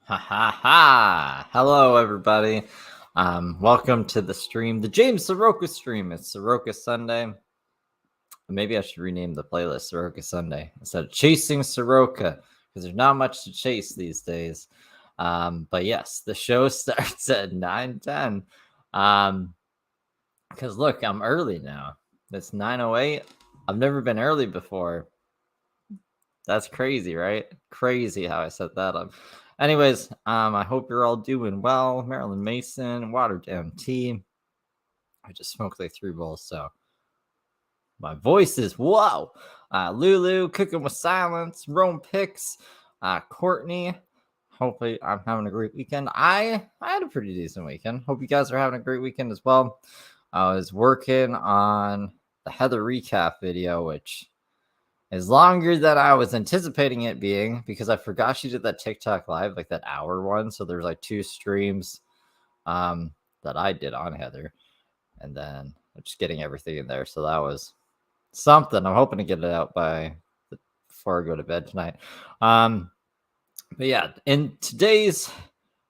Ha ha ha! Hello, everybody. Welcome to the stream, the James Saroka stream. It's Saroka Sunday. Maybe I should rename the playlist Saroka Sunday instead of Chasing Saroka because there's not much to chase these days. But yes, the show starts at 9:10. Because look, I'm early now. It's 9:08. I've never been early before. That's crazy, right? Crazy how I set that up. Anyways, I hope you're all doing well. Marilyn Mason, watered down tea. I just smoked like 3 bowls, so my voice is whoa. Lulu, cooking with silence. Rome picks. Courtney. Hopefully, I'm having a great weekend. I had a pretty decent weekend. Hope you guys are having a great weekend as well. I was working on the Heather recap video, which is longer than I was anticipating it being because I forgot she did that TikTok live, like that hour one. So there's like 2 streams that I did on Heather, and then just getting everything in there. So that was something. I'm hoping to get it out before I go to bed tonight. But yeah, in today's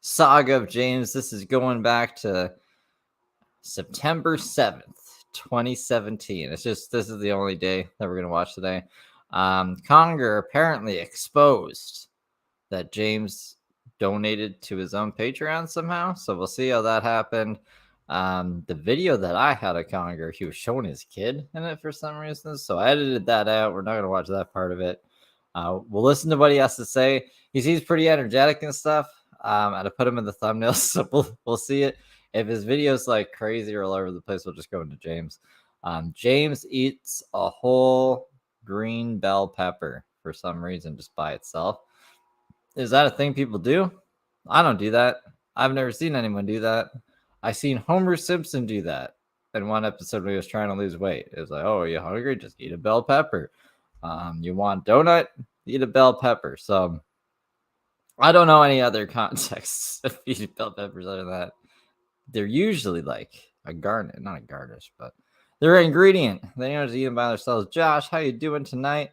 saga of James, this is going back to September 7th, 2017. This is the only day that we're gonna watch today. Conger apparently exposed that James donated to his own Patreon somehow. So we'll see how that happened. The video that I had of Conger, he was showing his kid in it for some reason. So I edited that out. We're not going to watch that part of it. We'll listen to what he has to say. He seems pretty energetic and stuff. And I put him in the thumbnail, so we'll see it. If his video's like crazy or all over the place, we'll just go into James. James eats a whole green bell pepper for some reason just by itself. Is that a thing people do? I don't do that. I've never seen anyone do that. I seen Homer Simpson do that in one episode when he was trying to lose weight. It was like, oh, are you hungry? Just eat a bell pepper. You want donut? Eat a bell pepper. So I don't know any other contexts of eating bell peppers other than that. They're usually like a garnish, not a garnish, but they're an ingredient. They don't just eat them by themselves. Josh, how you doing tonight?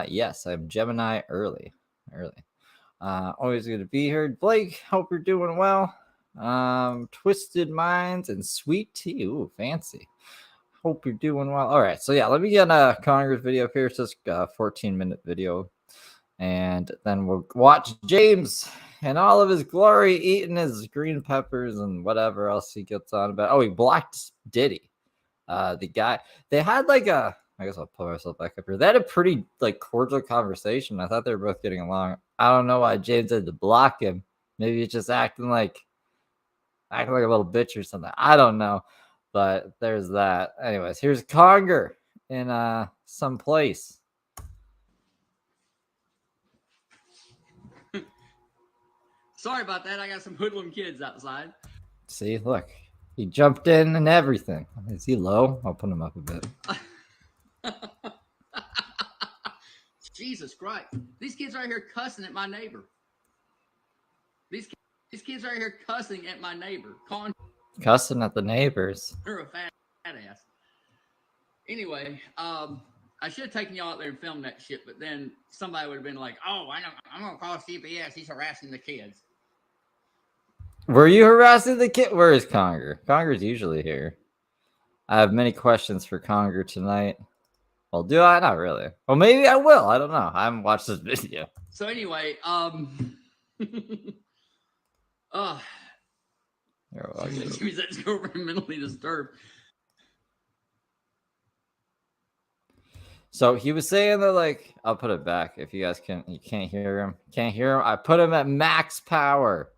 Yes, I'm Gemini early. Always good to be here. Blake, hope you're doing well. Twisted Minds and Sweet Tea. Ooh, fancy. Hope you're doing well. All right, so yeah, let me get a Congress video here. It's just a 14-minute video. And then we'll watch James in all of his glory eating his green peppers and whatever else he gets on about. Oh, he blocked Diddy. The guy, they had like I guess I'll pull myself back up here. They had a pretty like cordial conversation. I thought they were both getting along. I don't know why James had to block him. Maybe he's just acting like a little bitch or something. I don't know. But there's that. Anyways, here's Conger in some place. Sorry about that. I got some hoodlum kids outside. See, look. He jumped in and everything. Is he low? I'll put him up a bit. Jesus Christ. These kids right here cussing at my neighbor. These kids right here cussing at my neighbor. Cussing at the neighbors. They're a fat ass. Anyway, I should have taken y'all out there and filmed that shit, but then somebody would have been like, oh, I know, I'm going to call CPS. He's harassing the kids. Were you harassing the kid? Where is Conger? Conger's usually here. I have many questions for Conger tonight. Well, do I? Not really. Well, maybe I will. I don't know. I haven't watched this video. So anyway, that's girlfriend mentally disturbed. So he was saying that, like, I'll put it back if you guys you can't hear him. Can't hear him. I put him at max power.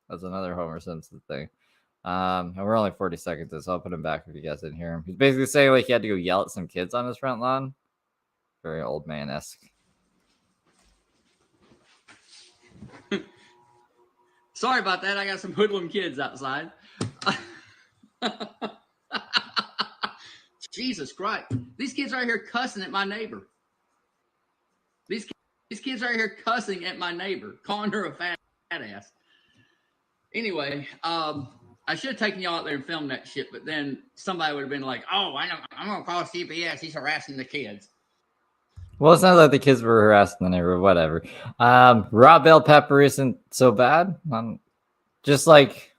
That's another Homer Simpson thing. And we're only 40 seconds in, so I'll put him back if you guys didn't hear him. He's basically saying like he had to go yell at some kids on his front lawn. Very old man-esque. Sorry about that. I got some hoodlum kids outside. Jesus Christ. These kids right here cussing at my neighbor. These kids right here cussing at my neighbor, calling her a fat ass. Anyway, I should have taken y'all out there and filmed that shit, but then somebody would have been like, oh, I know, I'm going to call CPS. He's harassing the kids. Well, it's not like the kids were harassing the neighbor, whatever. Raw bell pepper isn't so bad. Just like,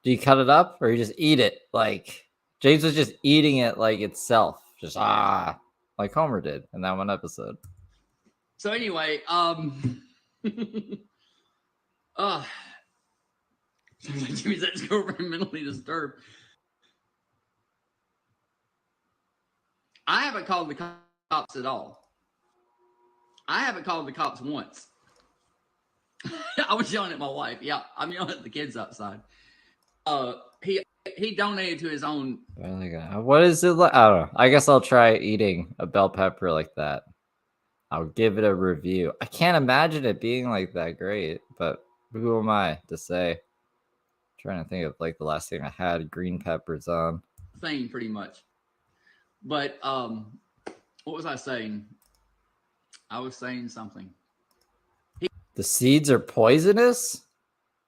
do you cut it up or you just eat it? Like James was just eating it like itself, just like Homer did in that one episode. So anyway, Jimmy's ex-girlfriend mentally disturbed. I haven't called the cops at all. I haven't called the cops once. I was yelling at my wife. Yeah, I'm yelling at the kids outside. He donated to his own. What is it like? I don't know. I guess I'll try eating a bell pepper like that. I'll give it a review. I can't imagine it being like that great, but who am I to say? I'm trying to think of like the last thing I had green peppers on. Thing pretty much. But what was I saying? I was saying something. The seeds are poisonous?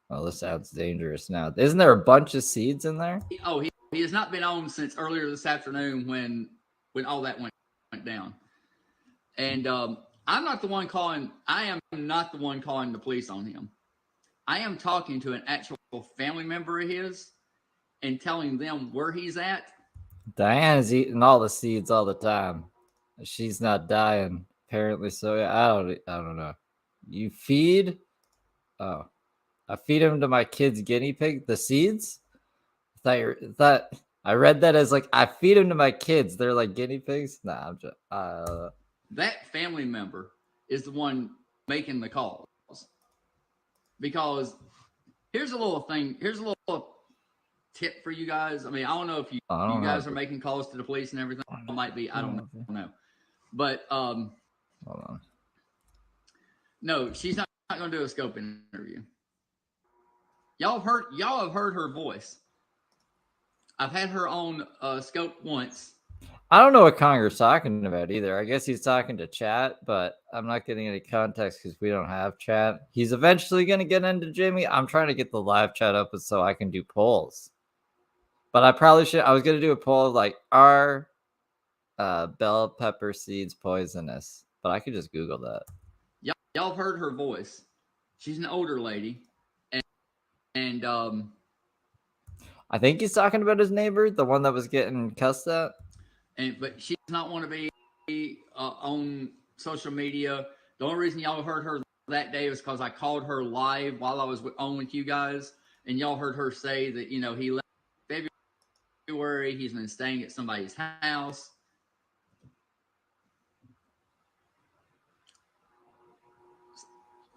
Oh, this sounds dangerous now. Isn't there a bunch of seeds in there? He has not been on since earlier this afternoon when all that went down. And I'm not the one calling. I am not the one calling the police on him. I am talking to an actual family member of his and telling them where he's at. Diana's eating all the seeds all the time. She's not dying. Apparently so. Yeah, I don't know. You feed? Oh. I feed them to my kids' guinea pig. The seeds? I read that as like I feed them to my kids. They're like guinea pigs. Nah, I'm just that family member is the one making the calls. Because here's a little thing. Here's a little tip for you guys. I mean, I don't know if you guys are making calls to the police and everything. It might be. I don't know. But hold on. No, she's not going to do a scope interview. Y'all have heard her voice. I've had her on scope once. I don't know what Conger's talking about either. I guess he's talking to chat, but I'm not getting any context because we don't have chat. He's eventually going to get into Jimmy. I'm trying to get the live chat open so I can do polls. But I probably should. I was going to do a poll like, are bell pepper seeds poisonous? But I could just Google that. Y'all have heard her voice. She's an older lady. And I think he's talking about his neighbor, the one that was getting cussed at. But she does not want to be on social media. The only reason y'all heard her that day was because I called her live while I was on with you guys, and y'all heard her say that he left February. He's been staying at somebody's house.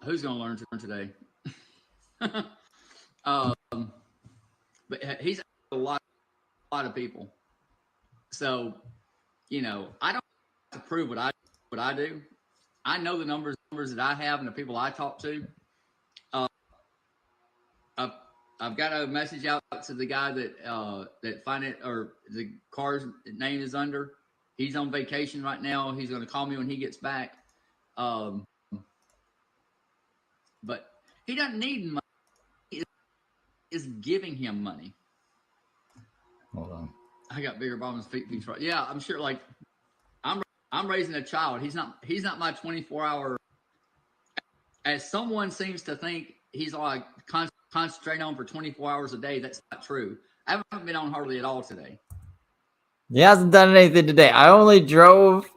Who's going to learn today? But he's a lot of people. So, I don't have to prove what I do. I know the numbers that I have and the people I talk to. I've got a message out to the guy that the car's name is under. He's on vacation right now. He's going to call me when he gets back. But he doesn't need money. Is giving him money. Hold on. I got bigger problems. Right. Yeah, I'm sure. Like, I'm raising a child. He's not my 24-hour. As someone seems to think he's like concentrating on for 24 hours a day. That's not true. I haven't been on hardly at all today. He hasn't done anything today. I only drove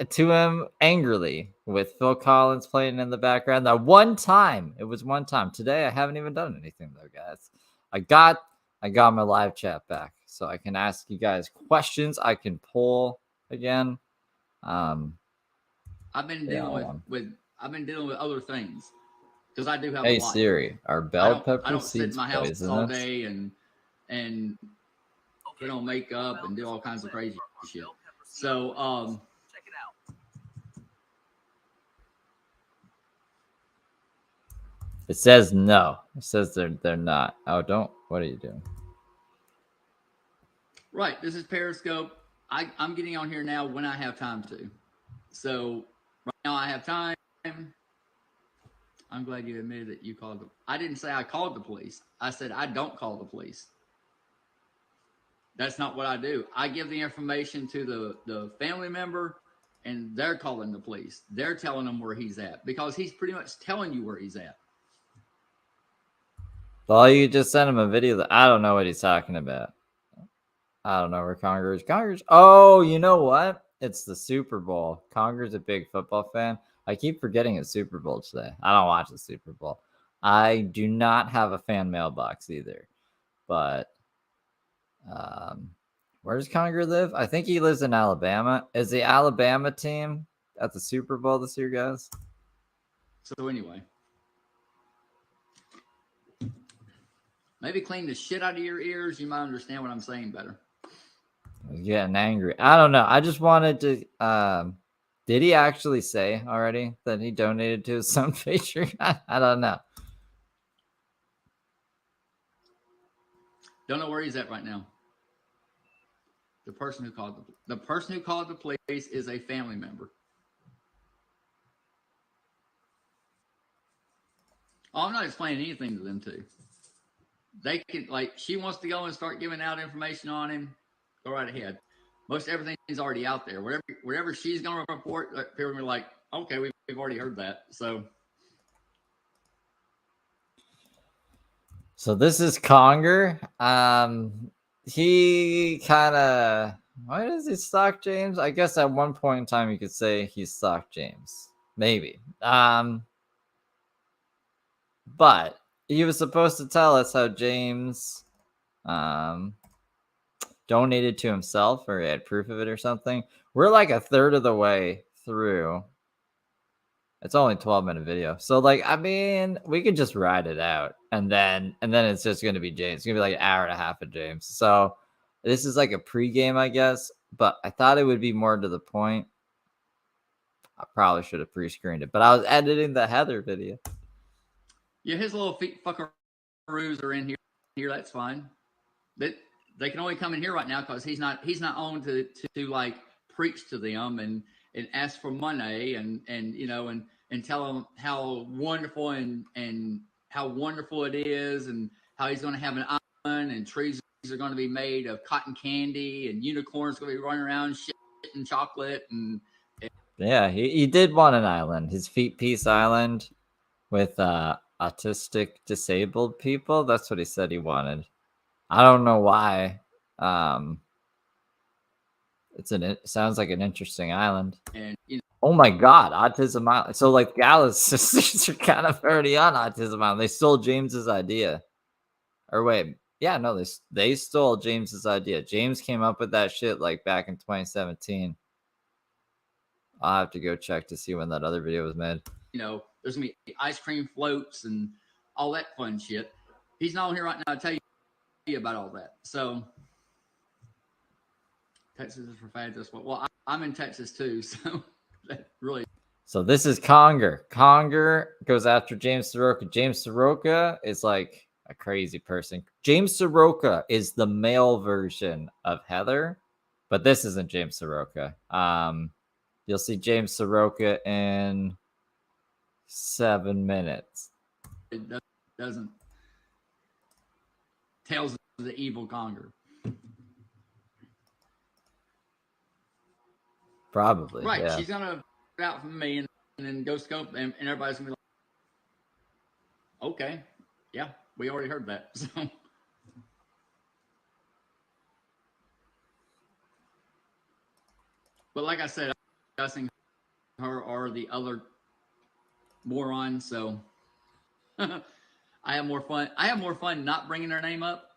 to him angrily with Phil Collins playing in the background. That one time. It was one time. Today I haven't even done anything though, guys. I got my live chat back, so I can ask you guys questions. I can poll again. I've been dealing with other things because I do have. Hey a lot. Siri, are bell pepper I don't seeds sit in my house poisonous? all day and put on makeup and do all kinds of crazy shit. So check it out. It says no. It says they're not. Oh, don't. What are you doing? Right. This is Periscope. I'm getting on here now when I have time to. So right now I have time. I'm glad you admitted that you called. I didn't say I called the police. I said I don't call the police. That's not what I do. I give the information to the family member, and they're calling the police. They're telling him where he's at because he's pretty much telling you where he's at. Well, you just sent him a video that I don't know what he's talking about. I don't know where Conger is. Conger's. Oh, you know what? It's the Super Bowl. Conger's a big football fan. I keep forgetting it's Super Bowl today. I don't watch the Super Bowl. I do not have a fan mailbox either. But where does Conger live? I think he lives in Alabama. Is the Alabama team at the Super Bowl this year, guys? So anyway, maybe clean the shit out of your ears. You might understand what I'm saying better. I was getting angry. I don't know. I just wanted to. Did he actually say already that he donated to his son Patreon? I don't know. Don't know where he's at right now. The person who called the police is a family member. Oh, I'm not explaining anything to them too. They can, like, she wants to go and start giving out information on him. Go right ahead. Most everything is already out there. Whatever she's going to report, people are like, okay, we've already heard that. So this is Conger. He kind of, why does he stalk James? I guess at one point in time you could say he stalked James, maybe. But he was supposed to tell us how James donated to himself, or he had proof of it or something. We're like a third of the way through. It's only a 12-minute video. So, like, I mean, we could just ride it out. And then it's just going to be James. It's going to be like an hour and a half of James. So, this is like a pregame, I guess. But I thought it would be more to the point. I probably should have pre-screened it. But I was editing the Heather video. Yeah, his little feet fuckaroos are in here. That's fine. They can only come in here right now because he's not on to like preach to them and ask for money and you know and tell them how wonderful and how wonderful it is and how he's going to have an island and trees are going to be made of cotton candy and unicorns going to be running around shitting chocolate and yeah, he did want an island, his Feet Peace Island with autistic disabled people. That's what he said he wanted. I don't know why. It sounds like an interesting island. And you know, oh my god, Autism Island. So like Gala's sisters are kind of already on Autism Island. They stole James's idea. Or wait, yeah, no, they stole James's idea. James came up with that shit like back in 2017. I'll have to go check to see when that other video was made. you know, there's gonna be ice cream floats and all that fun shit. He's not on here right now to tell you about all that. So Texas is for fads as well. Well, I'm in Texas too, so that really. So this is Conger. Conger goes after James Saroka. James Saroka is like a crazy person. James Saroka is the male version of Heather, but this isn't James Saroka. You'll see James Saroka in 7 minutes. It doesn't tells the evil Conger. Probably. Right. Yeah. She's gonna put out from me and then go scope and everybody's gonna be like, okay, yeah, we already heard that. So but like I said, I'm discussing her or the other moron, so I have more fun not bringing her name up,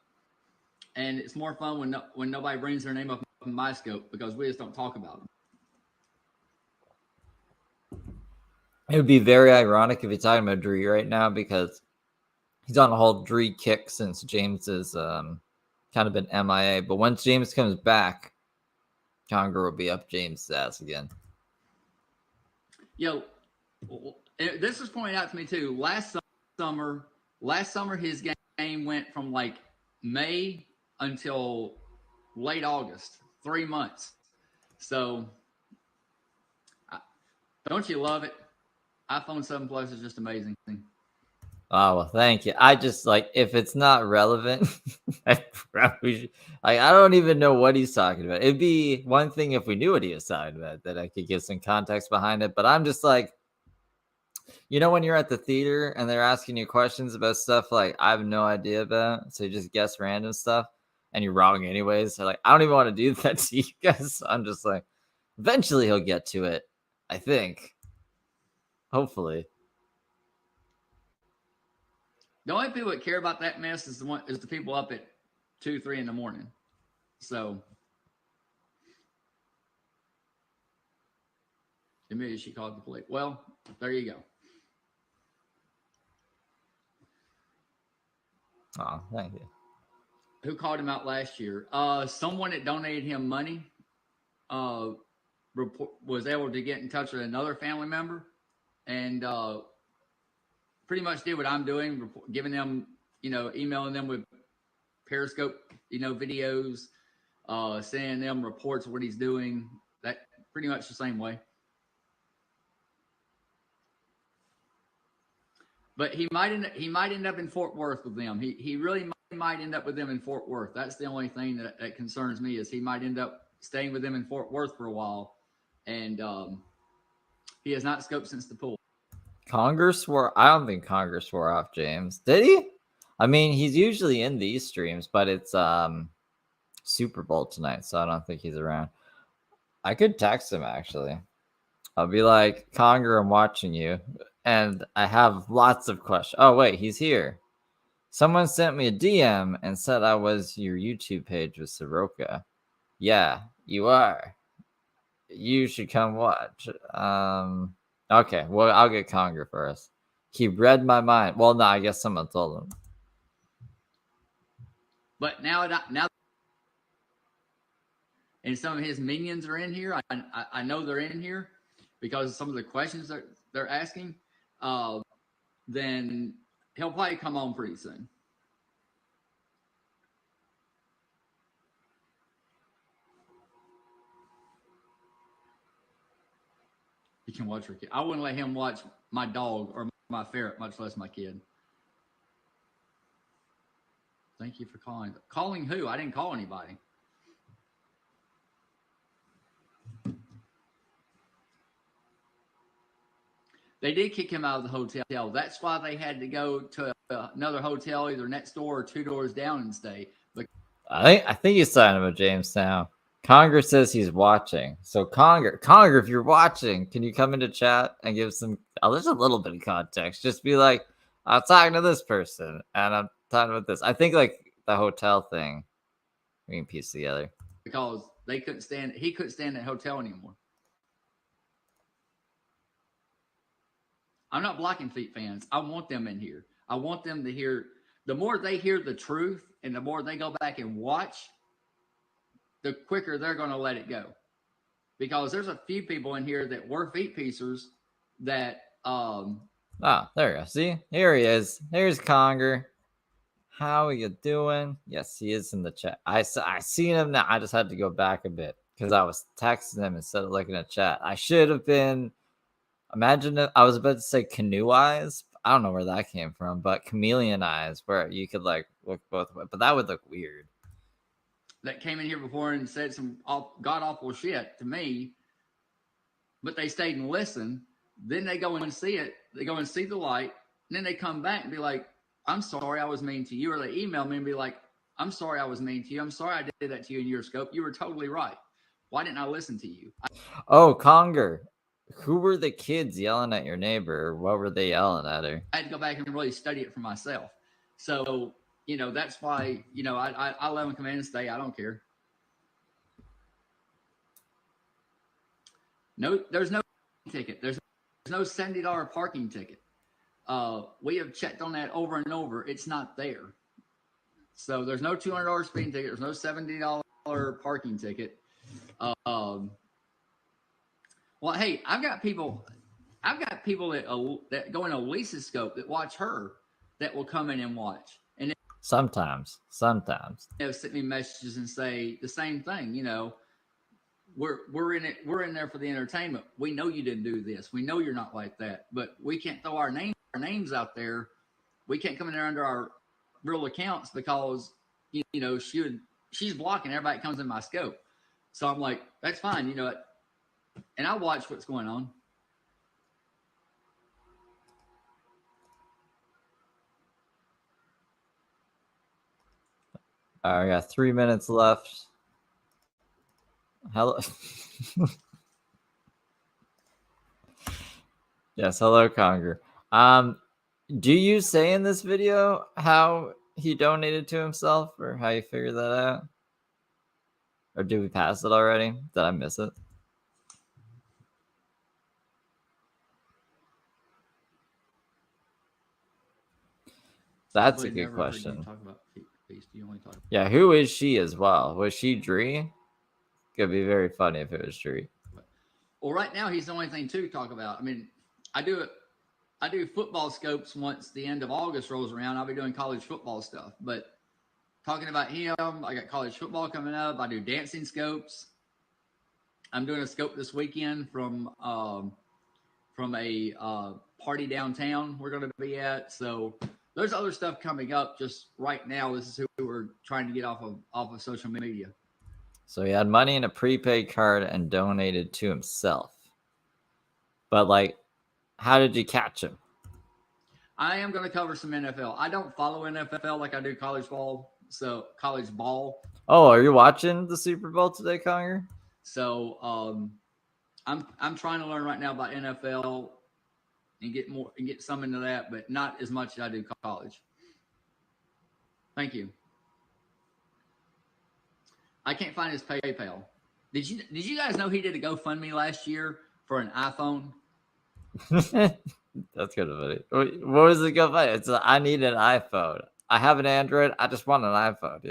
and it's more fun when nobody brings her name up in my scope because we just don't talk about them. It would be very ironic if you're talking about Dree right now because he's on a whole Dree kick since James is kind of been MIA. But once James comes back, Conger will be up James' ass again. Yo, this was pointed out to me too. Last summer, his game went from like May until late August, 3 months. So, don't you love it? iPhone 7 Plus is just amazing. Oh, well, thank you. I just like if it's not relevant, I probably should, like I don't even know what he's talking about. It'd be one thing if we knew what he was talking about, that I could give some context behind it. But I'm just like, when you're at the theater and they're asking you questions about stuff like I have no idea about, so you just guess random stuff and you're wrong anyways. So like I don't even want to do that to you guys. I'm just like, eventually he'll get to it. I think. Hopefully. The only people that care about that mess is the people up at 2, 3 in the morning. So immediately she called the police. Well, there you go. Oh, thank you. Who called him out last year? Someone that donated him money was able to get in touch with another family member and pretty much did what I'm doing, giving them, emailing them with Periscope, videos, sending them reports of what he's doing. That pretty much the same way. But he might end up in Fort Worth with them. He really might end up with them in Fort Worth. That's the only thing that concerns me, is he might end up staying with them in Fort Worth for a while, and he has not scoped since the pool. Congress swore. I don't think Congress swore off James. Did he? I mean, he's usually in these streams, but it's Super Bowl tonight, so I don't think he's around. I could text him actually. I'll be like, Conger, I'm watching you, and I have lots of questions. Oh wait, he's here. Someone sent me a DM and said I was your YouTube page with Saroka. Yeah, you are. You should come watch. Okay, well, I'll get Conger first. He read my mind. Well, no, I guess someone told him. But now, and some of his minions are in here. I know they're in here because of some of the questions that they're asking. Then he'll probably come on pretty soon. He can watch her kid. I wouldn't let him watch my dog or my ferret, much less my kid. Thank you for calling. Calling who? I didn't call anybody. They did kick him out of the hotel. That's why they had to go to another hotel, either next door or 2 doors down, and stay. But I think he's talking about James now. Conger says he's watching. So Conger, if you're watching, can you come into chat and give some? There's a little bit of context. Just be like, I'm talking to this person, and I'm talking about this. I think like the hotel thing, we can piece together. Because he couldn't stand that hotel anymore. I'm not blocking Feet fans. I want them in here. I want them to hear. The more they hear the truth and the more they go back and watch, the quicker they're going to let it go. Because there's a few people in here that were feet piecers that there you go. See, here he is. Here's Conger. How are you doing? Yes, he is in the chat. I seen him now. I just had to go back a bit because I was texting him instead of looking at chat. I should have been. Imagine if I was about to say canoe eyes. I don't know where that came from, but chameleon eyes, where you could like look both ways, but that would look weird. That came in here before and said some god awful shit to me, but they stayed and listened. Then they go and see it. They go and see the light, and then they come back and be like, "I'm sorry, I was mean to you," or they email me and be like, "I'm sorry, I was mean to you. I'm sorry, I did that to you in your scope. You were totally right. Why didn't I listen to you?" Oh, Conger. Who were the kids yelling at your neighbor? What were they yelling at her? I had to go back and really study it for myself. So, that's why, I let them come in and stay. I don't care. No, there's no ticket. There's no $70 parking ticket. We have checked on that over and over. It's not there. So there's no $200 speeding ticket. There's no $70 parking ticket. Well, hey, I've got people that go in a Lisa's scope that watch her that will come in and watch. And sometimes they'll send me messages and say the same thing. We're in it. We're in there for the entertainment. We know you didn't do this. We know you're not like that, but we can't throw our names out there we can't come in there under our real accounts because she's blocking everybody that comes in my scope. So I'm like, that's fine, and I watch what's going on. All right, I got 3 minutes left. Hello. Yes, hello, Conger. Do you say in this video how he donated to himself or how you figured that out? Or did we pass it already? Did I miss it? That's a good question. Yeah, who is she as well? Was she Dree? Could be very funny if it was Dree. Well, right now he's the only thing to talk about. I mean, I do football scopes once the end of August rolls around. I'll be doing college football stuff, but talking about him, I got college football coming up. I do dancing scopes. I'm doing a scope this weekend from a party downtown we're going to be at. So there's other stuff coming up. Just right now, this is who we're trying to get off of social media. So he had money in a prepaid card and donated to himself. But like, how did you catch him? I am going to cover some NFL. I don't follow NFL like I do college ball. So college ball. Oh, are you watching the Super Bowl today, Conger? So I'm trying to learn right now about NFL and get some into that, but not as much as I do college. Thank you. I can't find his PayPal. Did you guys know he did a GoFundMe last year for an iPhone? That's good of it. What was the GoFundMe? It's I need an iPhone. I have an Android. I just want an iPhone.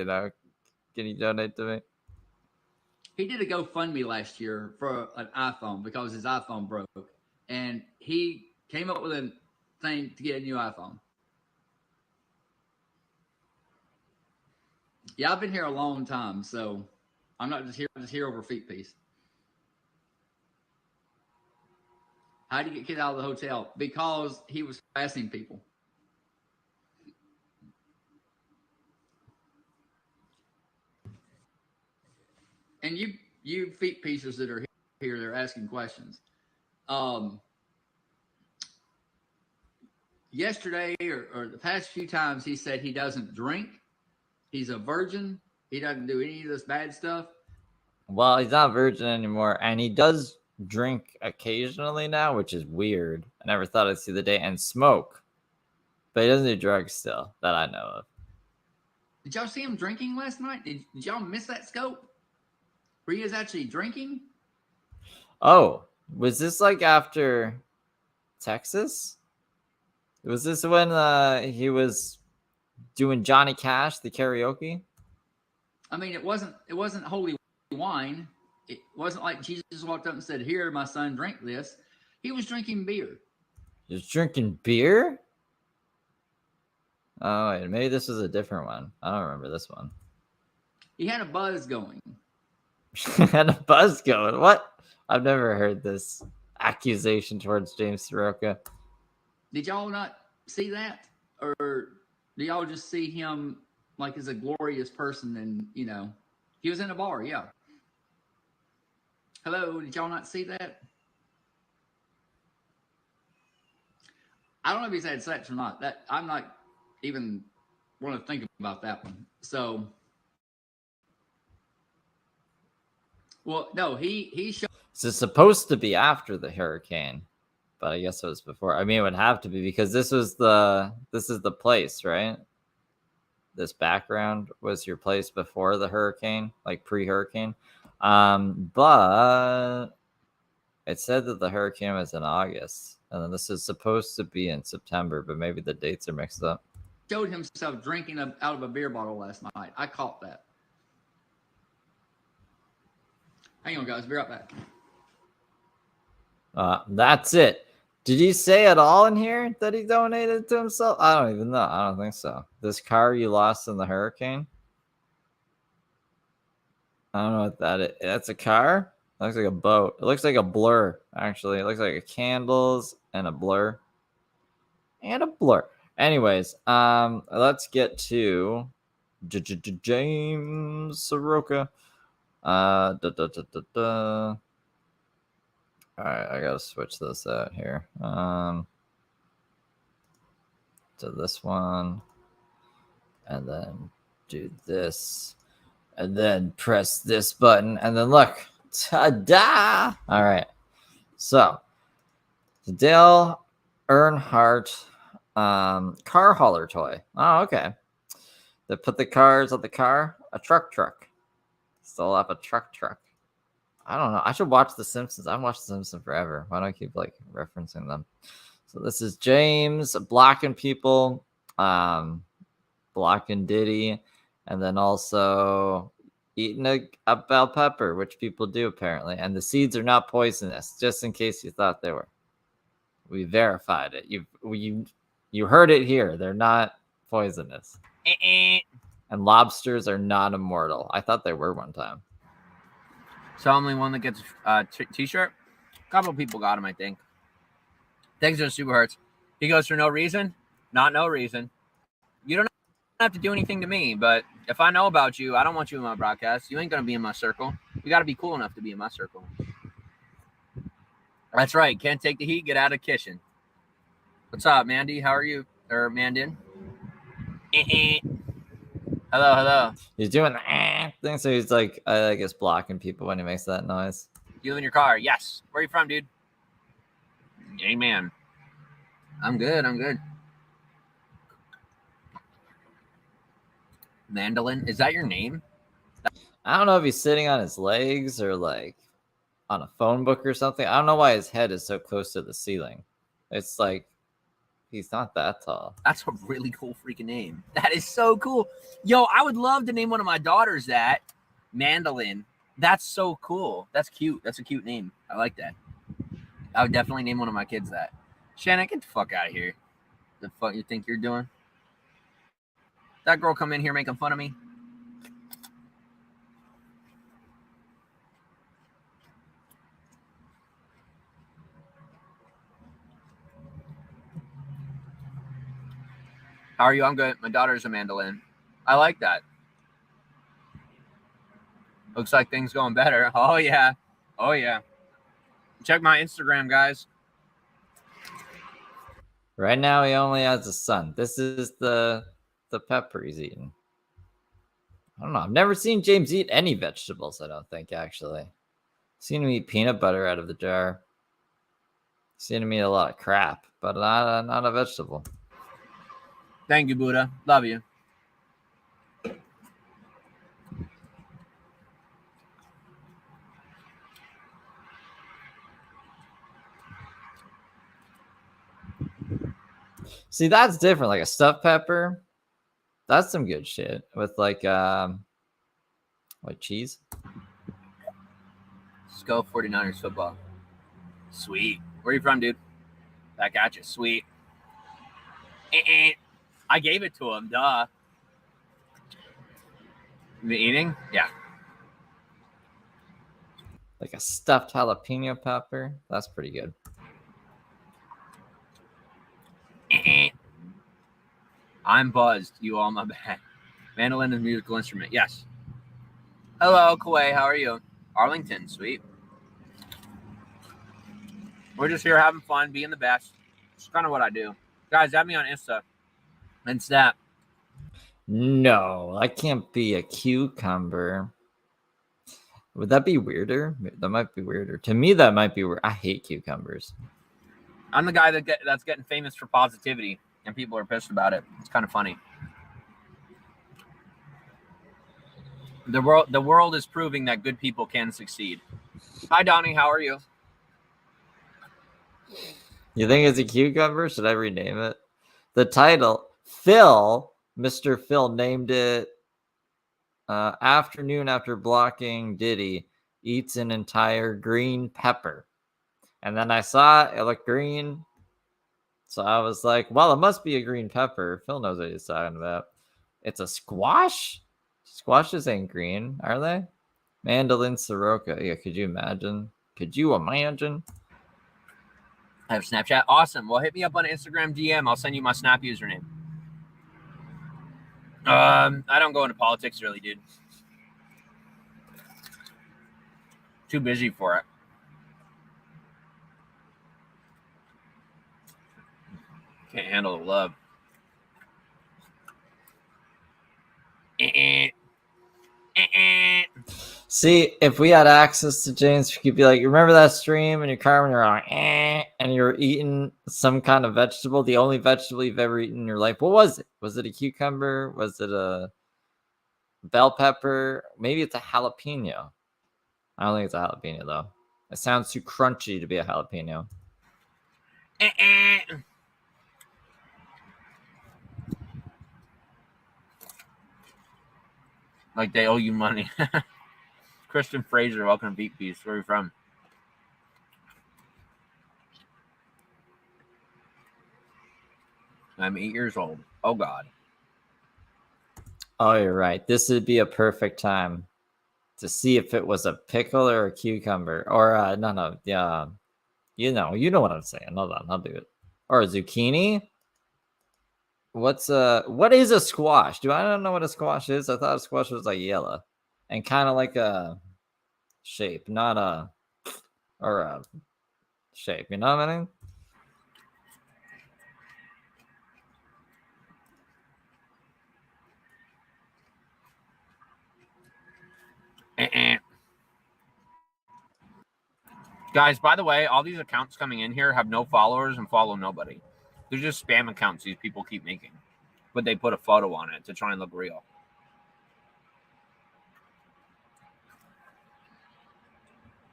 Can you donate to me? He did a GoFundMe last year for an iPhone because his iPhone broke, and he came up with a thing to get a new iPhone. Yeah, I've been here a long time, so I'm not just here over feet piece. How did you get kicked out of the hotel? Because he was harassing people. And you feet pieces that are here, they're asking questions. Yesterday or the past few times, he said he doesn't drink. He's a virgin. He doesn't do any of this bad stuff. Well, he's not a virgin anymore, and he does drink occasionally now, which is weird. I never thought I'd see the day, and smoke. But he doesn't do drugs still, that I know of. Did y'all see him drinking last night? Did y'all miss that scope? Where he is actually drinking? Oh, was this like after Texas? Was this when he was doing Johnny Cash, the karaoke? I mean, it wasn't holy wine. It wasn't like Jesus walked up and said, "Here, my son, drink this." He was drinking beer. He was drinking beer? Oh, wait, maybe this was a different one. I don't remember this one. He had a buzz going. Had a buzz going? What? I've never heard this accusation towards James Saroka. Did y'all not see that? Or do y'all just see him like as a glorious person and, he was in a bar, yeah. Hello, did y'all not see that? I don't know if he's had sex or not. That I'm not even want to think about that one. So, well, no, he showed. So it's supposed to be after the hurricane, but I guess it was before. I mean, it would have to be because this is the place, right? This background was your place before the hurricane, like pre-hurricane. But it said that the hurricane was in August, and then this is supposed to be in September, but maybe the dates are mixed up. Showed himself drinking out of a beer bottle last night. I caught that. Hang on, guys. Be right back. That's it. Did he say at all in here that he donated to himself? I don't even know. I don't think so. This car you lost in the hurricane? I don't know what that is. That's a car? It looks like a boat. It looks like a blur, actually. It looks like a candles and a blur. And a blur. Anyways, let's get to James Saroka. All right, I gotta switch this out here. To this one, and then do this, and then press this button, and then look, ta-da! All right, so the Dale Earnhardt car hauler toy. Oh, okay. They put the cars on the car, a truck. Still have a truck. I don't know. I should watch The Simpsons. I've watched The Simpsons forever. Why do I keep like referencing them? So this is James blocking people, blocking Diddy, and then also eating a bell pepper, which people do apparently. And the seeds are not poisonous, just in case you thought they were. We verified it. You heard it here. They're not poisonous. And lobsters are not immortal. I thought they were one time. So only one that gets a t-shirt. A couple people got him, I think. Thanks to Super Hurts. He goes for no reason. Not no reason. You don't have to do anything to me, but if I know about you, I don't want you in my broadcast. You ain't gonna be in my circle. You got to be cool enough to be in my circle. That's right. Can't take the heat. Get out of the kitchen. What's up, Mandy? How are you? Or Mandin? Hello. He's doing the thing, so he's like, I guess, blocking people when he makes that noise. You in your car? Yes. Where are you from, dude? Amen. I'm good. Mandolin, is that your name? I don't know if he's sitting on his legs or like on a phone book or something. I don't know why his head is so close to the ceiling. It's like he's not that tall. That's a really cool freaking name. That is so cool. Yo, I would love to name one of my daughters that. Mandolin. That's so cool. That's cute. That's a cute name. I like that. I would definitely name one of my kids that. Shannon, get the fuck out of here. The fuck you think you're doing? That girl come in here making fun of me. How are you? I'm good. My daughter's a mandolin. I like that. Looks like things going better. Oh, yeah. Check my Instagram, guys. Right now, he only has a son. This is the pepper he's eating. I don't know. I've never seen James eat any vegetables, I don't think, actually. I've seen him eat peanut butter out of the jar. I've seen him eat a lot of crap, but not a vegetable. Thank you, Buddha. Love you. See, that's different. Like a stuffed pepper, that's some good shit with like cheese. Let's go 49ers football. Sweet. Where are you from, dude? Back at you. Sweet. I gave it to him. Duh. You been eating? Yeah. Like a stuffed jalapeno pepper. That's pretty good. I'm buzzed. You all my back. Mandolin is a musical instrument. Yes. Hello, Kuwait. How are you? Arlington. Sweet. We're just here having fun, being the best. It's kind of what I do. Guys, add me on Insta and Snap. No, I can't be a cucumber. Would that be weirder? That might be weirder. To me, that might be weird. I hate cucumbers. I'm the guy that's getting famous for positivity, and people are pissed about it. It's kind of funny. The world is proving that good people can succeed. Hi, Donnie. How are you? You think it's a cucumber? Should I rename it? The title, Phil, Mr. Phil named it afternoon after blocking Diddy, eats an entire green pepper. And then I saw it looked green. So I was like, well, it must be a green pepper. Phil knows what he's talking about. It's a squash? Squashes ain't green, are they? Mandolin Saroka. Yeah, could you imagine? I have Snapchat. Awesome. Well, hit me up on Instagram DM. I'll send you my Snap username. I don't go into politics really, dude. Too busy for it. Can't handle the love. See, if we had access to James, we could be like, remember that stream in your car when you're like, and you're eating some kind of vegetable, the only vegetable you've ever eaten in your life. What was it? Was it a cucumber? Was it a bell pepper? Maybe it's a jalapeno. I don't think it's a jalapeno, though. It sounds too crunchy to be a jalapeno. Like they owe you money. Christian Fraser, welcome to Beat Piece. Where are you from? I'm 8 years old. Oh, God. Oh, you're right. This would be a perfect time to see if it was a pickle or a cucumber. Or, no. Yeah. You know what I'm saying. Hold on. I'll do it. Or a zucchini. What is a squash? I don't know what a squash is. I thought a squash was like yellow and kind of like a shape, not a shape. You know what I mean? Guys, by the way, all these accounts coming in here have no followers and follow nobody. They're just spam accounts these people keep making, but they put a photo on it to try and look real.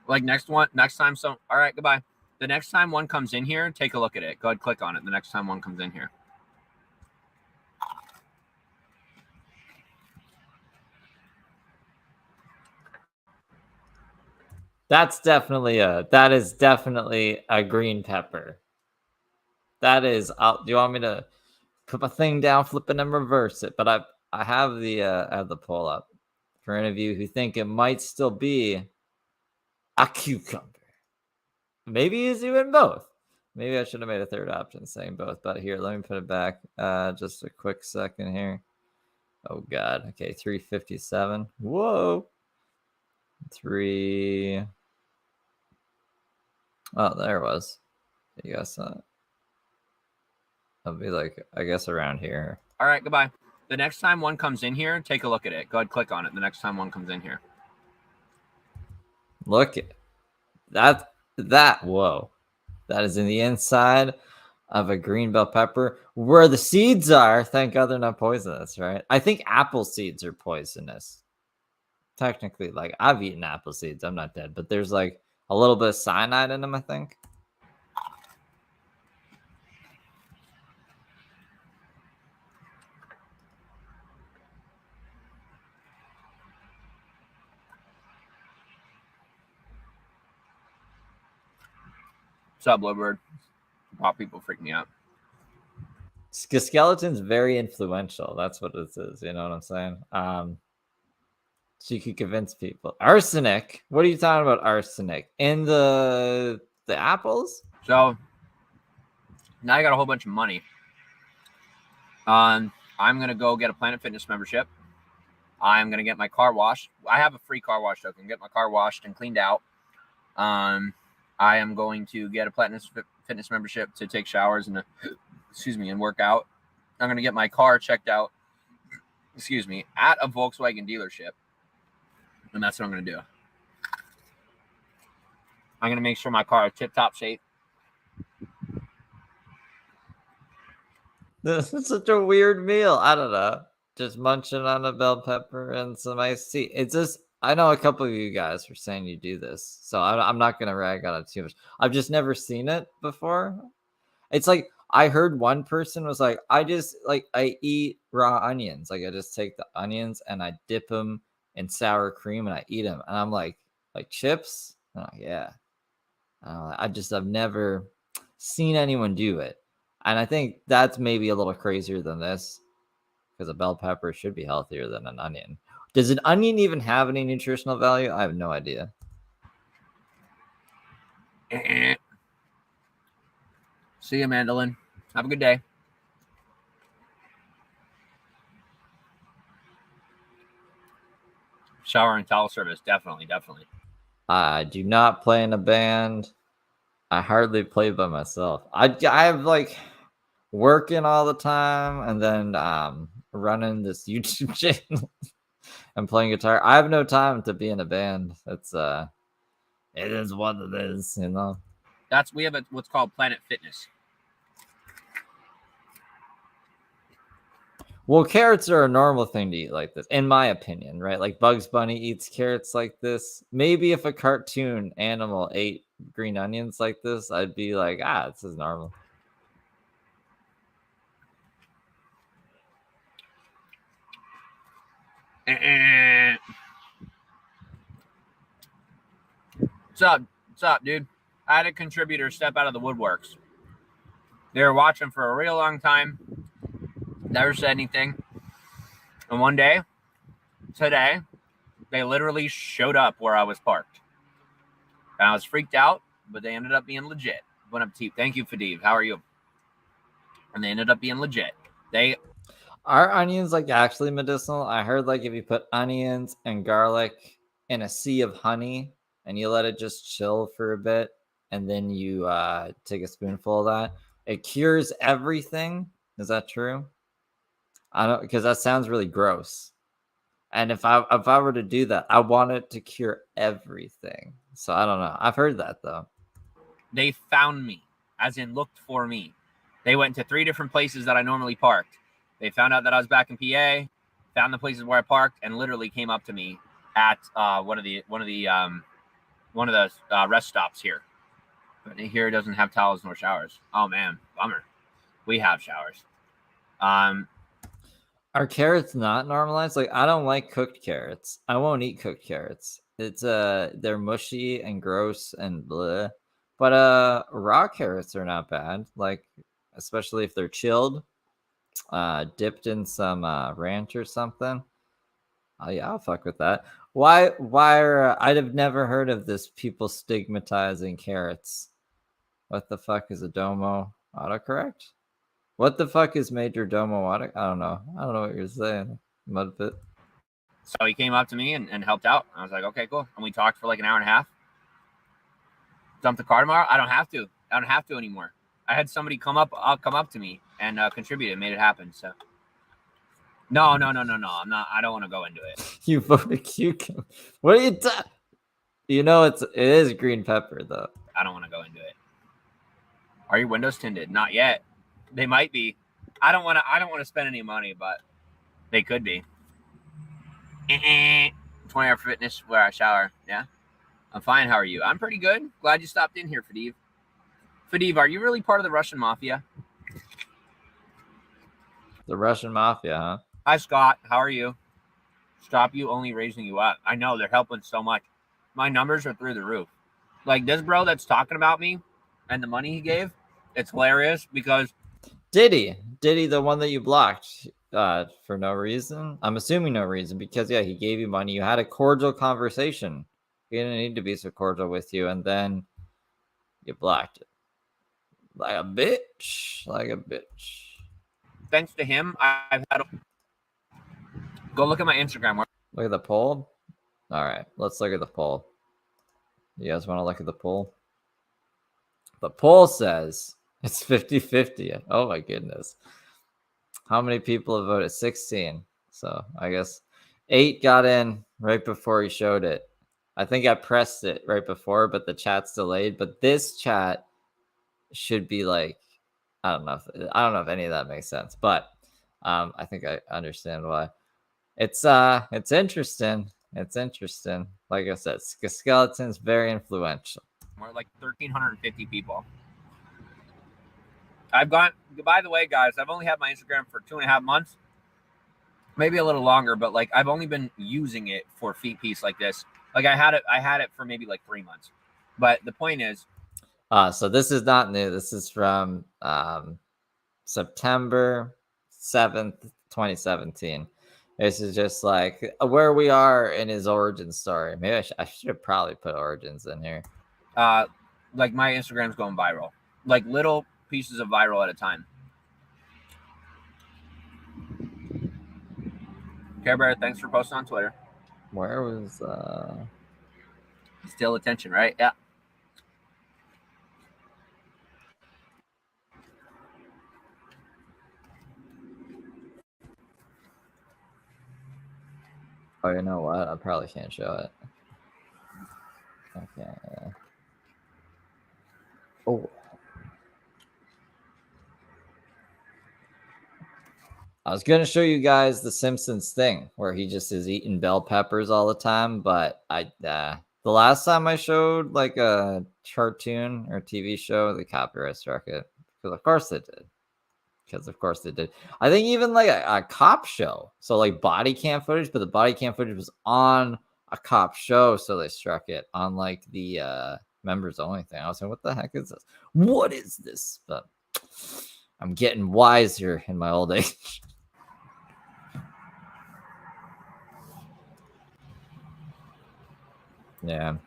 Like next time. So, all right, goodbye. The next time one comes in here, take a look at it. Go ahead, click on it. The next time one comes in here. That is definitely a green pepper. That is. Do you want me to put my thing down, flip it, and reverse it? But I have the pull up for any of you who think it might still be a cucumber. Maybe he's doing both. Maybe I should have made a third option saying both. But here, let me put it back. Just a quick second here. Oh God. Okay, 357. Whoa. 3. Oh, there it was. You guys saw it. I'll be like, I guess around here. All right, goodbye. The next time one comes in here, take a look at it. Go ahead, click on it. The next time one comes in here. Look at that. Whoa. That is in the inside of a green bell pepper where the seeds are. Thank God they're not poisonous, right? I think apple seeds are poisonous. Technically, like I've eaten apple seeds. I'm not dead, but there's like a little bit of cyanide in them, I think. What's up, Bluebird? Pop people freak me out. Skeleton's very influential. That's what it is. You know what I'm saying? So you could convince people. Arsenic. What are you talking about? Arsenic in the apples? So now I got a whole bunch of money. I'm gonna go get a Planet Fitness membership. I'm gonna get my car washed. I have a free car wash token. Get my car washed and cleaned out. I am going to get a Planet Fitness membership to take showers and and work out. I'm gonna get my car checked out. At a Volkswagen dealership, and that's what I'm gonna do. I'm gonna make sure my car is tip-top shape. This is such a weird meal. I don't know. Just munching on a bell pepper and some iced tea. It's just, I know a couple of you guys were saying you do this, so I'm not going to rag on it too much. I've just never seen it before. It's like, I heard one person was like, I eat raw onions. Like, I just take the onions and I dip them in sour cream and I eat them. And I'm like chips? Oh, yeah. I've never seen anyone do it. And I think that's maybe a little crazier than this because a bell pepper should be healthier than an onion. Does an onion even have any nutritional value? I have no idea. See you, Mandolin. Have a good day. Shower and towel service, definitely. I do not play in a band. I hardly play by myself. I have like working all the time and then running this YouTube channel and playing guitar. I have no time to be in a band. It's it is what it is, you know. We have what's called Planet Fitness. Well, carrots are a normal thing to eat like this, in my opinion, right? Like Bugs Bunny eats carrots like this. Maybe if a cartoon animal ate green onions like this, I'd be like, this is normal. What's up, dude? I had a contributor step out of the woodworks. They were watching for a real long time. Never said anything. And one day, today, they literally showed up where I was parked. And I was freaked out, but they ended up being legit. Bon appetit. Thank you, Fadib. How are you? And they ended up being legit. Are onions like actually medicinal? I heard like if you put onions and garlic in a sea of honey and you let it just chill for a bit and then you take a spoonful of that, it cures everything. Is that true? I don't, because that sounds really gross. And if I were to do that, I want it to cure everything. So I don't know. I've heard that though. They found me, as in looked for me. They went to 3 different places that I normally parked. They found out that I was back in PA, found the places where I parked, and literally came up to me at one of the rest stops here. But here it doesn't have towels nor showers. Oh man, bummer. We have showers. Are carrots not normalized? Like I don't like cooked carrots. I won't eat cooked carrots. It's they're mushy and gross and bleh. But raw carrots are not bad. Like especially if they're chilled, dipped in some ranch or something. Oh yeah, I'll fuck with that. Why I'd have never heard of this, people stigmatizing carrots. What the fuck is a domo autocorrect? What the fuck is Major Domo auto? I don't know. I don't know what you're saying. Mudpit. So he came up to me and helped out. I was like, okay, cool. And we talked for like an hour and a half. Dump the car tomorrow? I don't have to. I don't have to anymore. I had somebody come up to me and contribute and made it happen. So no. I'm not. I don't want to go into it. You voted cucumber. What are you talking? You know it is green pepper though. I don't want to go into it. Are your windows tinted? Not yet. They might be. I don't want to spend any money, but they could be. 20-hour fitness where I shower. Yeah. I'm fine. How are you? I'm pretty good. Glad you stopped in here, Fadib. Fadib, are you really part of the Russian mafia? The Russian mafia, huh? Hi, Scott. How are you? Stop you only raising you up. I know they're helping so much. My numbers are through the roof. Like this bro that's talking about me and the money he gave, it's hilarious because Diddy, the one that you blocked for no reason. I'm assuming no reason because yeah, he gave you money. You had a cordial conversation. He didn't need to be so cordial with you, and then you blocked it like a bitch, Thanks to him, I've had. Go look at my Instagram. Look at the poll. All right, let's look at the poll. You guys want to look at the poll? The poll says it's 50-50. Oh my goodness. How many people have voted? 16. So I guess 8 got in right before he showed it. I think I pressed it right before, but the chat's delayed. But this chat should be like, I don't know if any of that makes sense, but I think I understand why. It's interesting. It's interesting. Like I said, skeleton's very influential. More like 1,350 people. By the way, guys, I've only had my Instagram for 2.5 months, maybe a little longer, but like I've only been using it for feet piece like this. Like I had it for maybe like 3 months. But the point is, so this is not new. This is from September 7th, 2017. This is just like where we are in his origin story. Maybe I should have probably put origins in here. Like my Instagram's going viral. Like little pieces of viral at a time. Care Bear, thanks for posting on Twitter. Where was Still attention, right? Yeah. Oh, you know what? I probably can't show it. Okay. Oh. I was gonna show you guys the Simpsons thing where he just is eating bell peppers all the time, but the last time I showed like a cartoon or TV show, the copyright struck it. Because of course they did. Because of course they did. I think even like a cop show, so like body cam footage, but the body cam footage was on a cop show, so they struck it on like the members only thing. I was like, what the heck is this? What is this? But I'm getting wiser in my old age. Yeah.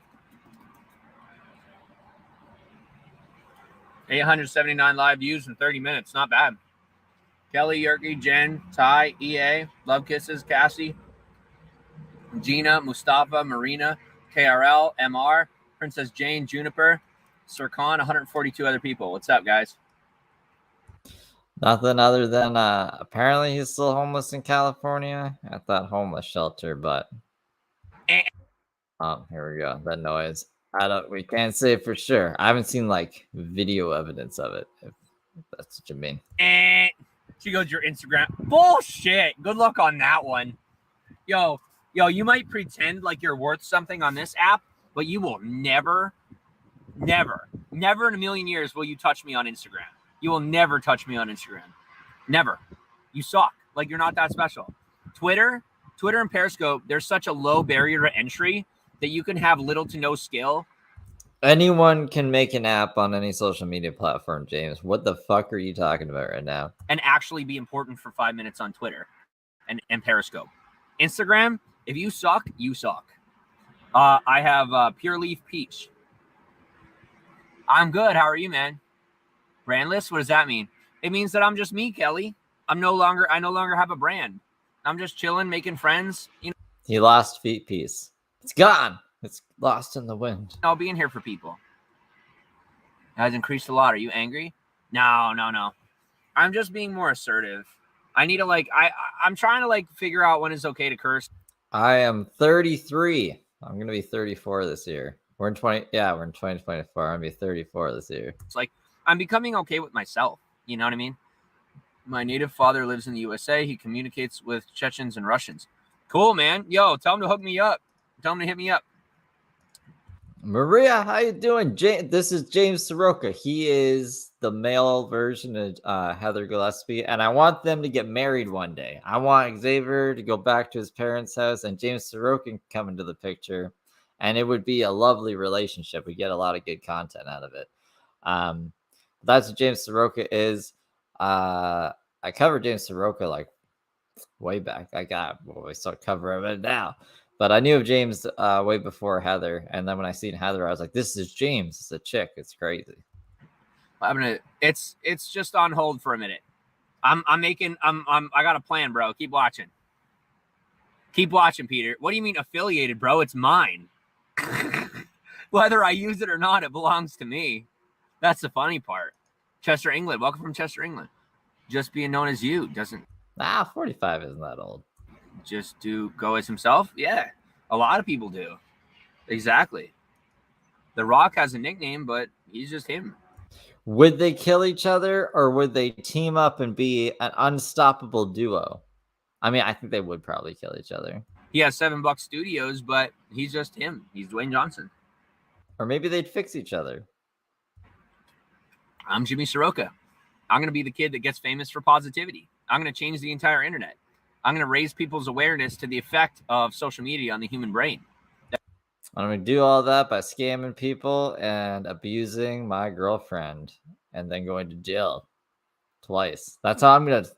879 live views in 30 minutes. Not bad. Kelly, Yerky, Jen, Ty, EA, Love Kisses, Cassie, Gina, Mustafa, Marina, KRL, MR, Princess Jane, Juniper, Sir Khan, 142 other people. What's up, guys? Nothing other than apparently he's still homeless in California at that homeless shelter, but here we go. That noise. We can't say for sure. I haven't seen like video evidence of it, if that's what you mean. She goes, your Instagram. Bullshit. Good luck on that one. Yo, you might pretend like you're worth something on this app, but you will never in a million years will you touch me on Instagram. You will never touch me on Instagram. Never. You suck. Like, you're not that special. Twitter and Periscope, there's such a low barrier to entry that you can have little to no skill. Anyone can make an app on any social media platform, James. What the fuck are you talking about right now? And actually be important for 5 minutes on Twitter and Periscope. Instagram, if you suck, you suck. I have Pure Leaf Peach. I'm good. How are you, man? Brandless? What does that mean? It means that I'm just me, Kelly. I no longer have a brand. I'm just chilling, making friends. You know, he lost feet piece. It's gone. It's lost in the wind. I'll be in here for people. It has increased a lot. Are you angry? No. I'm just being more assertive. I need to I'm trying to figure out when it's okay to curse. I am 33. I'm gonna be 34 this year. We're in 2024. I'm gonna be 34 this year. It's like I'm becoming okay with myself. You know what I mean? My native father lives in the USA. He communicates with Chechens and Russians. Cool, man. Yo, tell him to hook me up. Tell him to hit me up. Maria, how you doing? This is James Saroka. He is the male version of Heather Gillespie, and I want them to get married one day. I want Xavier to go back to his parents' house, and James Saroka can come into the picture, and it would be a lovely relationship. We get a lot of good content out of it. That's what James Saroka is. I covered James Saroka like way back. We start covering it now. But I knew of James way before Heather, and then when I seen Heather, I was like, "This is James. It's a chick. It's crazy." It's just on hold for a minute. I got a plan, bro. Keep watching. Keep watching, Peter. What do you mean affiliated, bro? It's mine. Whether I use it or not, it belongs to me. That's the funny part. Chester, England. Welcome from Chester, England. Just being known as you doesn't. 45 isn't that old. Just go as himself? Yeah. A lot of people do. Exactly. The Rock has a nickname, but he's just him. Would they kill each other, or would they team up and be an unstoppable duo? I mean, I think they would probably kill each other. He has $7 Studios, but he's just him. He's Dwayne Johnson. Or maybe they'd fix each other. I'm Jimmy Saroka. I'm going to be the kid that gets famous for positivity. I'm going to change the entire internet. I'm going to raise people's awareness to the effect of social media on the human brain. I'm going to do all that by scamming people and abusing my girlfriend and then going to jail twice. That's how I'm going to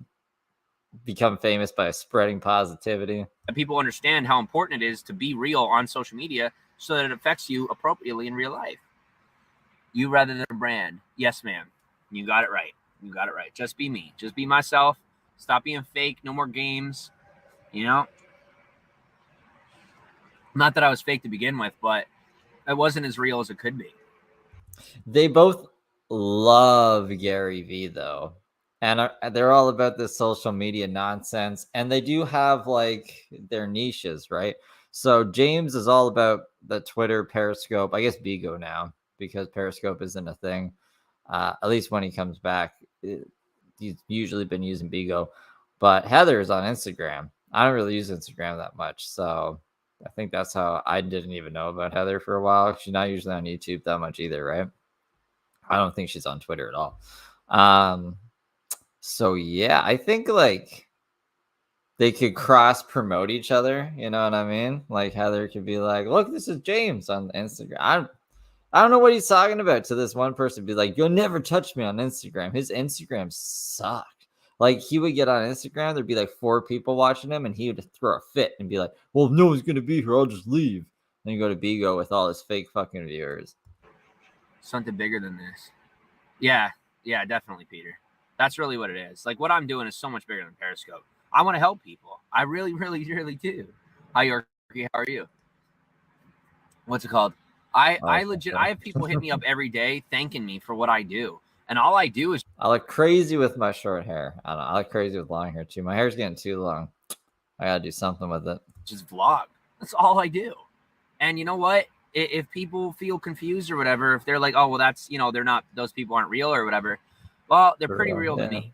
become famous, by spreading positivity. And people understand how important it is to be real on social media so that it affects you appropriately in real life. You rather than a brand. Yes, ma'am. You got it right. You got it right. Just be me. Just be myself. Stop being fake. No more games. You know? Not that I was fake to begin with, but it wasn't as real as it could be. They both love Gary Vee though, and they're all about this social media nonsense. And they do have like their niches, right? So James is all about the Twitter, Periscope. I guess Bigo now because Periscope isn't a thing. At least when he comes back, he's usually been using Bigo. But Heather is on Instagram. I don't really use Instagram that much, so I think that's how I didn't even know about Heather for a while. She's not usually on YouTube that much either, right? I don't think she's on Twitter at all. So yeah, I think like they could cross promote each other. You know what I mean? Like Heather could be like, "Look, this is James on Instagram." I don't know what he's talking about. To this one person, be like, "You'll never touch me on Instagram." His Instagram sucked. Like he would get on Instagram, there'd be like 4 people watching him, and he would throw a fit and be like, "Well, if no one's gonna be here, I'll just leave." Then you go to Bigo with all his fake fucking viewers. Something bigger than this. Yeah, definitely, Peter. That's really what it is. Like what I'm doing is so much bigger than Periscope. I want to help people. I really, really, really do. Hi, Yorkie. How are you? What's it called? I legit. I have people hit me up every day thanking me for what I do, and all I do is I look crazy with my short hair. I don't know. I look crazy with long hair too. My hair's getting too long. I gotta do something with it. just vlog. That's all I do. And you know what? If people feel confused or whatever, if they're like, oh, well, that's, they're not, those people aren't real or whatever. Well, they're pretty real to me.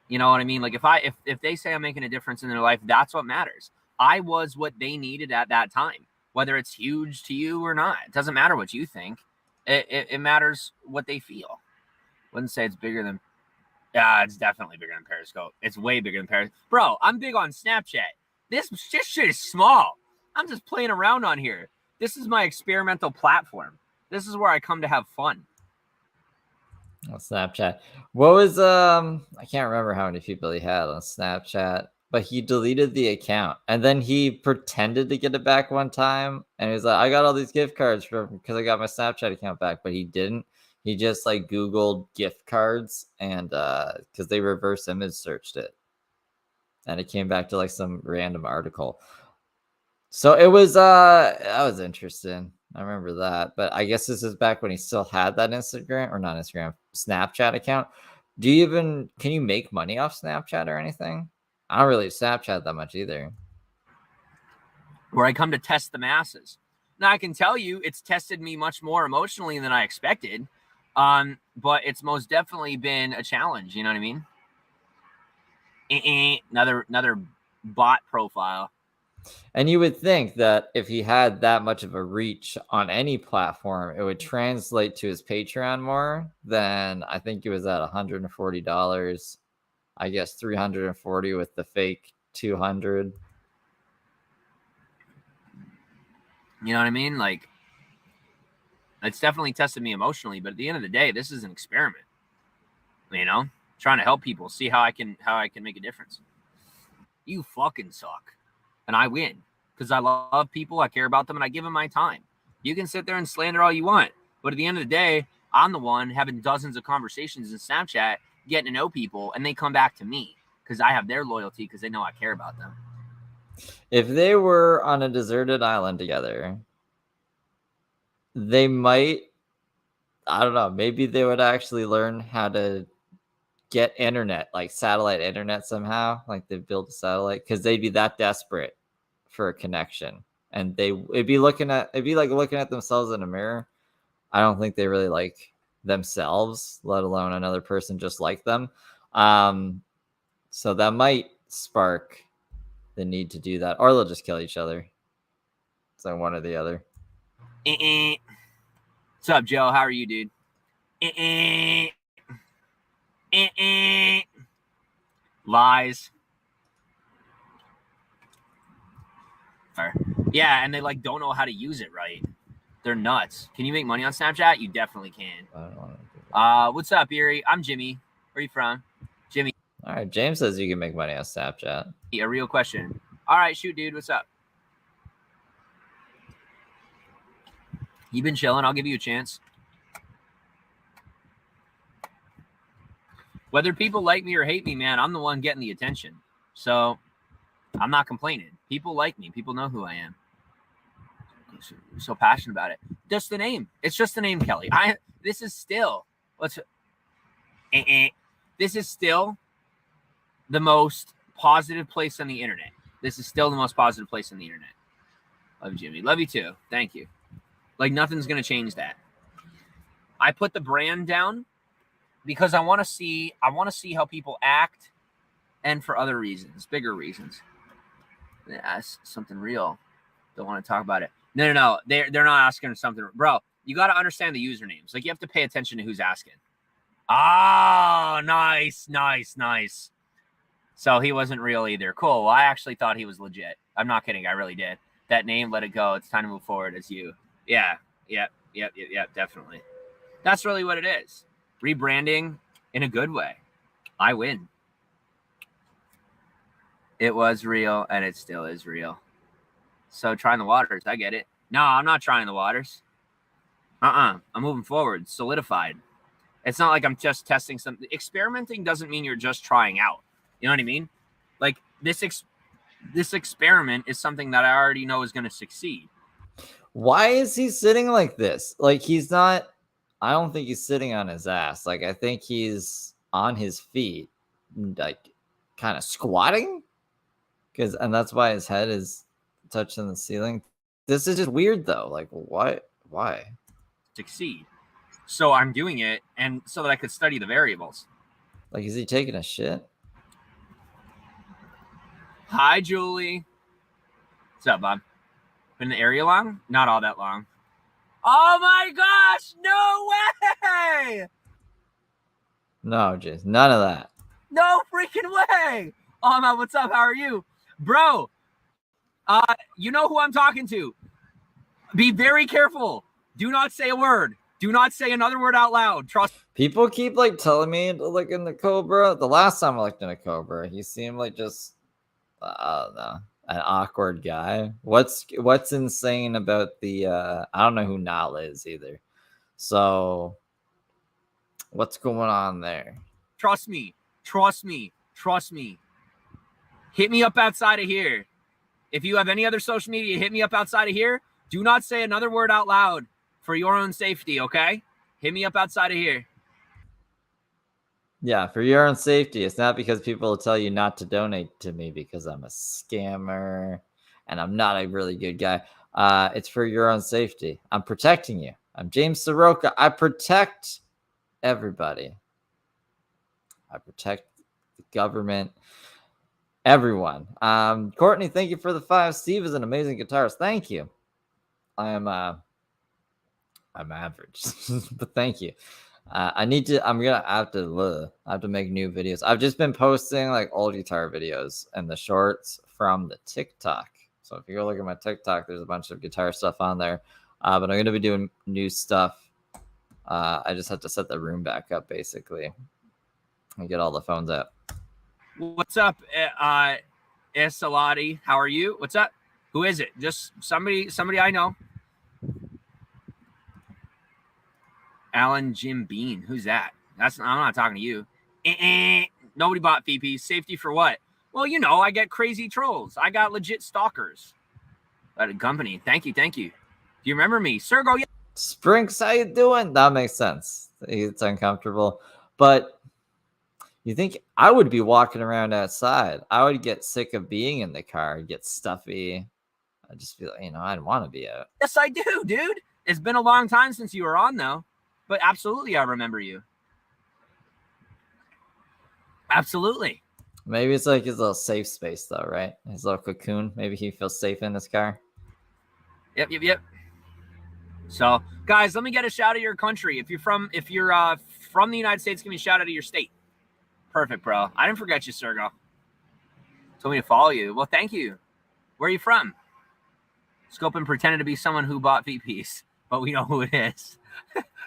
You know what I mean? Like if they say I'm making a difference in their life, that's what matters. I was what they needed at that time, whether it's huge to you or not. It doesn't matter what you think. It matters what they feel. Wouldn't say it's bigger than, yeah, it's definitely bigger than Periscope. It's way bigger than Periscope. Bro, I'm big on Snapchat. This shit is small. I'm just playing around on here. This is my experimental platform. This is where I come to have fun. Snapchat. What was I can't remember how many people he had on Snapchat, but he deleted the account and then he pretended to get it back one time and he was like, I got all these gift cards from because I got my Snapchat account back, but he didn't. He just like Googled gift cards and because they reverse image searched it. And it came back to like some random article. So it was that was interesting. I remember that. But I guess this is back when he still had that Instagram or not Instagram, Snapchat account. Can you make money off Snapchat or anything? I don't really Snapchat that much either. Where I come to test the masses. Now I can tell you it's tested me much more emotionally than I expected. But it's most definitely been a challenge, you know what I mean? Another bot profile. And you would think that if he had that much of a reach on any platform, it would translate to his Patreon more than I think it was at $140. I guess 340 with the fake 200. You know what I mean? Like, it's definitely tested me emotionally, but at the end of the day, this is an experiment. You know, trying to help people, see how I can make a difference. You fucking suck, and I win because I love people, I care about them, and I give them my time. You can sit there and slander all you want, but at the end of the day, I'm the one having dozens of conversations in Snapchat, getting to know people, and they come back to me because I have their loyalty because they know I care about them. If they were on a deserted island together, they might, I don't know, maybe they would actually learn how to get internet, like satellite internet somehow. Like they build a satellite because they'd be that desperate for a connection. And it'd be like looking at themselves in a mirror. I don't think they really like themselves, let alone another person just like them. So that might spark the need to do that, or they'll just kill each other. So one or the other. What's up, Joe? How are you, dude? Lies. Yeah, and they like don't know how to use it right. They're nuts. Can you make money on Snapchat? You definitely can. What's up, Erie? I'm Jimmy. Where are you from? Jimmy. All right, James says you can make money on Snapchat. A real question. All right, shoot, dude. What's up? You been chilling? I'll give you a chance. Whether people like me or hate me, man, I'm the one getting the attention. So I'm not complaining. People like me. People know who I am. I'm so passionate about it. Just the name. It's just the name, Kelly. This is still this is still the most positive place on the internet. This is still the most positive place on the internet. Love you, Jimmy. Love you too. Thank you. Like nothing's gonna change that. I put the brand down because I want to see how people act, and for other reasons, bigger reasons. That's something real. Don't want to talk about it. No. They're not asking something, bro. You got to understand the usernames. Like you have to pay attention to who's asking. Ah, nice. So he wasn't real either. Cool. Well, I actually thought he was legit. I'm not kidding. I really did. That name, let it go. It's time to move forward. It's you. Yeah. Definitely. That's really what it is. Rebranding in a good way. I win. It was real and it still is real. So trying the waters. I get it. No, I'm not trying the waters. I'm moving forward. Solidified. It's not like I'm just testing something. Experimenting doesn't mean you're just trying out. You know what I mean? Like this experiment is something that I already know is going to succeed. Why is he sitting like this? Like he's not, I don't think he's sitting on his ass. Like I think he's on his feet, like kind of squatting. And that's why his head is touching the ceiling. This is just weird though. Like what? Why? Succeed. So I'm doing it and so that I could study the variables. Like, is he taking a shit? Hi, Julie. What's up, Bob? Been in the area long? Not all that long. Oh my gosh, no way! No, Jace, none of that. No freaking way! Oh man, what's up? How are you? Bro, you know who I'm talking to. Be very careful. Do not say a word. Do not say another word out loud. Trust. People keep like telling me to look in the Cobra. The last time I looked in a Cobra, he seemed like just, I don't know, an awkward guy. What's insane about the I don't know who Nal is either. So what's going on there? Trust me. Hit me up outside of here. If you have any other social media, hit me up outside of here. Do not say another word out loud for your own safety, okay? Hit me up outside of here. Yeah, for your own safety. It's not because people will tell you not to donate to me because I'm a scammer and I'm not a really good guy. It's for your own safety. I'm protecting you. I'm James Saroka. I protect everybody. I protect the government, everyone. Courtney, thank you for the 5. Steve is an amazing guitarist. Thank you. I'm average, but thank you. I have to make new videos. I've just been posting like old guitar videos and the shorts from the TikTok. So if you go look at my TikTok, there's a bunch of guitar stuff on there. But I'm going to be doing new stuff. I just have to set the room back up basically and get all the phones out. What's up, Salati? How are you? What's up? Who is it? Just somebody I know. Alan Jim Bean. Who's that? I'm not talking to you. Nobody bought VP. Safety for what? Well, you know, I get crazy trolls. I got legit stalkers at a company. Thank you. Do you remember me? Sergo, yeah. Sprinks, how you doing? That makes sense. It's uncomfortable. But you think I would be walking around outside? I would get sick of being in the car, get stuffy. I'd just feel, I'd want to be out. Yes, I do, dude. It's been a long time since you were on, though. But absolutely, I remember you. Absolutely. Maybe it's like his little safe space, though, right? His little cocoon. Maybe he feels safe in his car. Yep. So, guys, let me get a shout out of your country. If you're from the United States, give me a shout out of your state. Perfect, bro. I didn't forget you, Sergo. Told me to follow you. Well, thank you. Where are you from? Scopin pretended to be someone who bought VPs, but we know who it is.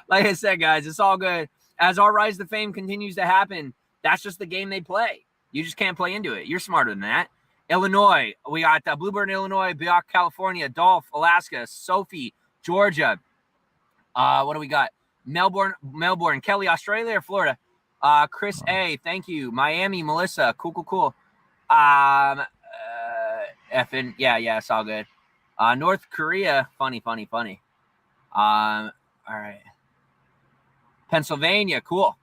Like I said, guys, it's all good. As our rise to fame continues to happen, that's just the game they play. You just can't play into it. You're smarter than that. Illinois, we got Bluebird, Illinois, Bioc, California, Dolph, Alaska, Sophie, Georgia. What do we got? Melbourne, Kelly, Australia or Florida? Chris A, thank you. Miami, Melissa, cool. Effing, yeah, it's all good. North Korea, funny. All right. Pennsylvania, cool.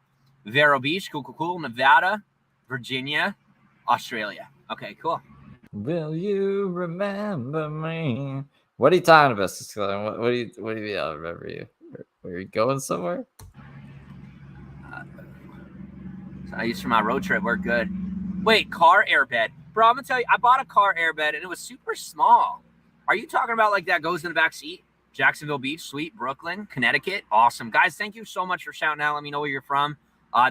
Vero Beach, cool. Nevada, Virginia, Australia. Okay, cool. Will you remember me? What are you talking about, Cisco? What do you mean I'll remember you? Were you going somewhere? I used for my road trip. We're good. Wait, car airbed. Bro, I'm going to tell you, I bought a car airbed, and it was super small. Are you talking about like that goes in the back seat? Jacksonville Beach, sweet. Brooklyn, Connecticut. Awesome. Guys, thank you so much for shouting out. Let me know where you're from.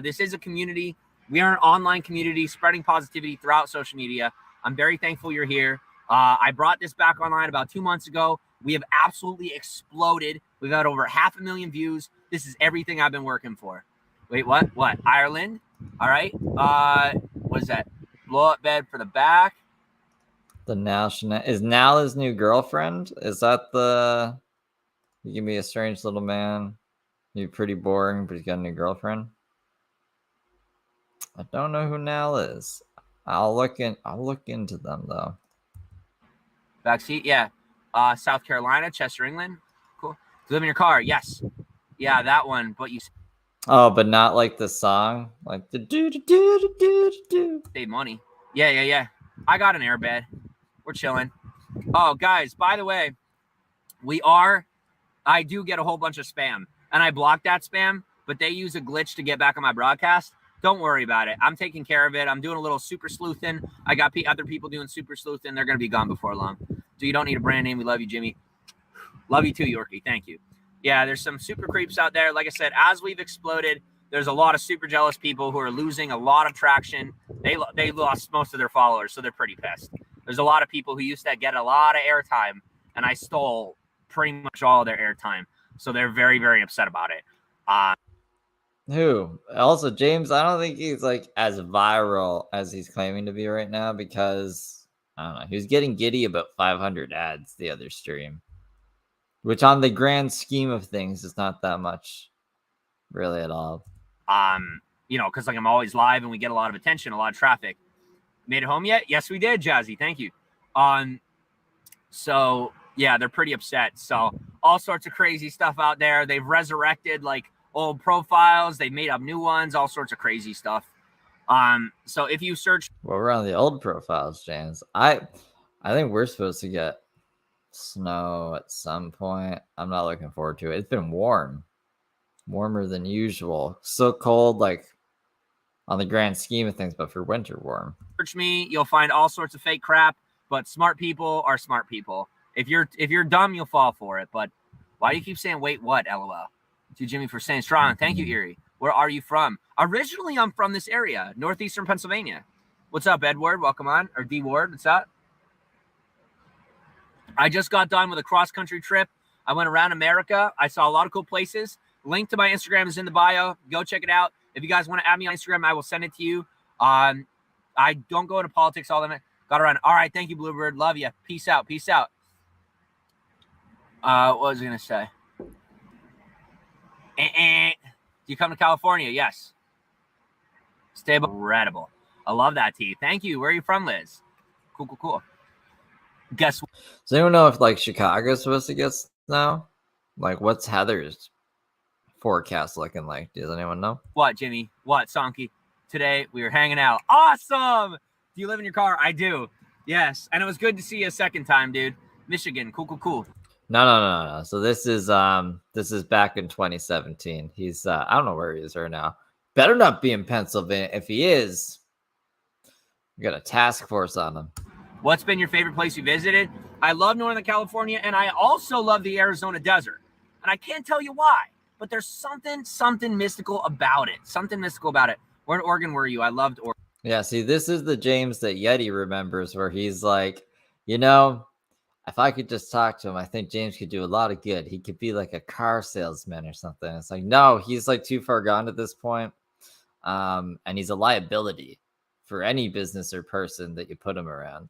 This is a community. We are an online community spreading positivity throughout social media. I'm very thankful you're here. I brought this back online about 2 months ago. We have absolutely exploded. We've had over 500,000 views. This is everything I've been working for. Wait, what? What? Ireland? All right. What is that? Blow up bed for the back. The national is Nala's new girlfriend. Is that the? You give me a strange little man. You're pretty boring, but he's got a new girlfriend. I don't know who Nal is. I'll look into them though. Backseat, yeah. South Carolina, Chester, England. Cool. Live in your car, yes. Yeah, that one. But you Oh, but not like the song, like the do. save money. Yeah. I got an airbed. We're chilling. Oh, guys, by the way, I do get a whole bunch of spam, and I block that spam, but they use a glitch to get back on my broadcast. Don't worry about it. I'm taking care of it. I'm doing a little super sleuthing. I got other people doing super sleuthing. They're going to be gone before long. So you don't need a brand name. We love you, Jimmy. Love you too, Yorkie. Thank you. Yeah, there's some super creeps out there. Like I said, as we've exploded, there's a lot of super jealous people who are losing a lot of traction. They lost most of their followers, so they're pretty pissed. There's a lot of people who used to get a lot of airtime, and I stole pretty much all of their airtime. So they're very, very upset about it. Who? Also, James, I don't think he's like as viral as he's claiming to be right now because I don't know. He was getting giddy about 500 ads the other stream, which on the grand scheme of things is not that much, really at all. Because like I'm always live and we get a lot of attention, a lot of traffic. Made it home yet? Yes, we did, Jazzy. Thank you. So yeah, they're pretty upset. So all sorts of crazy stuff out there. They've resurrected like old profiles. They made up new ones. All sorts of crazy stuff. So if you search, well, we're on the old profiles, James. I think we're supposed to get snow at some point. I'm not looking forward to it. It's been warmer than usual. So cold, like on the grand scheme of things, but for winter warm. Search me, you'll find all sorts of fake crap. But smart people are smart people. If you're dumb, you'll fall for it. But why do you keep saying wait what? LOL. To Jimmy for staying strong. Thank you, Erie. Where are you from? Originally, I'm from this area, northeastern Pennsylvania. What's up, Edward? Welcome on. Or D Ward, what's up? I just got done with a cross-country trip. I went around America. I saw a lot of cool places. Link to my Instagram is in the bio. Go check it out. If you guys want to add me on Instagram, I will send it to you. I don't go into politics all the time. Got around. All right. Thank you, Bluebird. Love you. Peace out. What was I going to say? Do you come to California? Yes. Stable. Incredible. I love that tea. Thank you. Where are you from, Liz? Cool. Guess what? Does anyone know if like Chicago's supposed to get snow? Like, what's Heather's forecast looking like? Does anyone know? What, Jimmy? What, Sonky? Today we were hanging out. Awesome. Do you live in your car? I do. Yes. And it was good to see you a second time, dude. Michigan. Cool. No. So this is back in 2017. He's I don't know where he is right now. Better not be in Pennsylvania. If he is, we got a task force on him. What's been your favorite place you visited? I love Northern California, and I also love the Arizona desert. And I can't tell you why, but there's something mystical about it. Where in Oregon were you? I loved Oregon. Yeah, see, this is the James that Yeti remembers where he's like, if I could just talk to him, I think James could do a lot of good. He could be like a car salesman or something. It's like, no, he's like too far gone at this point. And he's a liability for any business or person that you put him around.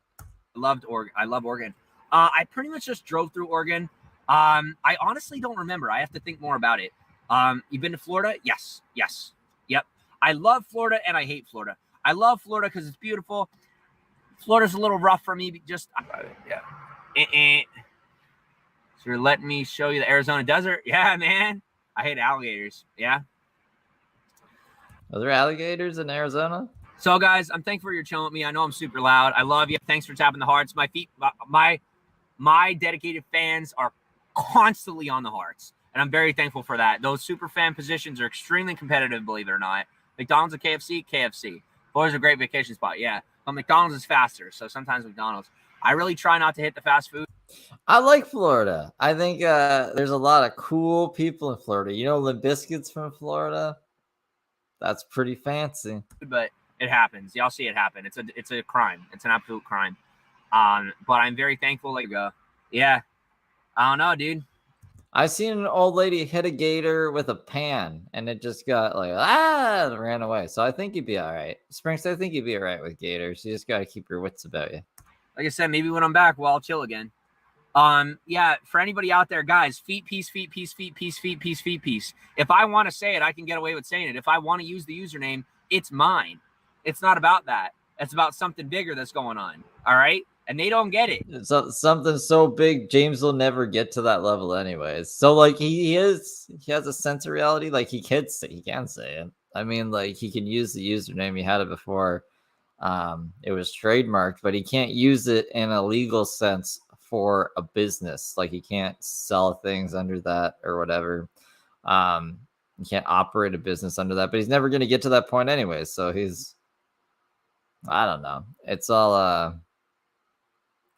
I love Oregon. I pretty much just drove through Oregon. I honestly don't remember. I have to think more about it. You've been to Florida? Yes. Yep. I love Florida and I hate Florida. I love Florida because it's beautiful. Florida's a little rough for me. Just yeah. So you're letting me show you the Arizona desert? Yeah, man. I hate alligators. Yeah. Are there alligators in Arizona? So, guys, I'm thankful you're chilling with me. I know I'm super loud. I love you. Thanks for tapping the hearts. My dedicated fans are constantly on the hearts, and I'm very thankful for that. Those super fan positions are extremely competitive, believe it or not. McDonald's and KFC. Florida's a great vacation spot, yeah. But McDonald's is faster, so sometimes McDonald's. I really try not to hit the fast food. I like Florida. I think there's a lot of cool people in Florida. You know, Limp Bizkit's from Florida. That's pretty fancy. But it happens. Y'all see it happen. It's a crime. It's an absolute crime. But I'm very thankful. Like, yeah. I don't know, dude. I seen an old lady hit a gator with a pan, and it just got like and ran away. So I think you'd be all right, Sprinks. I think you'd be all right with gators. You just gotta keep your wits about you. Like I said, maybe when I'm back, well, I'll chill again. Yeah, for anybody out there, guys, feet piece. If I want to say it, I can get away with saying it. If I want to use the username, it's mine. It's not about that. It's about something bigger that's going on. All right. And they don't get it. So, something so big, James will never get to that level anyways. So like he has a sense of reality. Like he can say it. I mean, like he can use the username. He had it before. It was trademarked, but he can't use it in a legal sense for a business. Like he can't sell things under that or whatever. He can't operate a business under that, but he's never going to get to that point anyways. So I don't know. It's all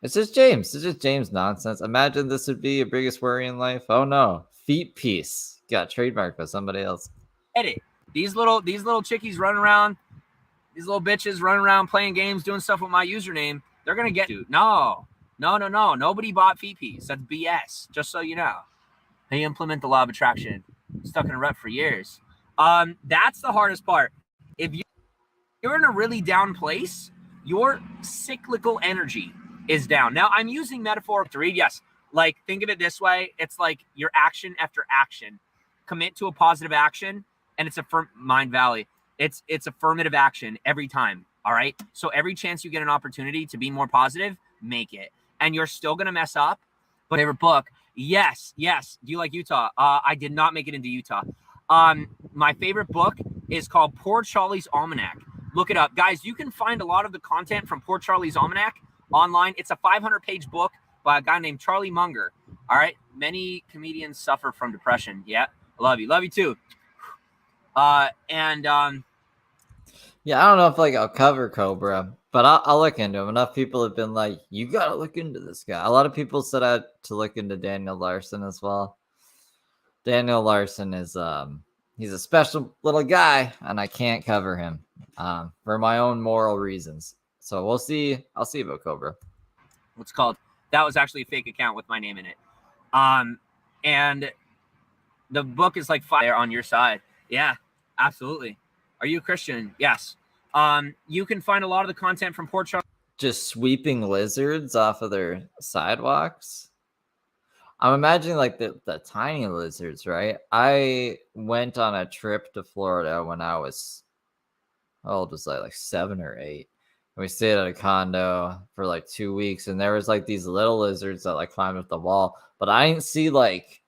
it's just James. It's just James nonsense. Imagine this would be your biggest worry in life. Oh no, feet piece got trademarked by somebody else. Edit. These little chickies running around, these little bitches running around playing games, doing stuff with my username. They're gonna get you. No. Nobody bought feet piece. That's BS. Just so you know, they implement the law of attraction. Stuck in a rut for years. That's the hardest part. If you're in a really down place, your cyclical energy is down. Now, I'm using metaphor to read. Yes. Like, think of it this way. It's like your action after action. Commit to a positive action, and it's Mind Valley. It's affirmative action every time. All right. So every chance you get an opportunity to be more positive, make it. And you're still going to mess up. But favorite book. Yes. Do you like Utah? I did not make it into Utah. My favorite book is called Poor Charlie's Almanac. Look it up. Guys, you can find a lot of the content from Poor Charlie's Almanac online. It's a 500-page book by a guy named Charlie Munger. All right. Many comedians suffer from depression. Yeah. I love you. Love you too. Yeah, I don't know if like I'll cover Cobra, but I'll look into him. Enough people have been like, you gotta look into this guy. A lot of people said I had to look into Daniel Larson as well. Daniel Larson is he's a special little guy, and I can't cover him for my own moral reasons. So we'll see. I'll see about Cobra. What's called? That was actually a fake account with my name in it. And the book is like fire on your side. Yeah, absolutely. Are you a Christian? Yes. You can find a lot of the content from Poor Charlie. Just sweeping lizards off of their sidewalks. I'm imagining like the tiny lizards, right? I went on a trip to Florida when I was, how old was I? Like 7 or 8. And we stayed at a condo for like 2 weeks, and there was like these little lizards that like climbed up the wall. But I didn't see like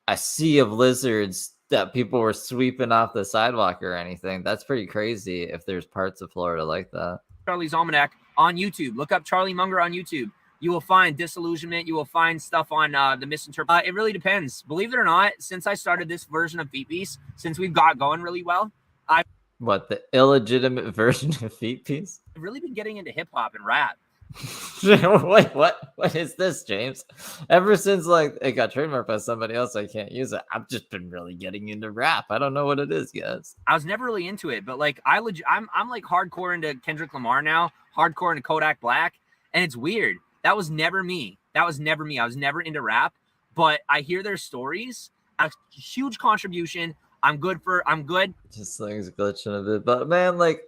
a sea of lizards that people were sweeping off the sidewalk or anything. That's pretty crazy if there's parts of Florida like that. Charlie's Almanac on YouTube. Look up Charlie Munger on YouTube. You will find disillusionment. You will find stuff on the misinterpretation. It really depends. Believe it or not, since I started this version of Feet Piece, since we've got going really well, What, the illegitimate version of Feet Piece? I've really been getting into hip hop and rap. Wait, what is this, James? Ever since like it got trademarked by somebody else, I can't use it. I've just been really getting into rap. I don't know what it is, guys. I was never really into it, but like I'm like hardcore into Kendrick Lamar now, hardcore into Kodak Black, and it's weird. That was never me. I was never into rap, but I hear their stories. A huge contribution. I'm good. Just things glitching a bit, but man, like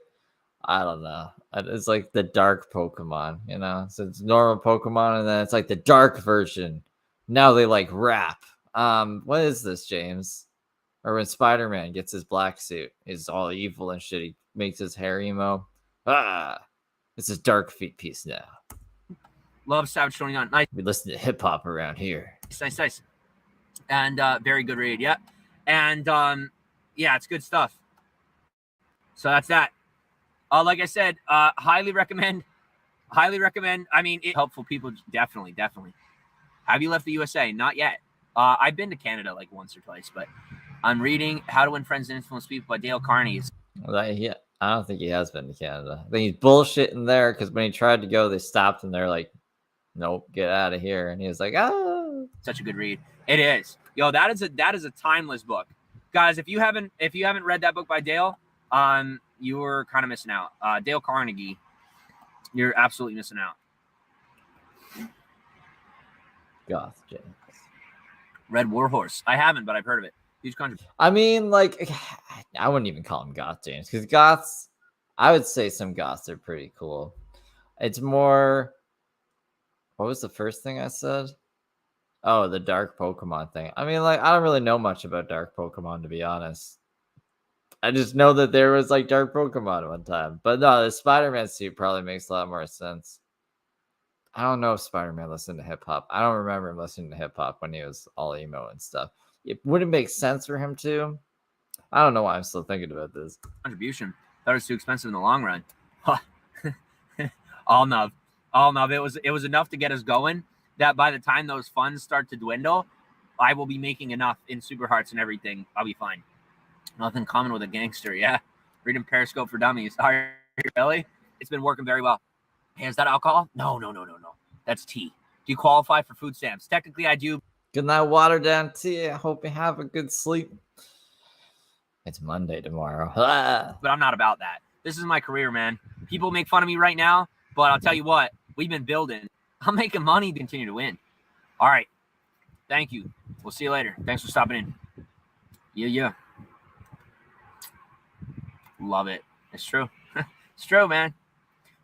I don't know. It's like the dark Pokemon, you know? So it's normal Pokemon, and then it's like the dark version. Now they like rap. What is this, James? Or when Spider-Man gets his black suit, he's all evil and shit. He makes his hair emo. It's his dark feet piece now. Love Savage 29. Nice. We listen to hip hop around here. Nice. And very good read. Yeah. And yeah, it's good stuff. So that's that. Like I said, highly recommend. I mean, it's helpful people. Definitely. Have you left the USA? Not yet. I've been to Canada like once or twice, but I'm reading How to Win Friends and Influence People by Dale Carnegie. Yeah, I don't think he has been to Canada. I think he's bullshitting there because when he tried to go, they stopped him. They're like, nope, get out of here. And he was like, oh. Such a good read. It is. Yo, that is a timeless book. Guys, if you haven't read that book by Dale, you're kind of missing out. Dale Carnegie, you're absolutely missing out. Goth James. Red Warhorse. I haven't, but I've heard of it. Huge country. I mean, like, I wouldn't even call him Goth James because goths, I would say some goths are pretty cool. It's more, what was the first thing I said? Oh, the dark Pokemon thing. I mean, like, I don't really know much about dark Pokemon, to be honest. I just know that there was, like, dark Pokemon one time. But no, the Spider-Man suit probably makes a lot more sense. I don't know if Spider-Man listened to hip-hop. I don't remember him listening to hip-hop when he was all emo and stuff. It wouldn't make sense for him to. I don't know why I'm still thinking about this. Contribution. Thought it was too expensive in the long run. All nub. It was enough to get us going that by the time those funds start to dwindle, I will be making enough in Super Hearts and everything. I'll be fine. Nothing common with a gangster. Yeah. Reading Periscope for Dummies. Are you really? It's been working very well. Hey, is that alcohol? No. That's tea. Do you qualify for food stamps? Technically, I do. Good night, water down tea. I hope you have a good sleep. It's Monday tomorrow. But I'm not about that. This is my career, man. People make fun of me right now, but I'll tell you what, we've been building. I'm making money to continue to win. All right. Thank you. We'll see you later. Thanks for stopping in. Yeah. Love it. It's true. It's true, man.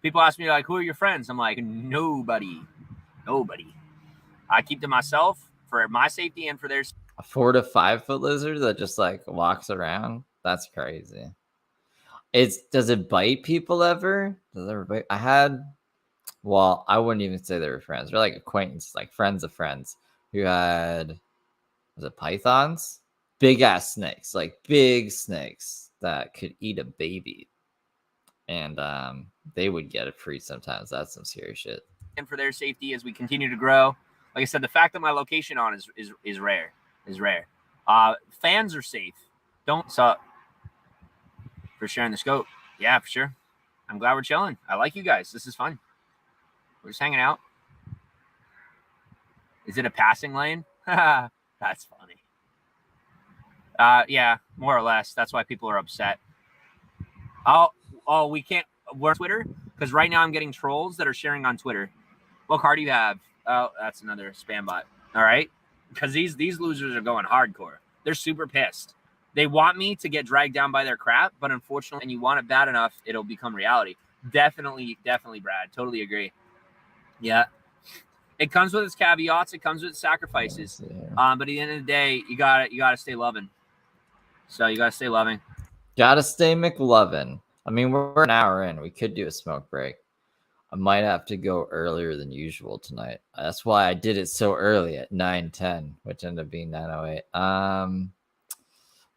People ask me, like, who are your friends? I'm like, nobody. I keep to myself for my safety and for theirs. A 4 to 5 foot lizard that just like walks around. That's crazy. Does it bite people ever? Does it ever bite? I wouldn't even say they were friends. They're like acquaintances, like friends of friends who had, was it pythons? Big ass snakes, like big snakes that could eat a baby. And they would get it free sometimes. That's some scary shit. And for their safety as we continue to grow. Like I said, the fact that my location on is rare. Fans are safe. Don't suck for sharing the scope. Yeah, for sure. I'm glad we're chilling. I like you guys. This is fun. We're just hanging out. Is it a passing lane? That's funny. Yeah, more or less. That's why people are upset. We can't. We're on Twitter because right now I'm getting trolls that are sharing on Twitter. What card do you have? Oh, that's another spam bot. All right. Because these losers are going hardcore. They're super pissed. They want me to get dragged down by their crap, but unfortunately, and you want it bad enough, it'll become reality. Definitely, Brad. Totally agree. Yeah. It comes with its caveats. It comes with sacrifices. But at the end of the day, you gotta stay loving. So you gotta stay loving. Gotta stay McLovin. I mean, we're an hour in. We could do a smoke break. I might have to go earlier than usual tonight. That's why I did it so early at 9:10, which ended up being 9:08.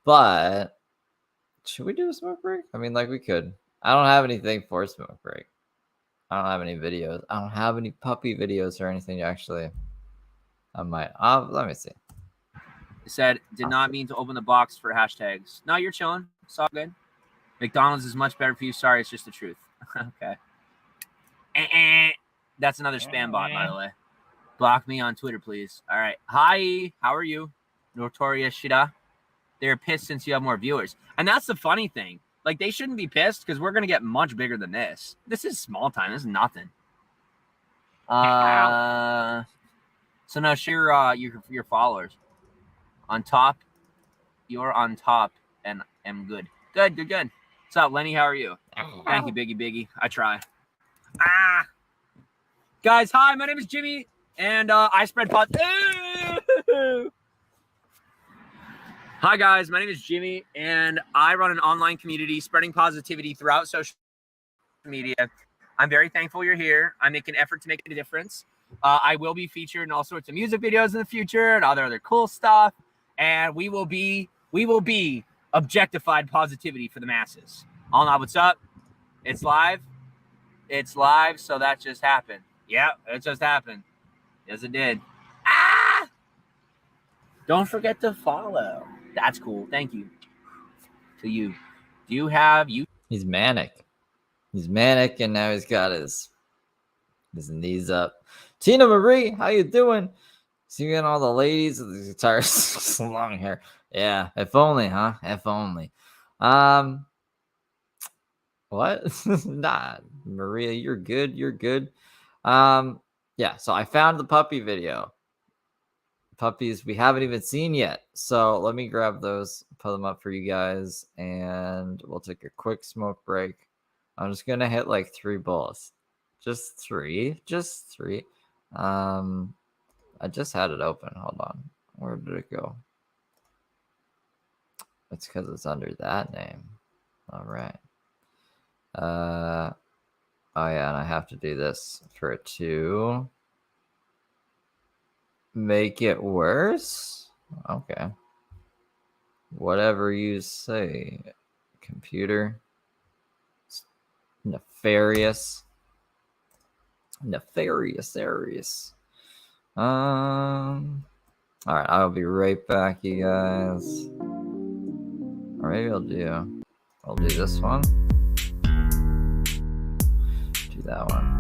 But should we do a smoke break? I mean, like we could. I don't have anything for a smoke break. I don't have any videos. I don't have any puppy videos or anything, actually. I might. Let me see. It said, did not mean to open the box for hashtags. No, you're chilling. It's all good. McDonald's is much better for you. Sorry, it's just the truth. Okay. That's another spam bot, by the way. Block me on Twitter, please. All right. Hi. How are you? Notorious Shida. They're pissed since you have more viewers. And that's the funny thing. Like, they shouldn't be pissed because we're going to get much bigger than this. This is small time. This is nothing. So now share your followers. On top. You're on top and am good. Good. What's up, Lenny? How are you? Thank you, Biggie. I try. Guys, hi, my name is Jimmy, and I spread pods. Hi, guys. My name is Jimmy, and I run an online community spreading positivity throughout social media. I'm very thankful you're here. I make an effort to make a difference. I will be featured in all sorts of music videos in the future and other cool stuff. And we will be objectified positivity for the masses. All know what's up. It's live. It's live. So that just happened. Yeah, it just happened. Yes, it did. Ah! Don't forget to follow. That's cool. Thank you. To you. Do you have you? He's manic. He's manic, and now he's got his knees up. Tina Marie, how you doing? Seeing all the ladies with the guitars, long hair. Yeah, if only, huh? If only. What? Nah, Maria, you're good. You're good. Yeah. So I found the puppy video. Puppies we haven't even seen yet. So let me grab those, put them up for you guys, and we'll take a quick smoke break. I'm just gonna hit like 3 bullets. Just three. I just had it open. Hold on. Where did it go? It's because it's under that name. All right. Oh yeah, and I have to do this for it to make it worse. Okay. Whatever you say, computer. It's nefarious. All right, I'll be right back, you guys. Or maybe I'll do this one. Do that one.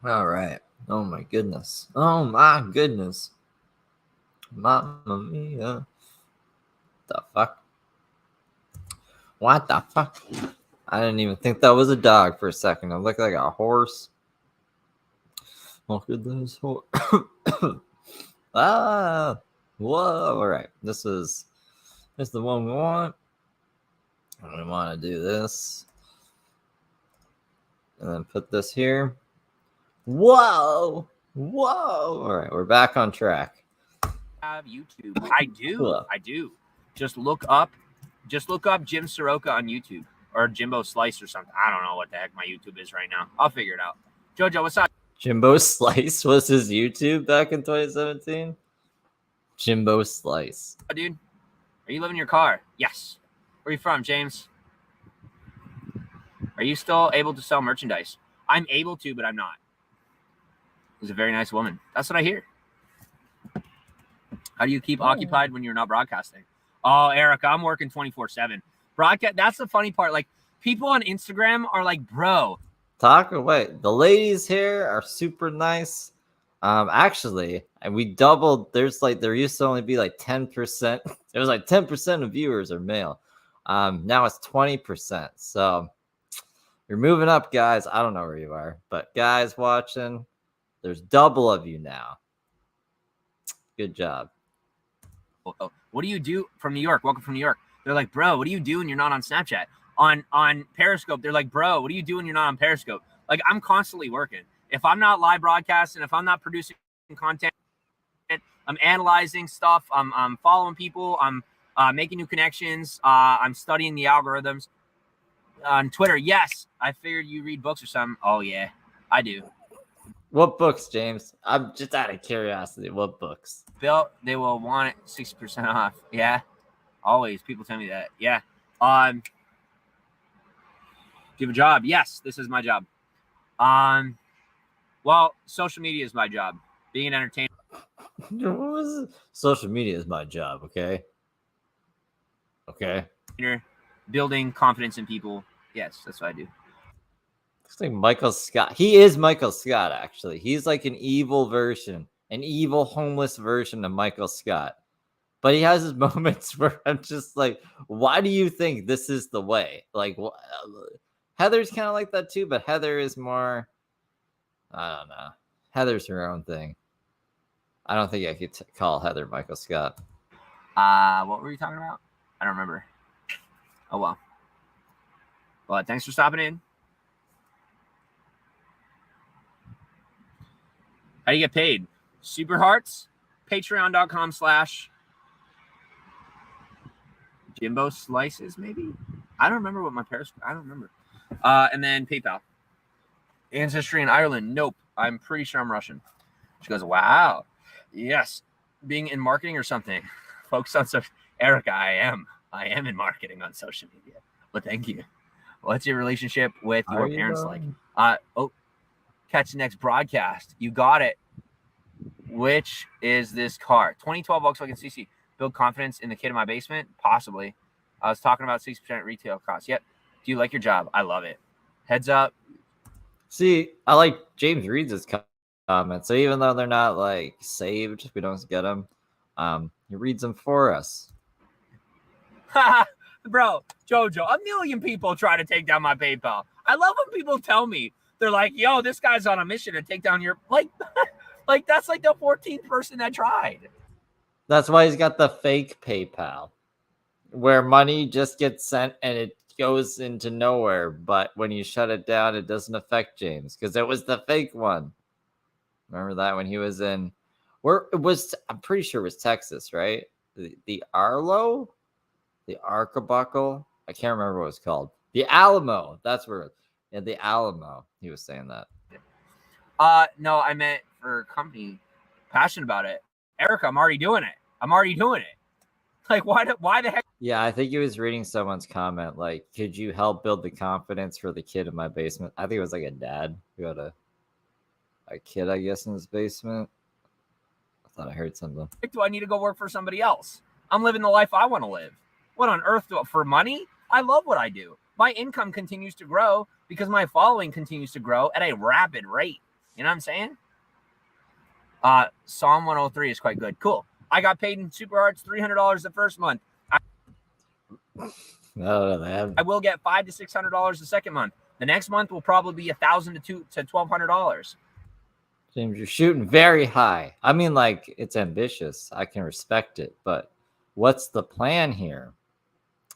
All right. Oh my goodness. Mamma mia. The fuck? What the fuck? I didn't even think that was a dog for a second. It looked like a horse. Look at this horse. Ah. Whoa! All right, this is the one we want. We want to do this, and then put this here. Whoa! Whoa! All right, we're back on track. Have YouTube? I do. Cool. I do. Just look up Jim Saroka on YouTube or Jimbo Slice or something. I don't know what the heck my YouTube is right now. I'll figure it out. Jojo, what's up? Jimbo Slice was his YouTube back in 2017. Jimbo Slice. Oh, dude, are you living in your car? Yes. Where are you from, James? Are you still able to sell merchandise? I'm able to, but I'm not. She's a very nice woman. That's what I hear. How do you keep occupied when you're not broadcasting? Oh, Eric, I'm working 24/7. Broadcast. That's the funny part. Like, people on Instagram are like, bro. Talk away. The ladies here are super nice. Actually, and we doubled. There used to only be like 10%. There was like 10% of viewers are male. Now it's 20%. So you're moving up, guys. I don't know where you are, but guys watching, there's double of you now. Good job. What do you do from New York? Welcome from New York. They're like, bro, what do you do when you're not on Snapchat? On Periscope, they're like, bro, what do you do when you're not on Periscope? Like, I'm constantly working. If I'm not live broadcasting, if I'm not producing content, I'm analyzing stuff. I'm following people. I'm making new connections. I'm studying the algorithms. On Twitter, yes, I figured you read books or something. Oh, yeah, I do. What books, James? I'm just out of curiosity. What books? Bill, they will want it 60% off. Yeah, always. People tell me that. Yeah. Do you have a job? Yes, this is my job. Well, social media is my job. Being an entertainer. Social media is my job. Okay. Building confidence in people. Yes, that's what I do. Looks like Michael Scott. He is Michael Scott, actually. He's like an evil homeless version of Michael Scott. But he has his moments where I'm just like, why do you think this is the way? Like, Heather's kind of like that too, but Heather is more, I don't know. Heather's her own thing. I don't think I could call Heather Michael Scott. What were you talking about? I don't remember. Oh, well. But thanks for stopping in. How do you get paid? Super Hearts, patreon.com/Jimbo Slices, maybe? I don't remember what my parents, I don't remember. And then PayPal. Ancestry in Ireland. Nope. I'm pretty sure I'm Russian. She goes, wow. Yes. Being in marketing or something. Focus on social. Erica, I am in marketing on social media. Well, thank you. What's your relationship with your parents like? Catch the next broadcast. You got it. Which is this car? 2012 Volkswagen CC. Build confidence in the kid in my basement? Possibly. I was talking about 6% retail cost. Yep. Do you like your job? I love it. Heads up. See, I like James reads comments. So even though they're not like saved, we don't get them. He reads them for us. Bro, Jojo, a million people try to take down my PayPal. I love when people tell me, they're like, yo, this guy's on a mission to take down your, like that's like the 14th person that tried. That's why he's got the fake PayPal, where money just gets sent and it goes into nowhere. But when you shut it down, it doesn't affect James because it was the fake one. Remember that when he was in, where it was, I'm pretty sure it was Texas, right? The Arlo? The Arcabuckle? I can't remember what it was called. The Alamo. That's where, the Alamo. He was saying that. No, I meant for company. Passionate about it. Erica, I'm already doing it. Like, why the heck? Yeah, I think he was reading someone's comment. Like, could you help build the confidence for the kid in my basement? I think it was like a dad who had a kid, I guess, in his basement. I thought I heard something. Do I need to go work for somebody else? I'm living the life I want to live. What on earth for money? I love what I do. My income continues to grow because my following continues to grow at a rapid rate. You know what I'm saying? Psalm 103 is quite good. Cool. I got paid in Super Hearts $300 the first month. I will get $500 to $600 the second month. The next month will probably be $1,000 to $1,200. James, you're shooting very high. I mean, like, it's ambitious. I can respect it, but what's the plan here?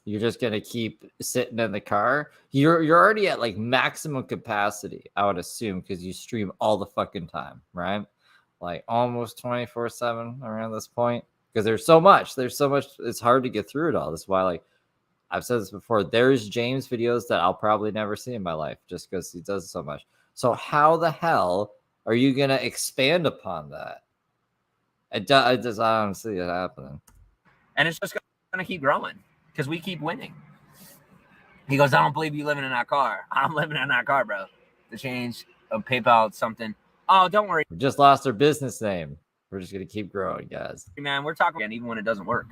You're just gonna keep sitting in the car. You're already at like maximum capacity, I would assume, because you stream all the fucking time, right? Like almost 24/7 around this point. Because there's so much. It's hard to get through it all. That's why, like, I've said this before. There's James videos that I'll probably never see in my life just because he does so much. So how the hell are you gonna expand upon that? I don't see it happening. And it's just going to keep growing because we keep winning. He goes, I don't believe you living in that car. I'm living in that car, bro. The change of PayPal, something. Oh, don't worry. We just lost our business name. We're just gonna keep growing, guys. Man, we're talking again, even when it doesn't work.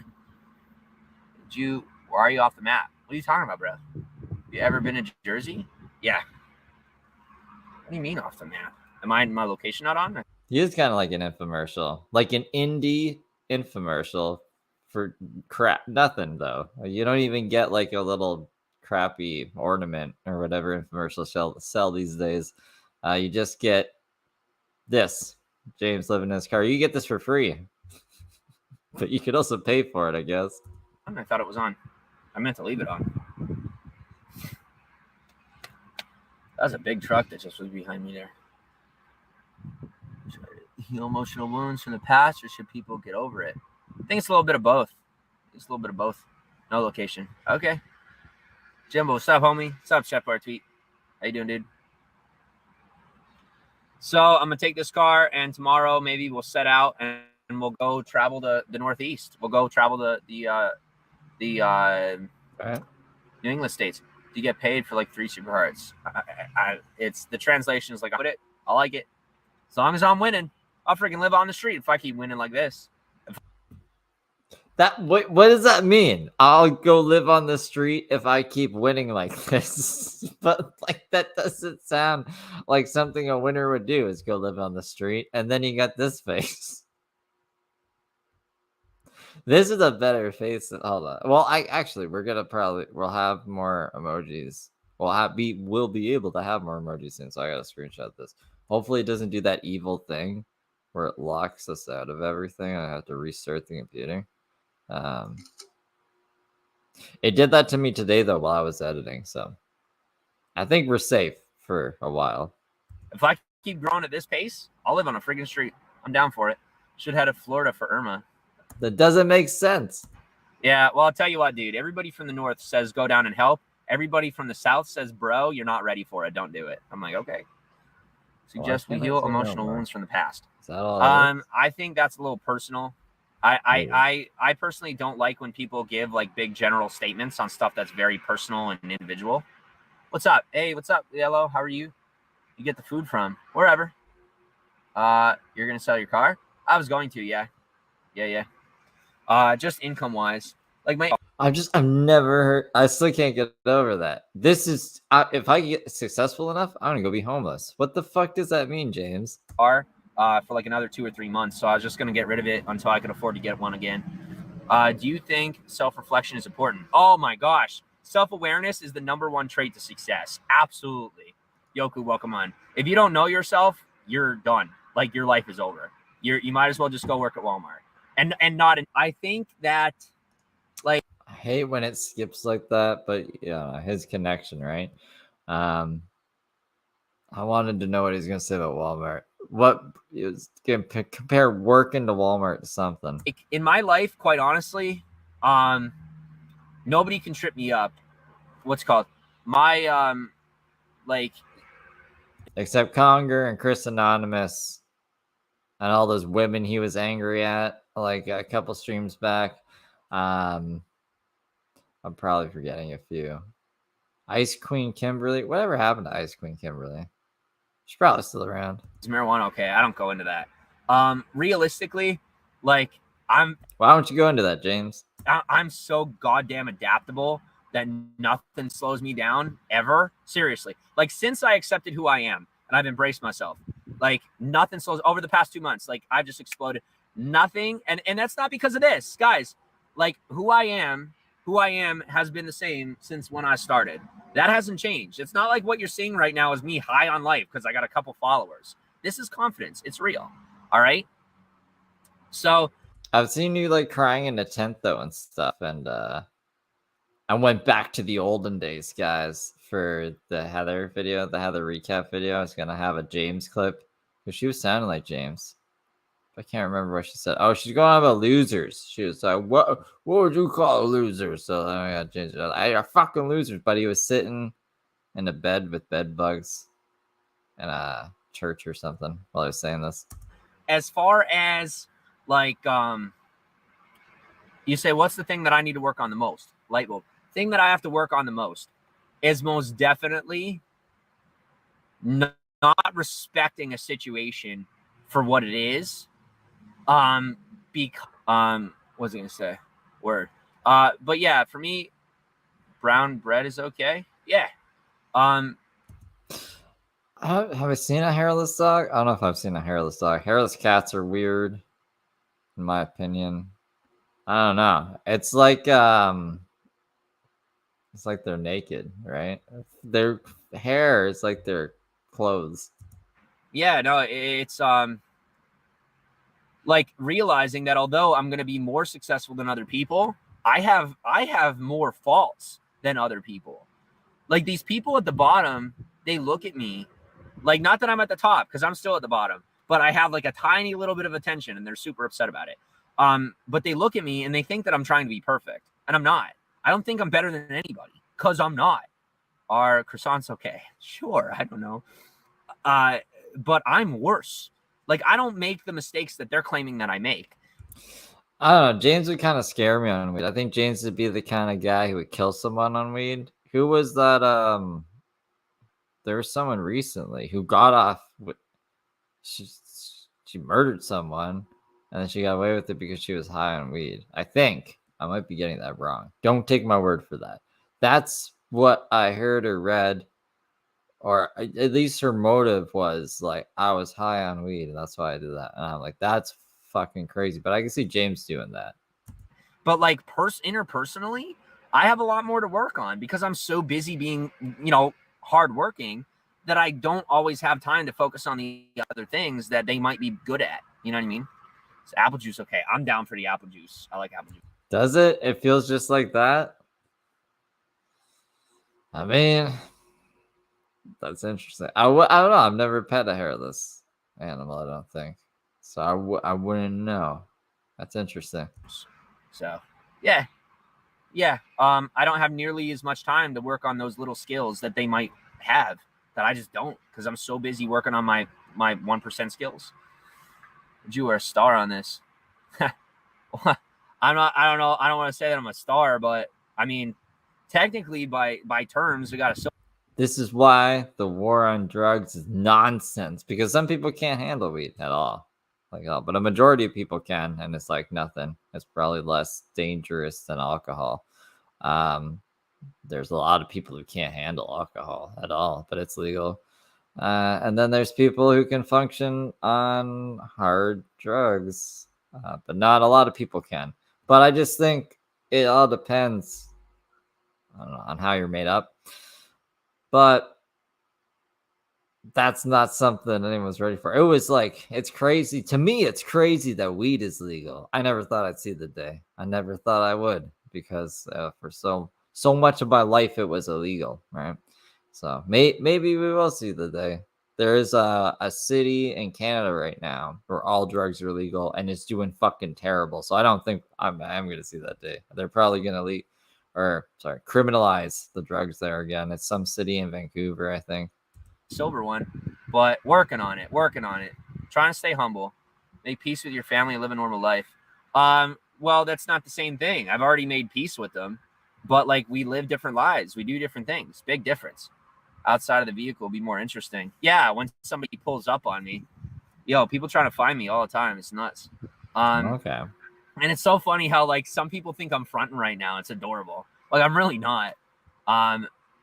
Why are you off the map? What are you talking about, bro? You ever been in Jersey? Yeah. What do you mean off the map? Am I my location not on? He is kind of like an infomercial, like an indie infomercial for crap. Nothing though. You don't even get like a little crappy ornament or whatever infomercials sell these days. You just get this. James living in his car. You get this for free, but you could also pay for it, I guess. I thought it was on. I meant to leave it on. That was a big truck that just was behind me there. Heal emotional wounds from the past, or should people get over it? I think it's a little bit of both. No location. Okay. Jimbo, what's up, homie? What's up, Chef Bar Tweet? How you doing, dude? So I'm gonna take this car, and tomorrow maybe we'll set out and we'll go travel the Northeast. We'll go travel the New England states. You get paid for like 3 super hearts. It's the translation is like, I like it. As long as I'm winning, I'll freaking live on the street if I keep winning like this. What does that mean? I'll go live on the street if I keep winning like this. But like that doesn't sound like something a winner would do, is go live on the street. And then you got this face. This is a better face than, hold on. Well, we'll have more emojis. We'll be able to have more emojis soon, so I gotta screenshot this. Hopefully it doesn't do that evil thing where it locks us out of everything. I have to restart the computer. It did that to me today though while I was editing, so I think we're safe for a while. If I keep growing at this pace, I'll live on a freaking street. I'm down for it. Should head to Florida for Irma. That doesn't make sense. Yeah, well, I'll tell you what, dude. Everybody from the north says go down and help. Everybody from the south says, bro, you're not ready for it. Don't do it. I'm like, okay. Suggest we heal emotional wounds from the past. Is that all? I think that's a little personal. I personally don't like when people give like big general statements on stuff that's very personal and individual. What's up? Hey, what's up, Yellow? How are you? You get the food from wherever. You're gonna sell your car? I was going to, yeah. Just income wise, like I've never heard. I still can't get over that. This is if I get successful enough, I'm gonna go be homeless. What the fuck does that mean, James? For like another 2 or 3 months, so I was just gonna get rid of it until I could afford to get one again. Do you think self-reflection is important? Oh my gosh, self-awareness is the #1 trait to success. Absolutely. Yoku, welcome on. If you don't know yourself, you're done. Like your life is over. You might as well just go work at Walmart. And not. I think that, like, I hate when it skips like that, but yeah, his connection, right? I wanted to know what he's gonna say about Walmart. What is gonna compare working to Walmart to something? In my life, quite honestly, nobody can trip me up. What's it called? My like, except Conger and Chris Anonymous and all those women he was angry at, like a couple streams back. I'm probably forgetting a few. Ice Queen Kimberly. Whatever happened to Ice Queen Kimberly? She's probably still around. Is marijuana okay? I don't go into that. Realistically, like why don't you go into that, James? I'm so goddamn adaptable that nothing slows me down ever. Seriously. Like since I accepted who I am and I've embraced myself, like nothing slows over the past 2 months. Like I've just exploded. Nothing. And that's not because of this, guys. Like who I am has been the same since when I started. That hasn't changed. It's not like what you're seeing right now is me high on life because I got a couple followers. This is confidence. It's real. All right. So I've seen you like crying in the tent though and stuff, and I went back to the olden days, guys, for the Heather video, the Heather recap video. I was gonna have a James clip because she was sounding like James. I can't remember what she said. Oh, she's going on about losers. She was like, "What would you call losers?" So I got James. I are fucking losers. But he was sitting in a bed with bed bugs in a church or something while I was saying this. as far as like you say, what's the thing that I need to work on the most? Light bulb. Thing that I have to work on the most is most definitely not respecting a situation for what it is. Because what was I gonna say? Word. But yeah, for me, brown bread is okay. Yeah. Have I seen a hairless dog? I don't know if I've seen a hairless dog. Hairless cats are weird, in my opinion. I don't know. It's like they're naked, right? Their hair is like their clothes. Yeah, no, it's like realizing that although I'm going to be more successful than other people, I have more faults than other people. Like these people at the bottom, they look at me like, not that I'm at the top because I'm still at the bottom, but I have like a tiny little bit of attention and they're super upset about it. But they look at me and they think that I'm trying to be perfect, and I'm not. I don't think I'm better than anybody because I'm not. Are croissants okay? Sure, I don't know. But I'm worse. Like I don't make the mistakes that they're claiming that I make. I don't know. James would kind of scare me on weed. I think James would be the kind of guy who would kill someone on weed. Who was that? There was someone recently who got off with she murdered someone and then she got away with it because she was high on weed. I think I might be getting that wrong. Don't take my word for that. That's what I heard or read, or at least her motive was like, I was high on weed and that's why I did that. And I'm like, that's fucking crazy. But I can see James doing that. But like interpersonally, I have a lot more to work on because I'm so busy being, hardworking that I don't always have time to focus on the other things that they might be good at. You know what I mean? It's apple juice. Okay. I'm down for the apple juice. I like apple juice. Does it? It feels just like that. I mean, that's interesting. I don't know. I've never pet a hairless animal, I don't think. So I wouldn't know. That's interesting. So, yeah. Yeah. I don't have nearly as much time to work on those little skills that they might have that I just don't because I'm so busy working on my 1% skills. Would you wear a star on this? I'm not, I don't know. I don't want to say that I'm a star, but I mean, technically by terms, we got a. This is why the war on drugs is nonsense, because some people can't handle weed at all. But a majority of people can, and it's like nothing. It's probably less dangerous than alcohol. There's a lot of people who can't handle alcohol at all, but it's legal. And then there's people who can function on hard drugs, but not a lot of people can. But I just think it all depends, I don't know, on how you're made up. But that's not something anyone's ready for. It was like, it's crazy. To me, it's crazy that weed is legal. I never thought I'd see the day. I never thought I would, because for so much of my life, it was illegal, right? So maybe we will see the day. There is a city in Canada right now where all drugs are legal and it's doing fucking terrible. So I don't think I'm going to see that day. They're probably going to criminalize the drugs there again. It's some city in Vancouver, I think. Silver one, but working on it, trying to stay humble, make peace with your family and live a normal life. Well, that's not the same thing. I've already made peace with them, but like we live different lives. We do different things. Big difference. Outside of the vehicle be more interesting. Yeah. When somebody pulls up on me, people trying to find me all the time. It's nuts. Okay. And it's so funny how like some people think I'm fronting right now. It's adorable. Like I'm really not.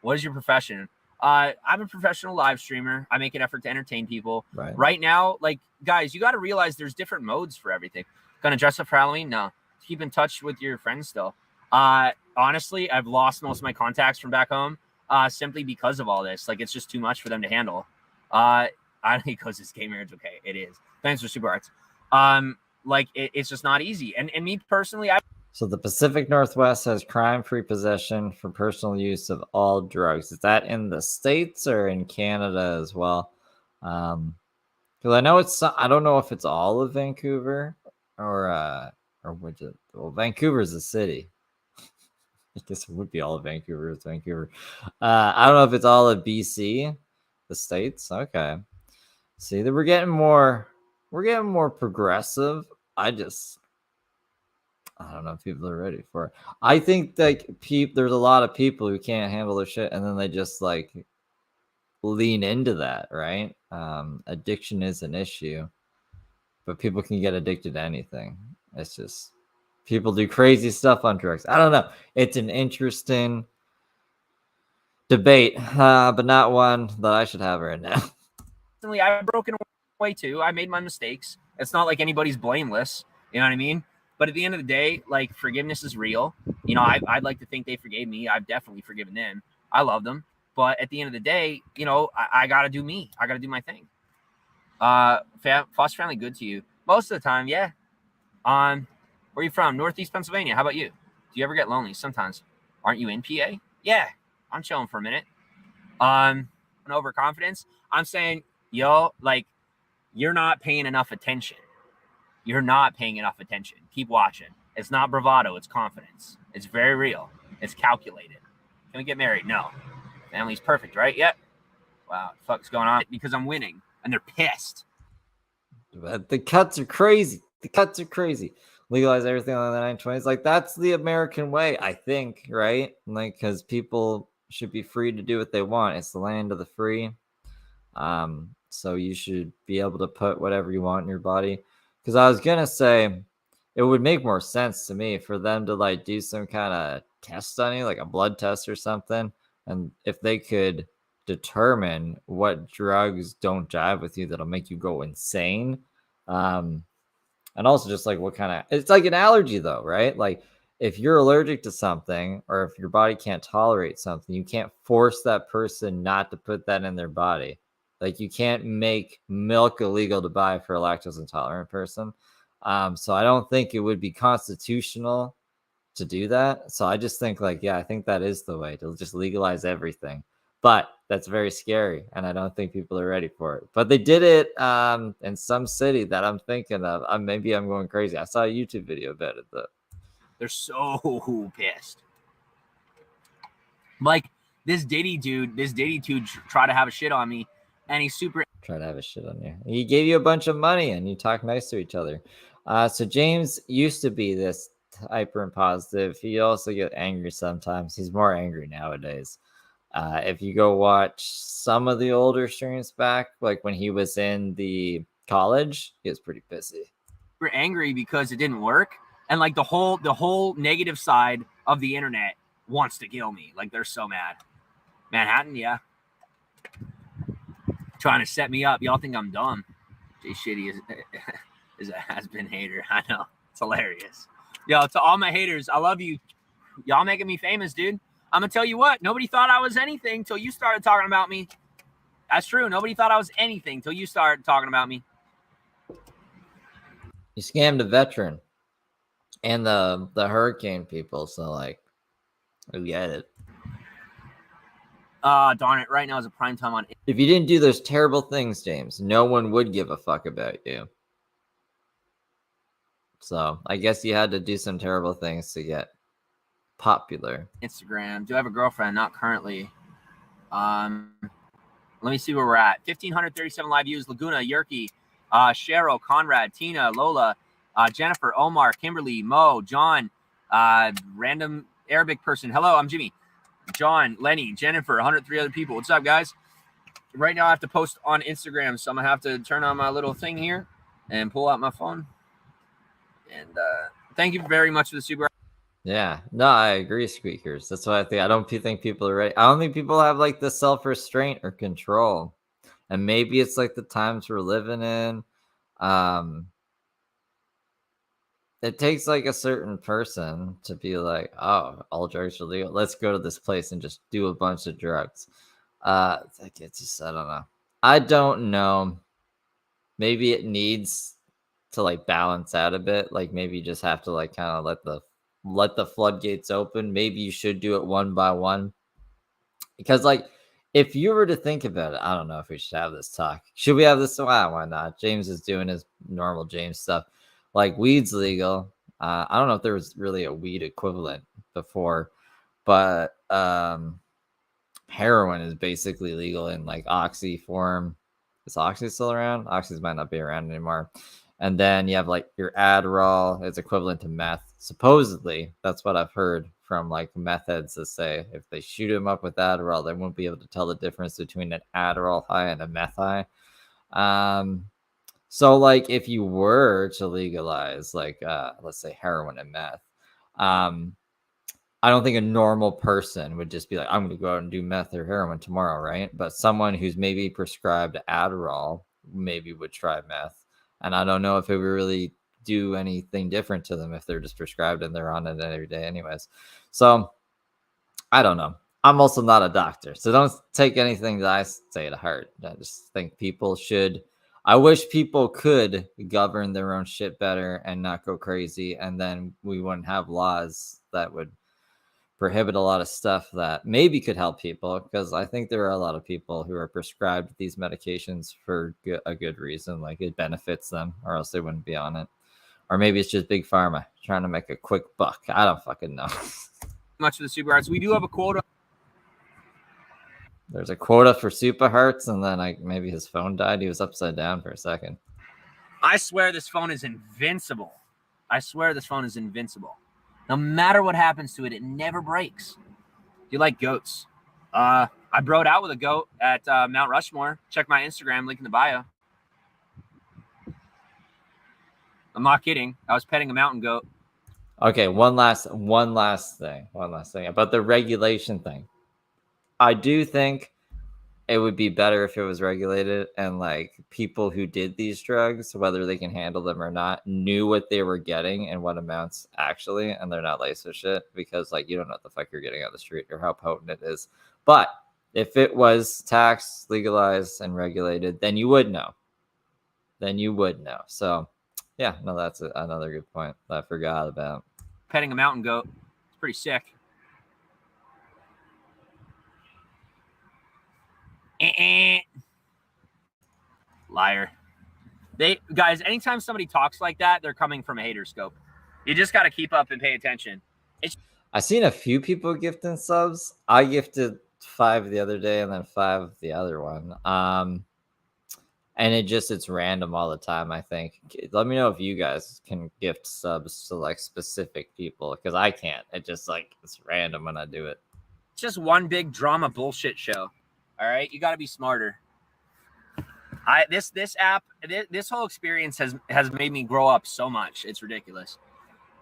What is your profession? I'm a professional live streamer. I make an effort to entertain people. Right now, like, guys, you got to realize there's different modes for everything. Gonna dress up for Halloween? No. Keep in touch with your friends still. Honestly, I've lost most of my contacts from back home simply because of all this. Like, it's just too much for them to handle. I think because it's gay marriage. Okay, it is. Thanks for super arts. Like it's just not easy. And me personally, So the Pacific Northwest has crime-free possession for personal use of all drugs. Is that in the States or in Canada as well? Because I know I don't know if it's all of Vancouver or which it. Well, Vancouver's a city. I guess it would be all of Vancouver. It's Vancouver. I don't know if it's all of BC, the States. Okay. See that we're getting more progressive. I don't know if people are ready for it. I think like there's a lot of people who can't handle their shit and then they just like lean into that, right? Addiction is an issue, but people can get addicted to anything. It's just people do crazy stuff on drugs. I don't know. It's an interesting debate, but not one that I should have right now. I've broken away too. I made my mistakes. It's not like anybody's blameless. You know what I mean? But at the end of the day, like forgiveness is real. You know, I'd like to think they forgave me. I've definitely forgiven them. I love them. But at the end of the day, you know, I got to do me. I got to do my thing. Foster family good to you? Most of the time, yeah. Where are you from? Northeast Pennsylvania. How about you? Do you ever get lonely? Sometimes. Aren't you in PA? Yeah. I'm chilling for a minute. Overconfidence. I'm saying, yo, like, you're not paying enough attention. You're not paying enough attention. Keep watching. It's not bravado. It's confidence. It's very real. It's calculated. Can we get married? No. Family's perfect, right? Yep. Wow. What the fuck's going on? Because I'm winning. And they're pissed. But the cuts are crazy. The cuts are crazy. Legalize everything on the 920s. Like, that's the American way, I think, right? Like, because people should be free to do what they want. It's the land of the free. So you should be able to put whatever you want in your body. Because I was gonna say it would make more sense to me for them to like do some kind of test on you, like a blood test or something. And if they could determine what drugs don't jive with you that'll make you go insane. And also just like what kind of it's like an allergy though, right? Like if you're allergic to something or if your body can't tolerate something, you can't force that person not to put that in their body. Like you can't make milk illegal to buy for a lactose intolerant person. So I don't think it would be constitutional to do that. So I just think like, yeah, I think that is the way to just legalize everything. But that's very scary, and I don't think people are ready for it. But they did it in some city that I'm thinking of. Maybe I'm going crazy. I saw a YouTube video about it though. They're so pissed. Like this Diddy dude tried to have a shit on me, and he's super. Try to have a shit on you. He gave you a bunch of money, and you talk nice to each other. So James used to be this hyper and positive. He also get angry sometimes. He's more angry nowadays. If you go watch some of the older streams back, like when he was in the college, he was pretty pissy. We're angry because it didn't work, and like the whole negative side of the internet wants to kill me. Like they're so mad. Manhattan, yeah, trying to set me up. Y'all think I'm dumb. Jay Shitty is a has-been hater. I know, it's hilarious. Yo, to all my haters, I love you. Y'all making me famous, dude. I'm going to tell you what, nobody thought I was anything till you started talking about me. That's true. Nobody thought I was anything till you started talking about me. You scammed a veteran and the hurricane people, so like, we get it. Darn it. Right now is a prime time on. If you didn't do those terrible things, James, no one would give a fuck about you. So I guess you had to do some terrible things to get popular. Instagram. Do I have a girlfriend? Not currently. Let me see where we're at. 1,537 live views. Laguna, Yerky, Cheryl, Conrad, Tina, Lola, Jennifer, Omar, Kimberly, Mo, John, random Arabic person. Hello, I'm Jimmy. John, Lenny, Jennifer, 103 other people. What's up, guys? Right now I have to post on Instagram, so I'm going to have to turn on my little thing here and pull out my phone. And thank you very much for the super. Yeah, no, I agree, Squeakers. That's what I think. I don't think people are ready. I don't think people have like the self-restraint or control. And maybe it's like the times we're living in. It takes like a certain person to be like, oh, all drugs are legal. Let's go to this place and just do a bunch of drugs. It's just, I don't know. I don't know. Maybe it needs to like balance out a bit. Like maybe you just have to like kind of let the floodgates open. Maybe you should do it one by one. Because like if you were to think about it, I don't know if we should have this talk. Should we have this? Why not? James is doing his normal James stuff. Like weed's legal. I don't know if there was really a weed equivalent before, but heroin is basically legal in like oxy form. Is oxy still around? Oxys might not be around anymore. And then you have like your Adderall. It's equivalent to meth. Supposedly, that's what I've heard from like meth heads that say if they shoot him up with Adderall, they won't be able to tell the difference between an Adderall high and a meth high. So like if you were to legalize like let's say heroin and meth, I don't think a normal person would just be like, I'm going to go out and do meth or heroin tomorrow, right? But someone who's maybe prescribed Adderall maybe would try meth. And I don't know if it would really do anything different to them if they're just prescribed and they're on it every day anyways. So I don't know. I'm also not a doctor, so don't take anything that I say to heart. I just think people should. I wish people could govern their own shit better and not go crazy, and then we wouldn't have laws that would prohibit a lot of stuff that maybe could help people, because I think there are a lot of people who are prescribed these medications for a good reason, like it benefits them, or else they wouldn't be on it. Or maybe it's just big pharma trying to make a quick buck. I don't fucking know. Much for the super hearts. We do have a quota. There's a quota for super hearts, and then maybe his phone died. He was upside down for a second. I swear this phone is invincible. I swear this phone is invincible. No matter what happens to it, it never breaks. Do you like goats? I broed out with a goat at Mount Rushmore. Check my Instagram, link in the bio. I'm not kidding. I was petting a mountain goat. Okay, one last thing about the regulation thing. I do think it would be better if it was regulated and like people who did these drugs, whether they can handle them or not, knew what they were getting and what amounts actually, and they're not laced with shit, because like you don't know what the fuck you're getting on the street or how potent it is. But if it was taxed, legalized, and regulated, then you would know. So yeah, no, that's another good point that I forgot about. Petting a mountain goat. It's pretty sick. Liar. Guys, anytime somebody talks like that, they're coming from a hater scope. You just got to keep up and pay attention. I've seen a few people gifting subs. I gifted 5 the other day and then 5 the other one. And it's random all the time, I think. Let me know if you guys can gift subs to like specific people, because I can't. It's random when I do it. It's just one big drama bullshit show. All right, you got to be smarter. This app, this whole experience has made me grow up so much. It's ridiculous.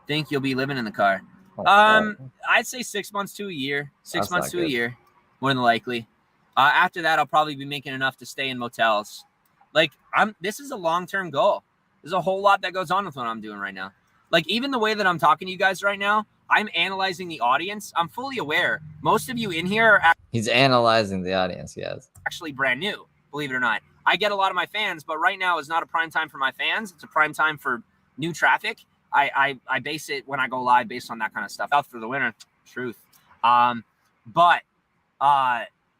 Think you'll be living in the car? I'd say 6 months to a year. 6 months to a year, more than likely. After that, I'll probably be making enough to stay in motels. Like this is a long-term goal. There's a whole lot that goes on with what I'm doing right now. Like even the way that I'm talking to you guys right now, I'm analyzing the audience. I'm fully aware. Most of you in here are he's analyzing the audience, yes. Actually brand new, believe it or not. I get a lot of my fans, but right now is not a prime time for my fans. It's a prime time for new traffic. I base it when I go live based on that kind of stuff. Out for the winner, truth. But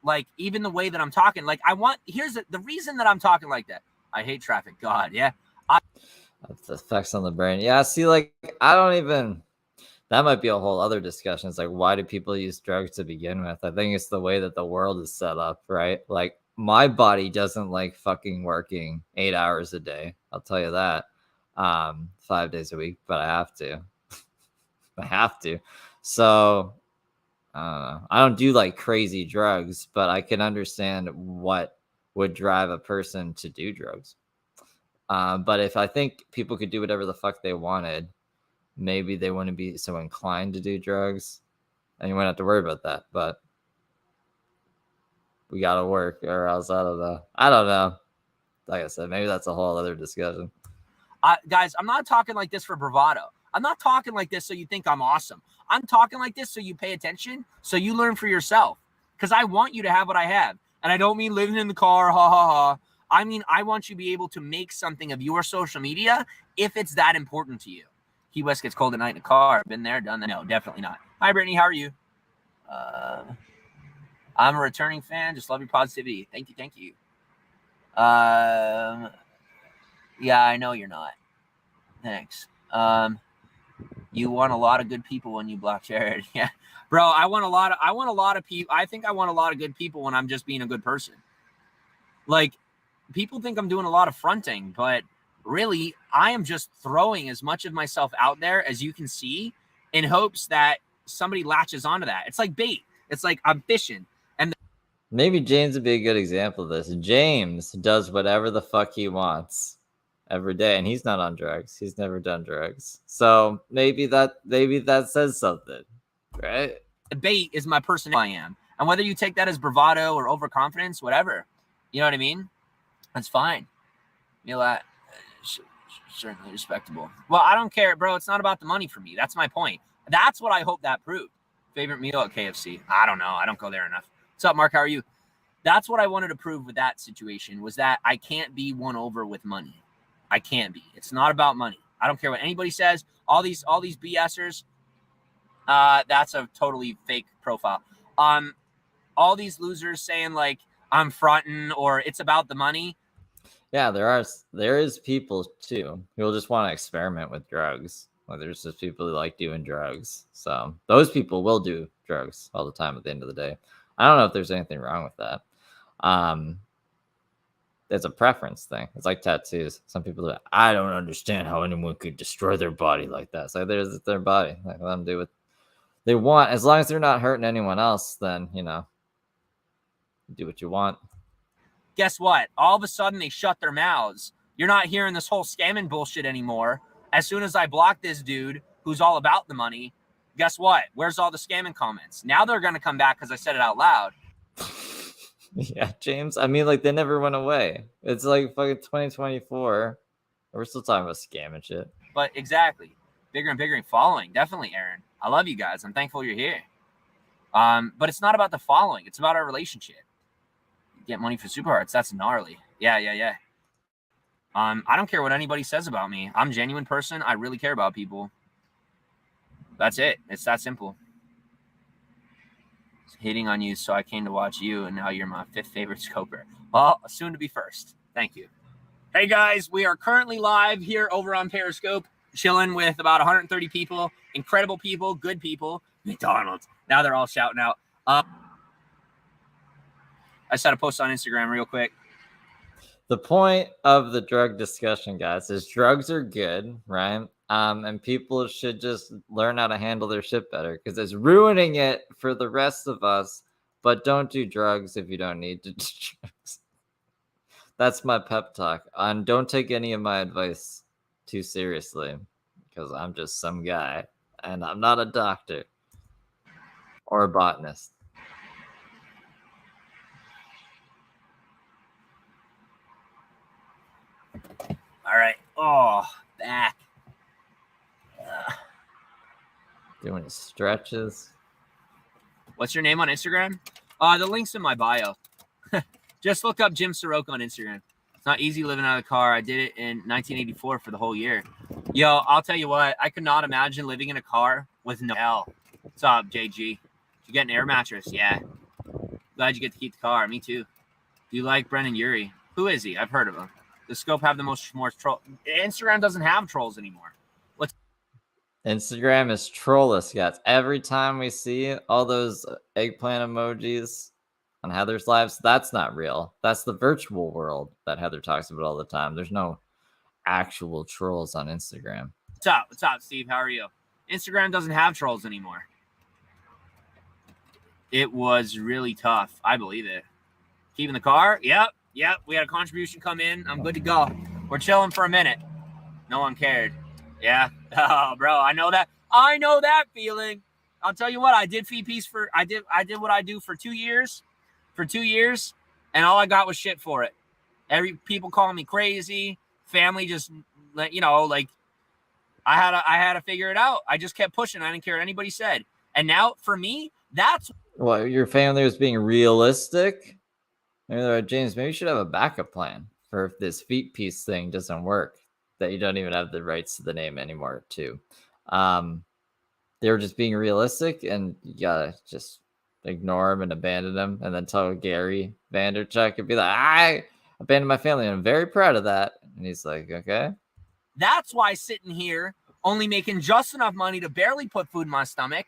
like even the way that I'm talking, like here's the reason that I'm talking like that. I hate traffic. God, yeah. That's the effects on the brain. Yeah, see, like I don't even. That might be a whole other discussion. It's like, why do people use drugs to begin with? I think it's the way that the world is set up, right? Like my body doesn't like fucking working 8 hours a day. I'll tell you that. 5 days a week, but I have to. I have to. So I don't do like crazy drugs, but I can understand what would drive a person to do drugs. But if I think people could do whatever the fuck they wanted, maybe they wouldn't be so inclined to do drugs, and you wouldn't have to worry about that. But we gotta work, or else I don't know. Like I said, maybe that's a whole other discussion. Guys, I'm not talking like this for bravado. I'm not talking like this so you think I'm awesome. I'm talking like this so you pay attention, so you learn for yourself. Because I want you to have what I have. And I don't mean living in the car, ha ha ha. I mean, I want you to be able to make something of your social media if it's that important to you. Key West gets cold at night in a car. Been there, done that. No, definitely not. Hi, Brittany. How are you? I'm a returning fan. Just love your positivity. Thank you. Thank you. Yeah, I know you're not. Thanks. You want a lot of good people when you block Jared. Yeah, bro. I want a lot of people. I think I want a lot of good people when I'm just being a good person. Like, people think I'm doing a lot of fronting, but really, I am just throwing as much of myself out there as you can see in hopes that somebody latches onto that. It's like bait. It's like I'm fishing. And maybe James would be a good example of this. James does whatever the fuck he wants every day, and he's not on drugs. He's never done drugs. So maybe that says something, right? the bait is my personality. I am. And whether you take that as bravado or overconfidence, whatever, you know what I mean? That's fine. You know that certainly respectable. Well, I don't care, bro. It's not about the money for me. That's my point. That's what I hope that proved. Favorite meal at KFC? I don't know. I don't go there enough. What's up, Mark? How are you? That's what I wanted to prove with that situation, was that I can't be won over with money. I can't be. It's not about money. I don't care what anybody says. All these BSers, that's a totally fake profile. All these losers saying like I'm fronting or it's about the money. Yeah, there is people too who will just want to experiment with drugs. Like, there's just people who like doing drugs. So those people will do drugs all the time at the end of the day. I don't know if there's anything wrong with that. It's a preference thing. It's like tattoos. Some people are, I don't understand how anyone could destroy their body like that. So there's their body. Like, let them do what they want. As long as they're not hurting anyone else, then, you know, do what you want. Guess what? All of a sudden they shut their mouths. You're not hearing this whole scamming bullshit anymore. As soon as I block this dude who's all about the money, guess what? Where's all the scamming comments? Now they're going to come back because I said it out loud. Yeah, James. I mean, like, they never went away. It's like fucking 2024. We're still talking about scam and shit. But exactly. Bigger and bigger following. Definitely, Aaron. I love you guys. I'm thankful you're here. But it's not about the following. It's about our relationship. Get money for Super Hearts. That's gnarly. Yeah. I don't care what anybody says about me. I'm a genuine person. I really care about people. That's it. It's that simple. Hating on you, so I came to watch you, and now you're my 5th favorite scoper. Well, soon to be 1st. Thank you. Hey guys, we are currently live here over on Periscope, chilling with about 130 people, incredible people, good people. McDonald's. Now they're all shouting out. I just had a post on Instagram real quick. The point of the drug discussion, guys, is drugs are good, right? And people should just learn how to handle their shit better, because it's ruining it for the rest of us. But don't do drugs if you don't need to do drugs. That's my pep talk. And don't take any of my advice too seriously, because I'm just some guy, and I'm not a doctor or a botanist. All right. Oh, back. Doing stretches. What's your name on Instagram? The link's in my bio. Just look up Jim Saroka on Instagram. It's not easy living out of the car. I did it in 1984 for the whole year. Yo, I'll tell you what. I could not imagine living in a car with no L. What's up, JG? Did you get an air mattress? Yeah. Glad you get to keep the car. Me too. Do you like Brennan Urie? Who is he? I've heard of him. Does Scope have the more troll? Instagram doesn't have trolls anymore. Instagram is trollless, guys. Every time we see all those eggplant emojis on Heather's lives, that's not real. That's the virtual world that Heather talks about all the time. There's no actual trolls on Instagram. What's up? What's up, Steve? How are you? Instagram doesn't have trolls anymore. It was really tough. I believe it. Keeping the car? Yep. We had a contribution come in. I'm good to go. We're chilling for a minute. No one cared. Yeah. Oh, bro, I know that. I know that feeling. I'll tell you what. I did VPs for. I did what I do for 2 years. For 2 years, and all I got was shit for it. People calling me crazy. Family just, like I had to figure it out. I just kept pushing. I didn't care what anybody said. And now for me, that's what, your family was being realistic? Maybe they're like, James, maybe you should have a backup plan for if this feet piece thing doesn't work, that you don't even have the rights to the name anymore, too. They were just being realistic, and you gotta just ignore him and abandon him, and then tell Gary Vanderchuck and be like, I abandoned my family, and I'm very proud of that. And he's like, okay. That's why sitting here, only making just enough money to barely put food in my stomach,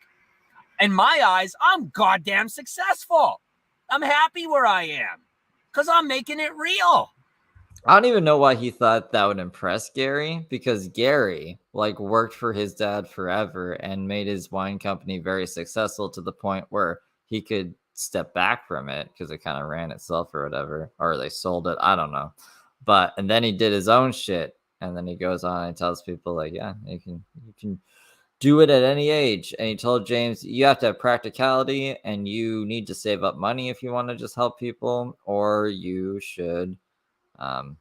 in my eyes, I'm goddamn successful. I'm happy where I am because I'm making it real. I don't even know why he thought that would impress Gary, because Gary like worked for his dad forever and made his wine company very successful to the point where he could step back from it because it kind of ran itself or whatever, or they sold it. I don't know. But and then he did his own shit, and then he goes on and tells people like, yeah, you can do it at any age. And he told James, you have to have practicality and you need to save up money if you want to just help people, or you should um,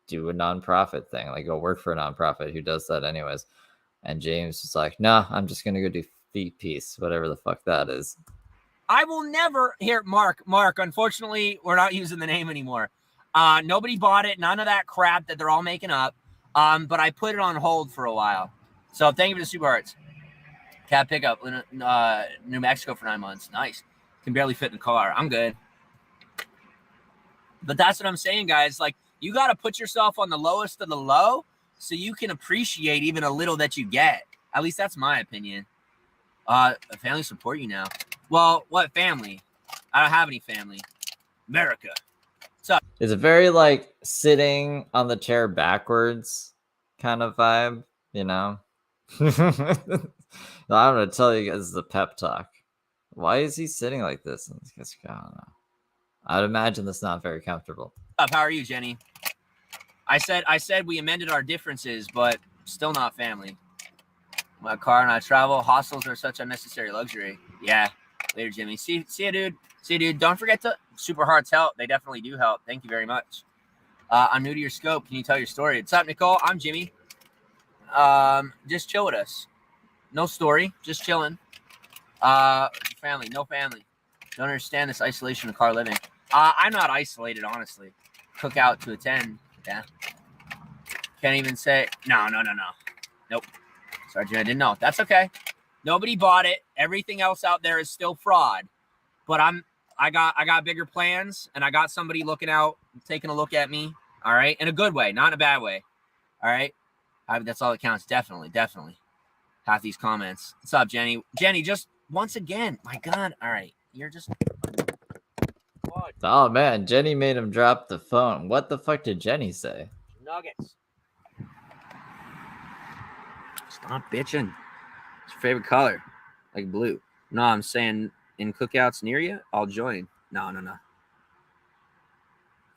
do a nonprofit thing, like go work for a nonprofit who does that anyways. And James was like, nah, I'm just gonna go do feet piece, whatever the fuck that is. I will never hear Mark. Unfortunately, we're not using the name anymore. Nobody bought it. None of that crap that they're all making up. But I put it on hold for a while. So thank you for the super hearts. Cab pickup, New Mexico for 9 months. Nice. Can barely fit in the car. I'm good. But that's what I'm saying, guys. Like, you got to put yourself on the lowest of the low so you can appreciate even a little that you get. At least that's my opinion. Family support you now. Well, what family? I don't have any family. America. So it's a very like sitting on the chair backwards kind of vibe, you know. I'm gonna tell you guys the pep talk. Why is he sitting like this? I don't know. I'd imagine that's not very comfortable. how are you, Jenny? I said we amended our differences, but still not family. My car and I travel. Hostels are such unnecessary luxury. Yeah. Later, Jimmy. See you, dude. See you, dude. Don't forget to super hearts help. They definitely do help. Thank you very much. I'm new to your scope. Can you tell your story? What's up, Nicole? I'm Jimmy. Just chill with us. No story. Just chilling. Family. No family. Don't understand this isolation of car living. I'm not isolated, honestly. Cookout to attend. Yeah. Can't even say no. Nope. Sorry, Jimmy, I didn't know. That's okay. Nobody bought it. Everything else out there is still fraud. But I got bigger plans, and I got somebody looking out, taking a look at me. All right, in a good way, not in a bad way. All right, that's all that counts. Definitely. Half these comments. What's up, Jenny? Jenny, just once again. My God. All right, you're just. What? Oh man, Jenny made him drop the phone. What the fuck did Jenny say? Nuggets. Stop bitching. What's your favorite color? Like blue. No, I'm saying in cookouts near you, I'll join. No.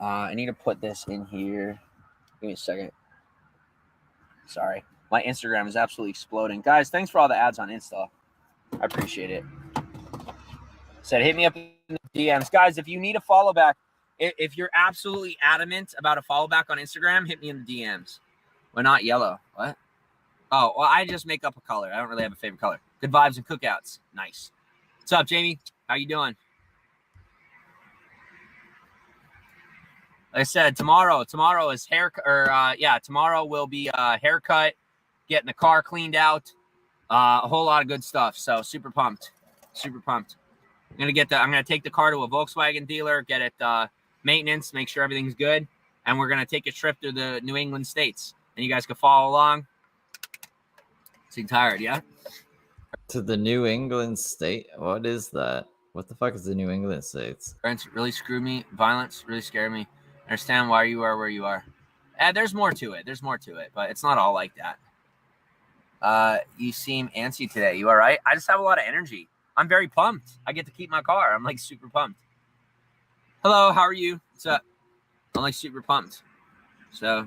I need to put this in here. Give me a second. Sorry. My Instagram is absolutely exploding. Guys, thanks for all the ads on Insta. I appreciate it. Said, hit me up in the DMs. Guys, if you need a follow back, if you're absolutely adamant about a follow back on Instagram, hit me in the DMs. Why not yellow? What? Oh, well, I just make up a color. I don't really have a favorite color. Good vibes and cookouts. Nice. What's up, Jamie? How you doing? Like I said, tomorrow is tomorrow will be haircut, getting the car cleaned out, a whole lot of good stuff. So super pumped. I'm gonna take the car to a Volkswagen dealer, get it maintenance, make sure everything's good, and we're gonna take a trip through the New England states, and you guys can follow along. Seem tired, yeah? To the New England state? What is that? What the fuck is the New England states? Friends really screwed me. Violence really scared me. I understand why you are where you are. There's more to it, but it's not all like that. You seem antsy today. You all right? I just have a lot of energy. I'm very pumped. I get to keep my car. I'm like super pumped. Hello, how are you? What's up? I'm like super pumped. So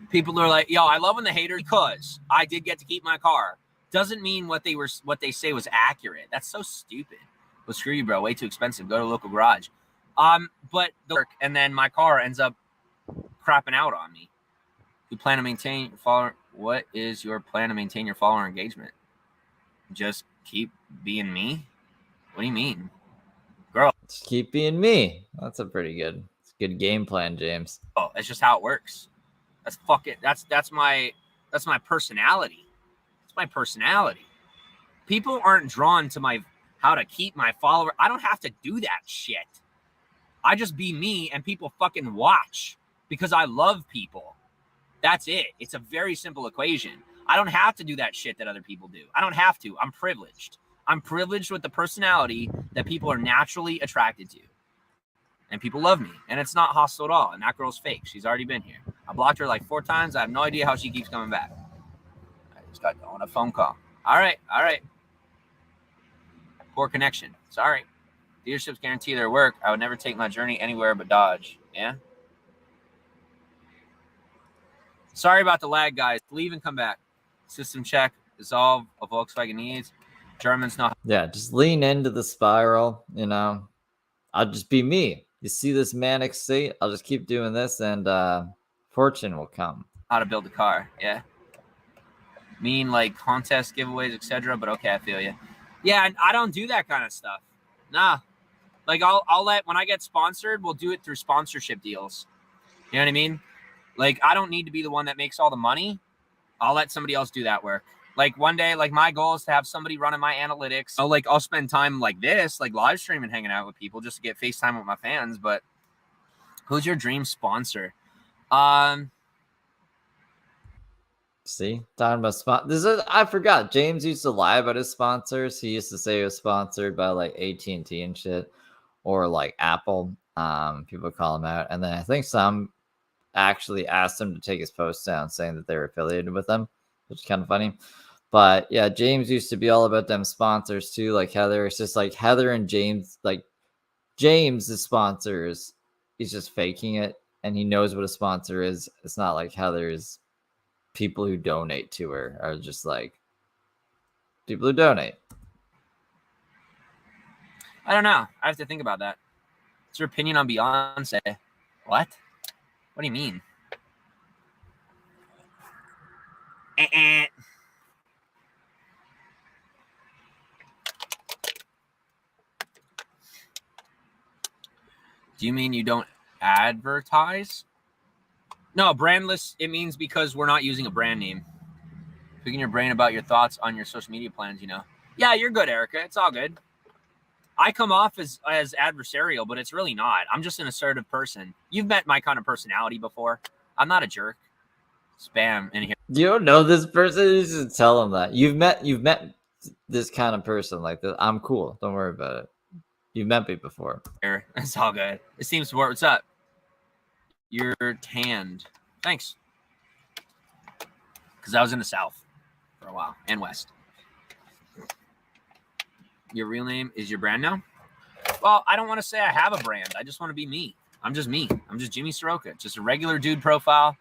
people are like, yo, I love when the haters, because I did get to keep my car. Doesn't mean what they say was accurate. That's so stupid. Well, screw you, bro. Way too expensive. Go to a local garage. But and then my car ends up crapping out on me. You plan to maintain your follower? What is your plan to maintain your follower engagement? Just keep being me? What do you mean? Just keep being me. That's a pretty good, it's a good game plan, James. Oh, it's just how it works. That's fucking. That's my personality. It's my personality. People aren't drawn to my how to keep my follower. I don't have to do that shit. I just be me, and people fucking watch because I love people. That's it. It's a very simple equation. I don't have to do that shit that other people do. I don't have to. I'm privileged. I'm privileged with the personality that people are naturally attracted to. And people love me. And it's not hostile at all. And that girl's fake. She's already been here. I blocked her like 4 times. I have no idea how she keeps coming back. I just got on a phone call. All right. Poor connection. Sorry. Dealerships guarantee their work. I would never take my journey anywhere but Dodge. Yeah? Sorry about the lag, guys. Leave and come back. System check. Dissolve a Volkswagen needs. Germans know. Yeah, just lean into the spiral, you know. I'll just be me. You see this manic state? I'll just keep doing this, and fortune will come. How to build a car. Yeah. Mean like contest giveaways, etc. But okay, I feel you. Yeah, I don't do that kind of stuff. Nah. Like I'll let, when I get sponsored, we'll do it through sponsorship deals. You know what I mean? Like I don't need to be the one that makes all the money. I'll let somebody else do that work. Like one day, like my goal is to have somebody running my analytics. I'll spend time like this, like live streaming, hanging out with people just to get FaceTime with my fans. But who's your dream sponsor? See, talking about I forgot. James used to lie about his sponsors. He used to say he was sponsored by like AT&T and shit, or like Apple. People call him out, and then I think some actually asked him to take his post down, saying that they were affiliated with them, which is kind of funny. But yeah, James used to be all about them sponsors too, like Heather. It's just like Heather and James, like James is sponsors. He's just faking it, and he knows what a sponsor is. It's not like Heather's people who donate to her are just like people who donate. I don't know. I have to think about that. What's your opinion on Beyonce? What? What do you mean? Do you mean you don't advertise? No, brandless, it means because we're not using a brand name. Picking your brain about your thoughts on your social media plans, you know. Yeah, you're good, Erica. It's all good. I come off as adversarial, but it's really not. I'm just an assertive person. You've met my kind of personality before. I'm not a jerk. Spam in here. You don't know this person. You should tell them that you've met this kind of person like this. I'm cool. Don't worry about it. You've met me before. It's all good. It seems to work. What's up? You're tanned. Thanks. Because I was in the South for a while and West. Your real name is your brand now? Well, I don't want to say I have a brand. I just want to be me. I'm just me. I'm just Jimmy Saroka. Just a regular dude profile.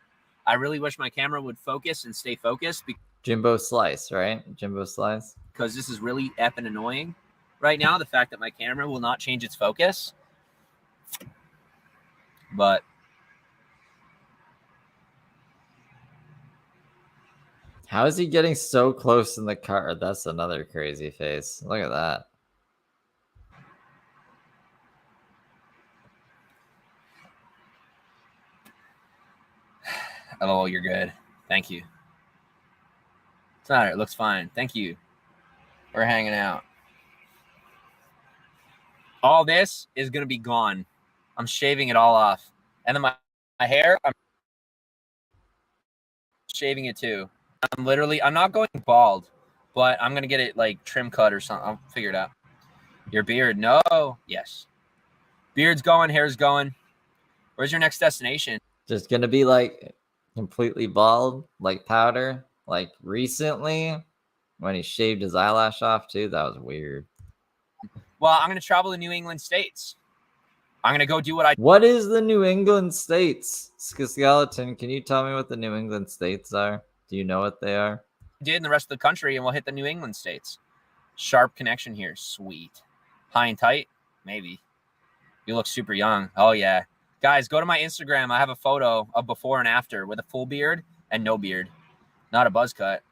I really wish my camera would focus and stay focused. Jimbo Slice, right? Jimbo Slice. Because this is really effing annoying right now. The fact that my camera will not change its focus. But how is he getting so close in the car? That's another crazy face. Look at that. oh, you're good. Thank you. It's all right. It looks fine. Thank you. We're hanging out. All this is going to be gone. I'm shaving it all off. And then my hair, I'm shaving it too. I'm not going bald, but I'm going to get it like trim cut or something. I'll figure it out. Your beard. No. Yes. Beard's going. Hair's going. Where's your next destination? Just going to be like completely bald, like powder, like recently when he shaved his eyelash off too. That was weird. Well, I'm going to travel to New England states. I'm going to go do What is the New England states? Skeleton, can you tell me what the New England states are? Do you know what they are? Did in the rest of the country, and we'll hit the New England states. Sharp connection here. Sweet. High and tight? Maybe. You look super young. Oh, yeah. Guys, go to my Instagram. I have a photo of before and after with a full beard and no beard. Not a buzz cut.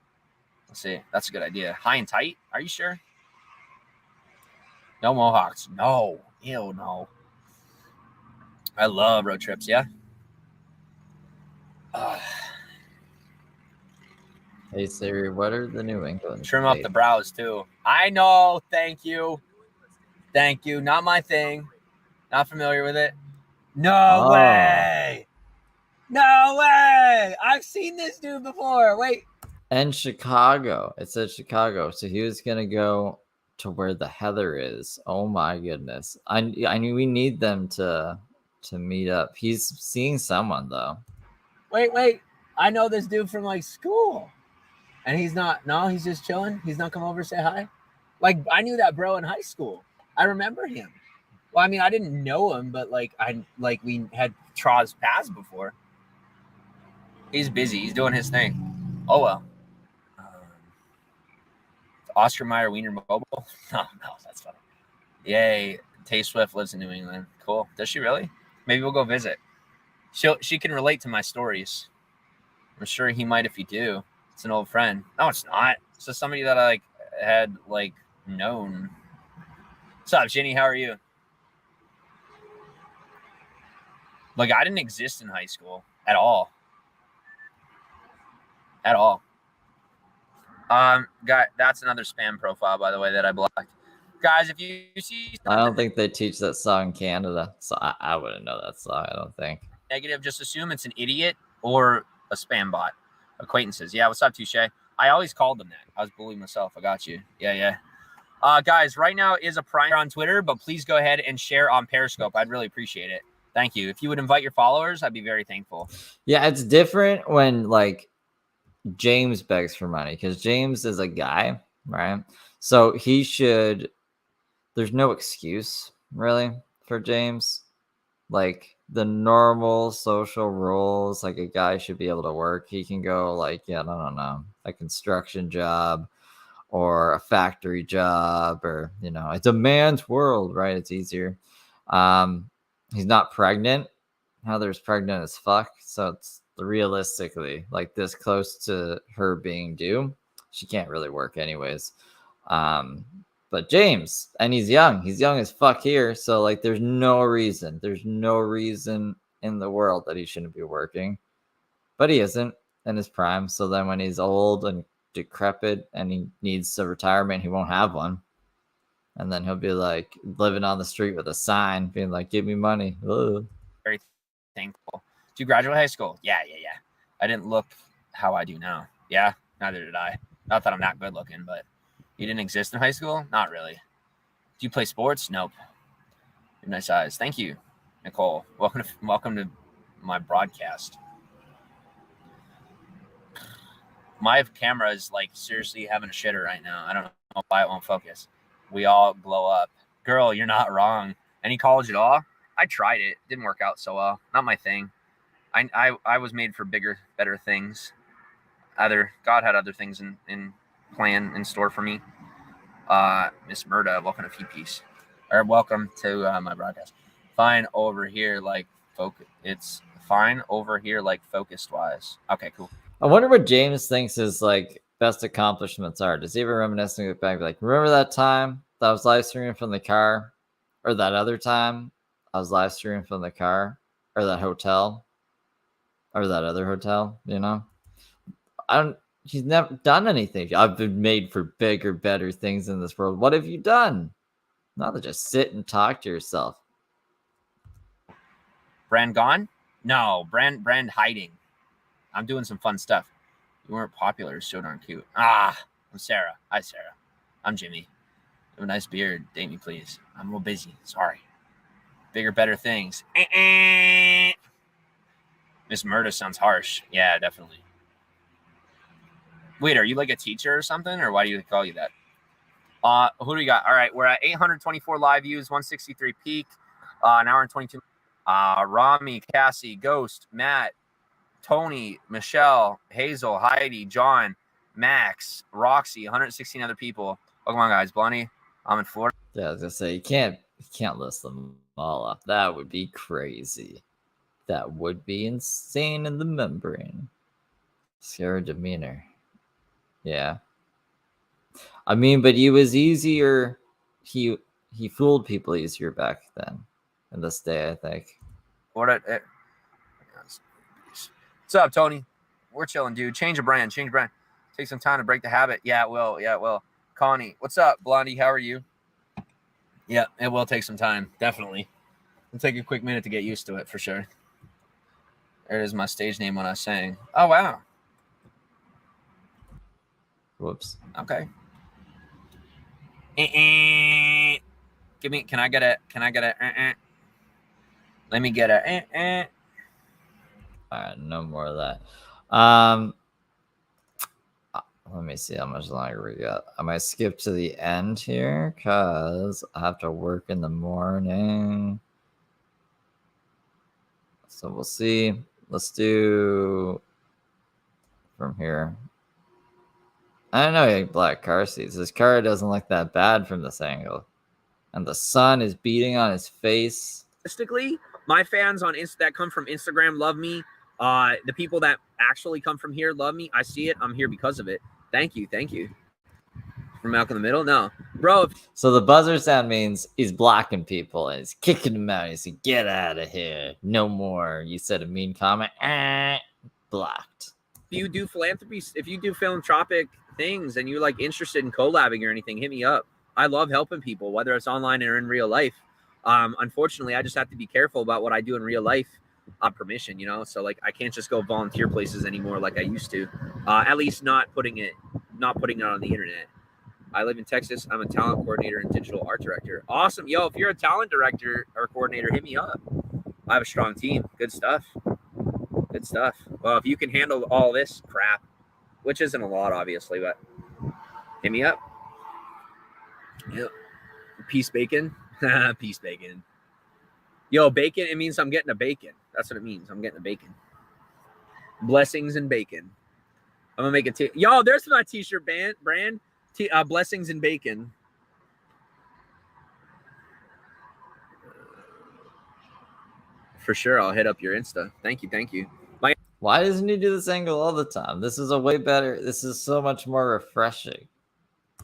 Let's see. That's a good idea. High and tight? Are you sure? No Mohawks. No. Ew, no. I love road trips. Yeah. Hey Siri, what are the New England Trim up states? the brows too. I know. Thank you. Thank you. Not my thing. Not familiar with it. No way. No way. I've seen this dude before. Wait. And Chicago. It said Chicago. So he was gonna go to where the Heather is. Oh my goodness. I knew we need them to meet up. He's seeing someone though. Wait. I know this dude from like school. And he's not, no, he's just chilling. He's not come over to say hi. Like, I knew that bro in high school. I remember him. Well, I mean, I didn't know him, but like we had crossed paths before. He's busy. He's doing his thing. Oh well. Oscar Mayer Wiener Mobile. No, that's funny. Yay. Tay Swift lives in New England. Cool. Does she really? Maybe we'll go visit. She can relate to my stories. I'm sure he might if you do. It's an old friend. No, it's not. It's just somebody that I like had like known. What's up, Jenny? How are you? Like, I didn't exist in high school at all. At all. That's another spam profile, by the way, that I blocked. Guys, if you see I don't think they teach that song in Canada, so I wouldn't know that song. I don't think. Negative, just assume it's an idiot or a spam bot. Acquaintances. Yeah, what's up, Touche? I always called them that. I was bullying myself. I got you. Yeah. Guys, right now is a primer on Twitter, but please go ahead and share on Periscope. I'd really appreciate it. Thank you. If you would invite your followers, I'd be very thankful. Yeah, it's different when like James begs for money because James is a guy, right? So he should. There's no excuse really for James. Like the normal social rules, like a guy should be able to work. He can go like, yeah, no, a construction job or a factory job, or it's a man's world, right? It's easier. He's not pregnant. Heather's pregnant as fuck, so it's realistically like this close to her being due. She can't really work anyways. But James, and he's young as fuck here, so like there's no reason in the world that he shouldn't be working, but he isn't in his prime. So then when he's old and decrepit and he needs a retirement, he won't have one, and then he'll be like living on the street with a sign being like, give me money. Ugh. Very thankful. Did you graduate high school? Yeah. I didn't look how I do now. Yeah, neither did I. Not that I'm not good looking, but you didn't exist in high school? Not really. Do you play sports? Nope. You have nice eyes. Thank you, Nicole. Welcome to my broadcast. My camera is like seriously having a shitter right now. I don't know why it won't focus. We all glow up. Girl, you're not wrong. Any college at all? I tried it. Didn't work out so well. Not my thing. I was made for bigger, better things. God had other things in plan in store for me. Miss Murda, welcome to Piece. Or welcome to my broadcast. Fine over here, like focus. It's fine over here, like focused wise. Okay, cool. I wonder what James thinks his like best accomplishments are. Does he ever reminiscing back, like, remember that time that I was live streaming from the car, or that other time I was live streaming from the car, or that hotel, or that other hotel? He's never done anything. I've been made for bigger, better things in this world. What have you done? Not to just sit and talk to yourself. Brand gone? No, brand hiding. I'm doing some fun stuff. You weren't popular. It's so darn cute. I'm Sarah. Hi, Sarah. I'm Jimmy. You have a nice beard. Date me, please. I'm a little busy. Sorry. Bigger, better things. Miss Murda sounds harsh. Yeah, definitely. Wait, are you like a teacher or something? Or why do you call you that? Who do we got? All right, we're at 824 live views, 163 peak, an hour and 22. Rami, Cassie, Ghost, Matt, Tony, Michelle, Hazel, Heidi, John, Max, Roxy, 116 other people. Welcome on, guys. Blunny, I'm in Florida. Yeah, I was gonna say you can't list them all up. That would be crazy. That would be insane in the membrane. Scary demeanor. Yeah. I mean, but he was easier. he fooled people easier back then in this day, I think. What's up, Tony? We're chilling, dude. Change of brand. Take some time to break the habit. Yeah, it will. Connie, what's up, Blondie? How are you? Yeah, it will take some time, definitely. It'll take a quick minute to get used to it, for sure. There is my stage name when I sang. Oh, wow. Whoops. Okay. Can I get a, let me get a, All right, no more of that. Let me see how much longer we got. I might skip to the end here because I have to work in the morning. So we'll see. Let's do from here. I don't know, black car seats. This car doesn't look that bad from this angle. And the sun is beating on his face. Realistically, my fans on that come from Instagram love me. The people that actually come from here love me. I see it. I'm here because of it. Thank you. From Malcolm in the Middle? No. Bro. So the buzzer sound means he's blocking people and he's kicking them out. He's like, get out of here. No more. You said a mean comment. Blocked. If you do philanthropy, if you do philanthropic things and you're like interested in collabing or anything, hit me up. I love helping people, whether it's online or in real life. Unfortunately, I just have to be careful about what I do in real life. Permission, so like I can't just go volunteer places anymore like I used to. At least not putting it on the internet. I live in Texas. I'm a talent coordinator and digital art director. Awesome. Yo, if you're a talent director or coordinator, hit me up. I have a strong team. Good stuff. Well, if you can handle all this crap, which isn't a lot, obviously, but hit me up. Yep. Peace bacon. Peace bacon. Yo, bacon, it means I'm getting a bacon. That's what it means. I'm getting a bacon. Blessings and bacon. I'm going to make a yo, there's my t-shirt brand. Blessings and bacon. For sure, I'll hit up your Insta. Thank you. Why doesn't he do this angle all the time? This is this is so much more refreshing.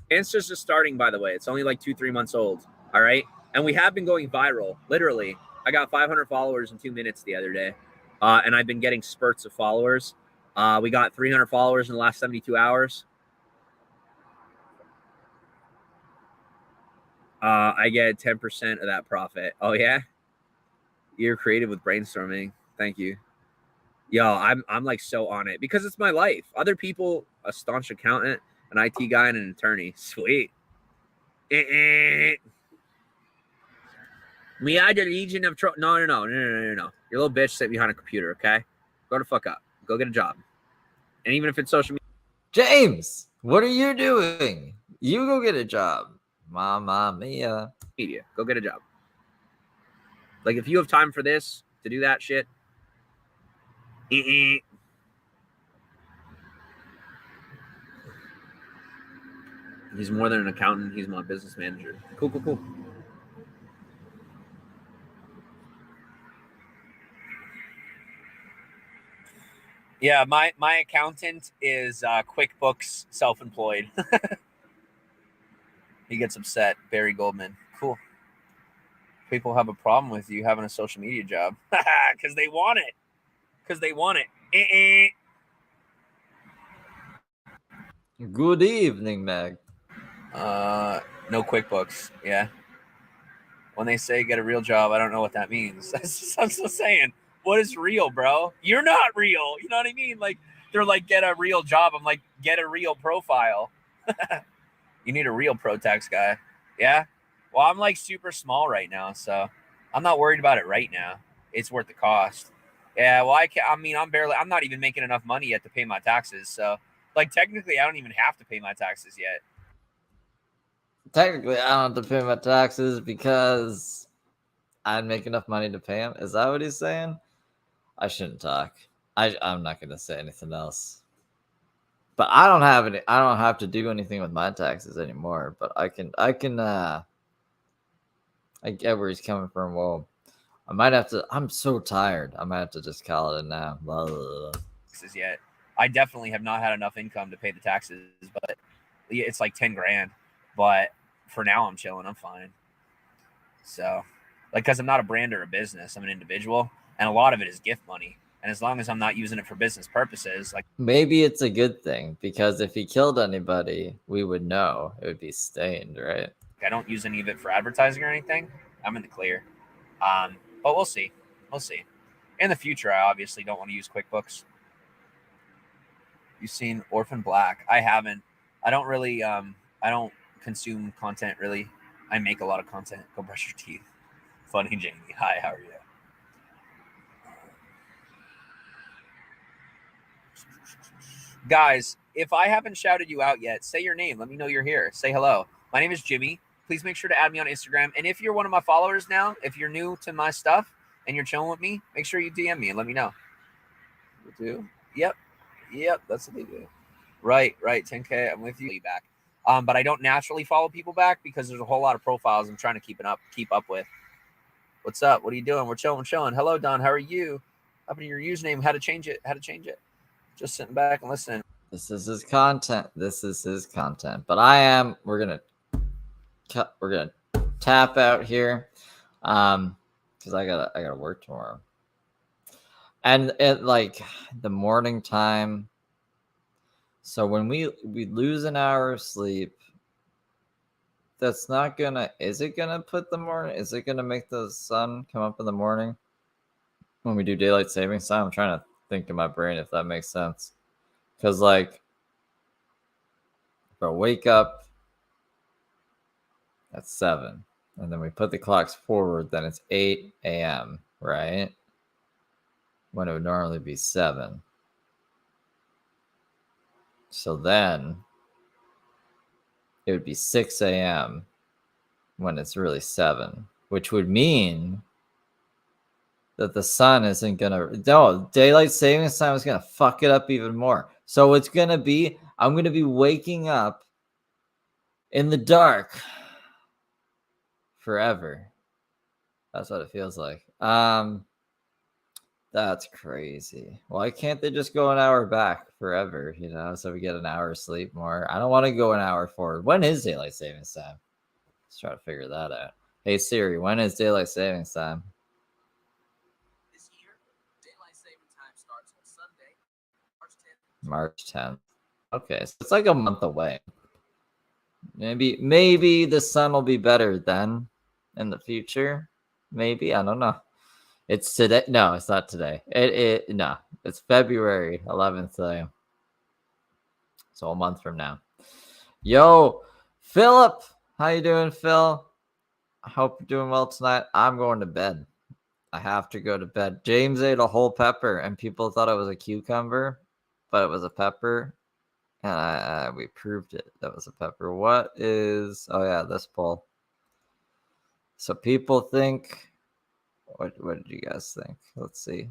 Insta's just starting, by the way. It's only like 2-3 months old. All right. And we have been going viral. Literally, I got 500 followers in 2 minutes the other day. And I've been getting spurts of followers. We got 300 followers in the last 72 hours. I get 10% of that profit. Oh, yeah? You're creative with brainstorming. Thank you. Yo, I'm like so on it because it's my life. Other people, a staunch accountant, an IT guy, and an attorney. Sweet. We are the Legion of Troll. No. Your little bitch sit behind a computer, okay? Go the fuck up. Go get a job. And even if it's social media. James, what are you doing? You go get a job. Mamma mia. Go get a job. Like, if you have time for this, to do that shit. He's more than an accountant. He's my business manager. Cool. Yeah, my accountant is QuickBooks self-employed. He gets upset. Barry Goldman. Cool. People have a problem with you having a social media job because they want it. Good evening, Meg. No QuickBooks. Yeah. When they say get a real job, I don't know what that means. I'm still saying, what is real, bro? You're not real. You know what I mean? Like, they're like, get a real job. I'm like, get a real profile. You need a real pro tax guy. Yeah. Well, I'm like super small right now, so I'm not worried about it right now. It's worth the cost. Yeah. Well, I'm not even making enough money yet to pay my taxes. So, like, technically, I don't even have to pay my taxes yet. Technically, I don't have to pay my taxes because I'd make enough money to pay him. Is that what he's saying? I shouldn't talk. I'm not going to say anything else. But I don't have to do anything with my taxes anymore. But I get where he's coming from. Well, I might have to. I'm so tired. I might have to just call it now. Yet, I definitely have not had enough income to pay the taxes, but it's like 10 grand. But for now, I'm chilling. I'm fine. So, like, because I'm not a brand or a business, I'm an individual, and a lot of it is gift money. And as long as I'm not using it for business purposes, like maybe it's a good thing, because if he killed anybody, we would know. It would be stained, right? I don't use any of it for advertising or anything, I'm in the clear. But we'll see. We'll see. In the future, I obviously don't want to use QuickBooks. You've seen Orphan Black? I haven't. I don't really. I don't consume content really. I make a lot of content. Go brush your teeth. Funny Jamie. Hi, how are you? Guys, if I haven't shouted you out yet, say your name. Let me know you're here. Say hello. My name is Jimmy. Please make sure to add me on Instagram. And if you're one of my followers now, if you're new to my stuff and you're chilling with me, make sure you DM me and let me know. You do? Yep. That's what they do. Right. 10K. I'm with you. Back. But I don't naturally follow people back because there's a whole lot of profiles I'm trying to keep up with. What's up? What are you doing? We're chilling. Hello, Don. How are you? Up in your username. How to change it? Just sitting back and listening. This is his content. But we're gonna tap out here, because I gotta work tomorrow. And at like the morning time. So when we lose an hour of sleep, that's not gonna. Is it gonna put the morning? Is it gonna make the sun come up in the morning when we do daylight savings time? I'm trying to think in my brain if that makes sense. Because like, if I wake up at 7, and then we put the clocks forward, then it's 8 a.m. right? When it would normally be 7. So then it would be 6 a.m. when it's really 7, which would mean that the sun isn't gonna. No, daylight savings time is gonna fuck it up even more. So it's gonna be. I'm gonna be waking up in the dark forever. That's what it feels like. That's crazy. Why can't they just go an hour back forever, so we get an hour of sleep more? I don't want to go an hour forward. When is daylight savings time? Let's try to figure that out. Hey Siri, when is daylight savings time? This year, daylight saving time starts on Sunday, March 10th. Okay, so it's like a month away. Maybe the sun will be better then in the future. Maybe, I don't know. It's today. No, it's not today. No, it's February 11th today. So a month from now. Yo, Philip, how you doing, Phil? I hope you're doing well tonight. I'm going to bed. I have to go to bed. James ate a whole pepper, and people thought it was a cucumber, but it was a pepper. And we proved it. That was a pepper. What is... Oh, yeah, this poll. So people think... What did you guys think? Let's see.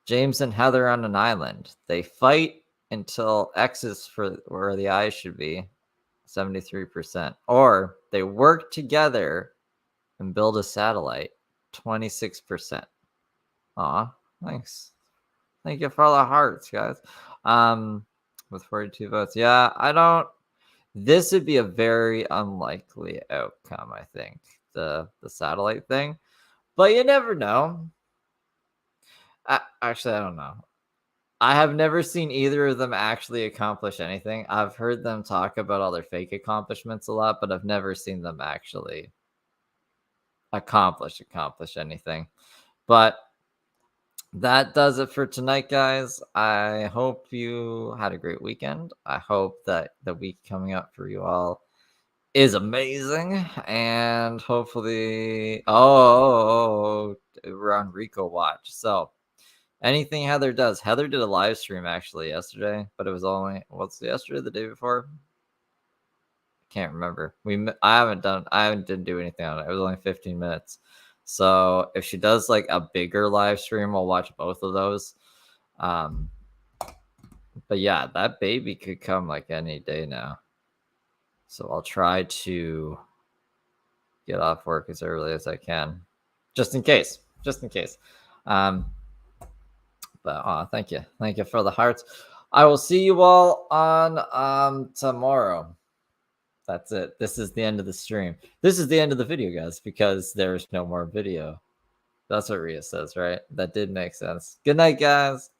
James and Heather on an island. They fight until X is for where the I should be. 73%. Or they work together and build a satellite. 26%. Aw, thanks. Thank you for all the hearts, guys. With 42 votes. Yeah, I don't... This would be a very unlikely outcome, I think. The satellite thing. But you never know. Actually, I don't know. I have never seen either of them actually accomplish anything. I've heard them talk about all their fake accomplishments a lot, but I've never seen them actually accomplish anything. But that does it for tonight, guys. I hope you had a great weekend. I hope that the week coming up for you all is amazing, and hopefully... we're on Rico Watch. So anything Heather does. Heather did a live stream actually yesterday, but it was only... What's yesterday? The day before? Can't remember. I didn't do anything on it. It was only 15 minutes. So if she does like a bigger live stream, I'll watch both of those. But yeah, that baby could come like any day now. So I'll try to get off work as early as I can, just in case. But thank you for the hearts. I will see you all on tomorrow. That's it. This is the end of the stream. This is the end of the video, guys, because there's no more video. That's what Rhea says, right? That did make sense. Good night, guys.